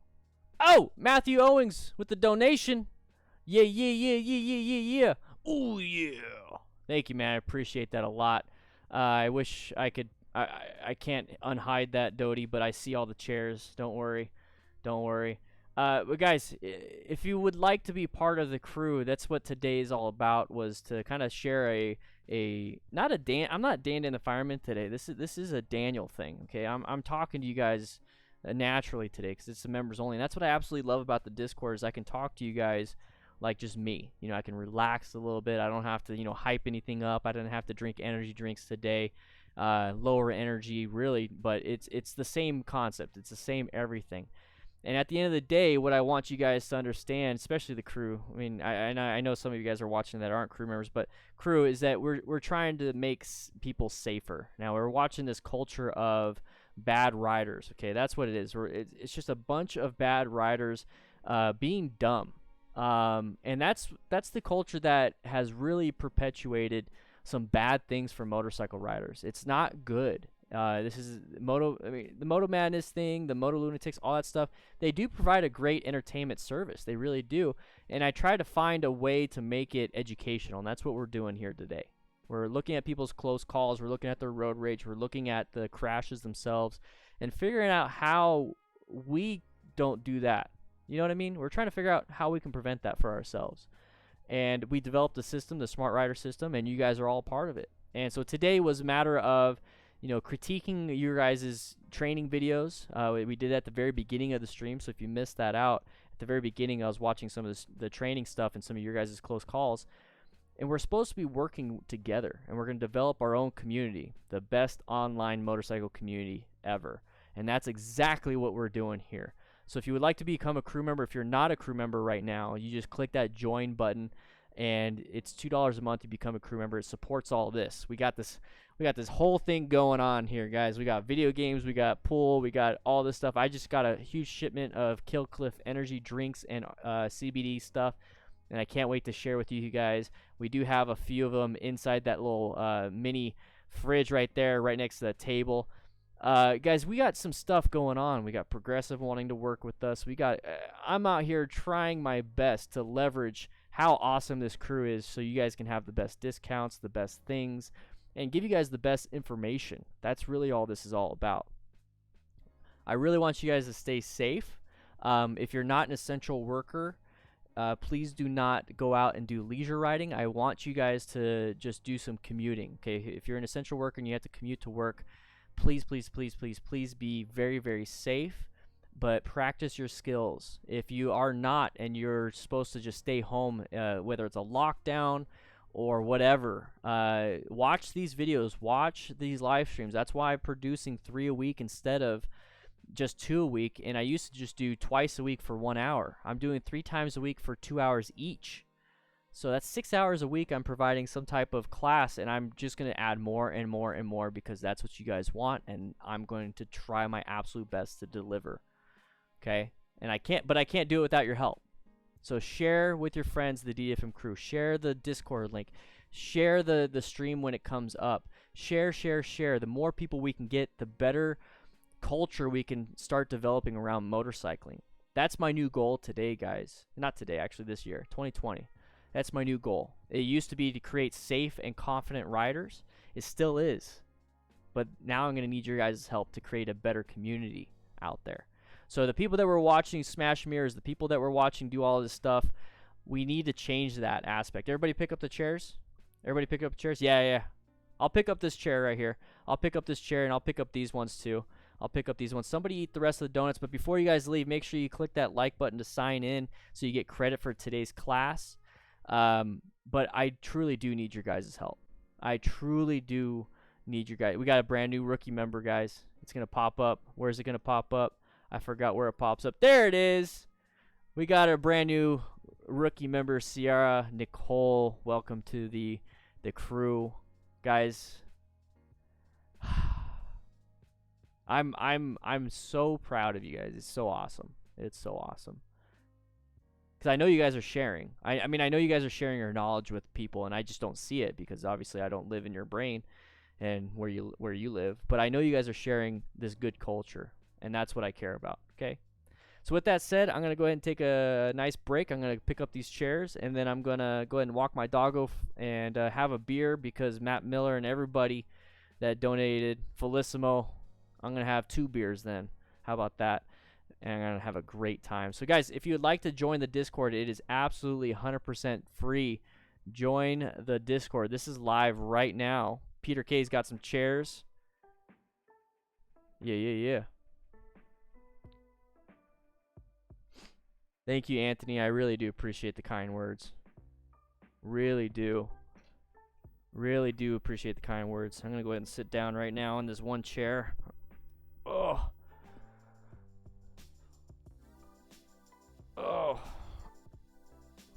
Oh, Matthew Owings with the donation. Yeah. Oh, yeah. Thank you, man. I appreciate that a lot. I wish I could. I can't unhide that, Doty, but I see all the chairs. Don't worry. Don't worry. But guys, if you would like to be part of the crew, that's what today is all about, was to kind of share I'm not Dan the Fireman today. This is a Daniel thing, okay? I'm talking to you guys naturally today because it's the members only. And that's what I absolutely love about the Discord, is I can talk to you guys like just me. I can relax a little bit. I don't have to, hype anything up. I didn't have to drink energy drinks today. Lower energy, really, but it's the same concept. It's the same everything. And at the end of the day, what I want you guys to understand, especially the crew, I mean, I know some of you guys are watching that aren't crew members, but crew, is that we're trying to make people safer. Now, we're watching this culture of bad riders. Okay, that's what it is. It's just a bunch of bad riders being dumb. And that's the culture that has really perpetuated some bad things for motorcycle riders. It's not good. This is the Moto Madness thing, the Moto Lunatics, all that stuff. They do provide a great entertainment service. They really do. And I try to find a way to make it educational, and that's what we're doing here today. We're looking at people's close calls. We're looking at their road rage. We're looking at the crashes themselves and figuring out how we don't do that. You know what I mean? We're trying to figure out how we can prevent that for ourselves. And we developed a system, the Smart Rider system, and you guys are all part of it. And so today was a matter of, critiquing your guys' training videos. We did that at the very beginning of the stream, so if you missed that out, at the very beginning I was watching some of the training stuff and some of your guys' close calls. And we're supposed to be working together, and we're going to develop our own community, the best online motorcycle community ever. And that's exactly what we're doing here. So if you would like to become a crew member, if you're not a crew member right now, you just click that join button, and it's $2 a month to become a crew member. It supports all this. We got this whole thing going on here, guys. We got video games, we got pool, we got all this stuff. I just got a huge shipment of Kill Cliff energy drinks and CBD stuff, and I can't wait to share with you guys. We do have a few of them inside that little mini fridge right there, right next to the table. Guys, we got some stuff going on. We got Progressive wanting to work with us. We got I'm out here trying my best to leverage how awesome this crew is so you guys can have the best discounts, the best things, and give you guys the best information. That's really all this is all about. I really want you guys to stay safe. If you're not an essential worker, please do not go out and do leisure riding. I want you guys to just do some commuting. Okay, if you're an essential worker and you have to commute to work, please be very, very safe, but practice your skills. If you are not and you're supposed to just stay home, whether it's a lockdown or whatever, watch these videos, watch these live streams. That's why I'm producing 3 a week instead of just 2 a week, and I used to just do twice a week for 1 hour. I'm doing 3 times a week for 2 hours each. So that's 6 hours a week I'm providing some type of class, and I'm just going to add more and more and more because that's what you guys want, and I'm going to try my absolute best to deliver. Okay? And I can't do it without your help. So share with your friends the DDFM crew. Share the Discord link. Share the stream when it comes up. Share. The more people we can get, the better culture we can start developing around motorcycling. That's my new goal today, guys. Not today, actually this year, 2020. That's my new goal. It used to be to create safe and confident riders. It still is. But now I'm going to need your guys' help to create a better community out there. So the people that were watching Smash Mirrors, the people that were watching do all this stuff, we need to change that aspect. Everybody pick up the chairs? Everybody pick up chairs? Yeah. I'll pick up this chair right here. I'll pick up this chair, and I'll pick up these ones too. I'll pick up these ones. Somebody eat the rest of the donuts, but before you guys leave, make sure you click that like button to sign in so you get credit for today's class. But I truly do need your guys' help. I truly do need your guys. We got a brand new rookie member, guys. It's going to pop up. Where's it going to pop up? I forgot where it pops up. There it is. We got a brand new rookie member, Sierra Nicole. Welcome to the crew, guys. I'm so proud of you guys. It's so awesome. It's so awesome. Because I know you guys are sharing. I mean, I know you guys are sharing your knowledge with people, and I just don't see it because obviously I don't live in your brain and where you live. But I know you guys are sharing this good culture, and that's what I care about. Okay. So with that said, I'm gonna go ahead and take a nice break. I'm gonna pick up these chairs, and then I'm gonna go ahead and walk my doggo and have a beer because Matt Miller and everybody that donated Felissimo. I'm gonna have 2 beers then. How about that? And I'm going to have a great time. So, guys, if you would like to join the Discord, it is absolutely 100% free. Join the Discord. This is live right now. Peter K's got some chairs. Yeah. Thank you, Anthony. I really do appreciate the kind words. Really do. Really do appreciate the kind words. I'm going to go ahead and sit down right now in this one chair. Oh.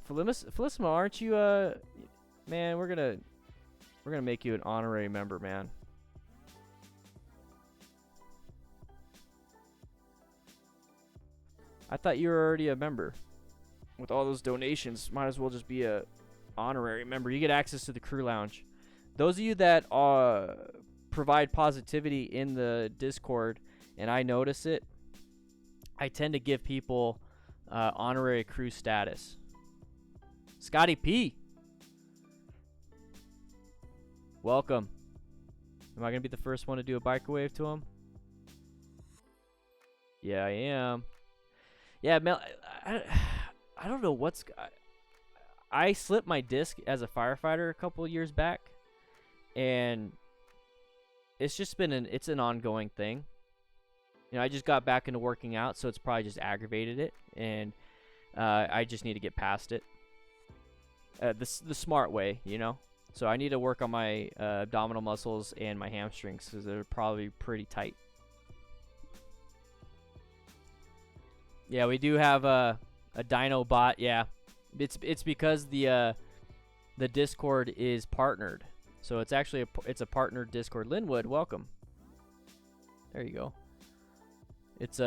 Felissimo, aren't you man, we're gonna make you an honorary member, man. I thought you were already a member. With all those donations, might as well just be a honorary member. You get access to the crew lounge. Those of you that provide positivity in the Discord, and I notice it, I tend to give people honorary crew status. Scotty P, welcome. Am I gonna be the first one to do a biker wave to him? Yeah, I am. Yeah, Mel, I don't know what's... I slipped my disc as a firefighter a couple of years back, and it's just been it's an ongoing thing. You know, I just got back into working out, so it's probably just aggravated it, and I just need to get past it. The smart way, you know? So I need to work on my abdominal muscles and my hamstrings, because they're probably pretty tight. Yeah, we do have a dyno bot. Yeah, it's because the Discord is partnered, so it's actually it's a partnered Discord. Linwood, welcome. There you go. It's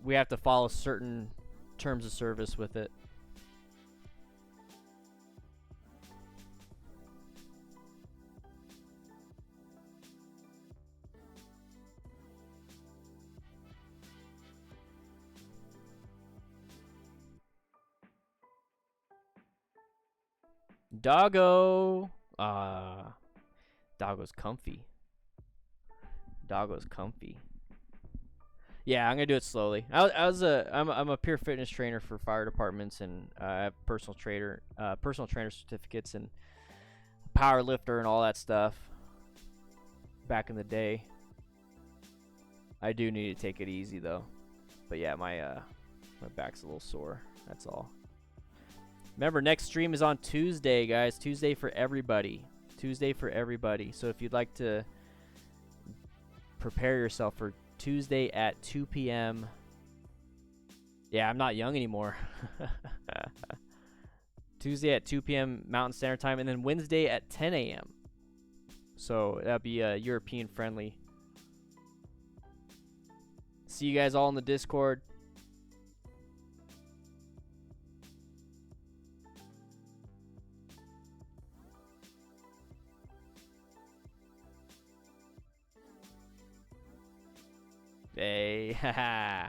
we have to follow certain terms of service with it. Doggo. Doggo's comfy. Doggo's comfy. Yeah, I'm gonna do it slowly. I'm a peer fitness trainer for fire departments, and I have personal trainer certificates and power lifter and all that stuff. Back in the day, I do need to take it easy though. But yeah, my back's a little sore. That's all. Remember, next stream is on Tuesday, guys. Tuesday for everybody. Tuesday for everybody. So if you'd like to prepare yourself for Tuesday at 2 p.m. Yeah, I'm not young anymore. Tuesday at 2 p.m. Mountain Standard Time, and then Wednesday at 10 a.m. So that'll be European friendly. See you guys all in the Discord. Hey, haha.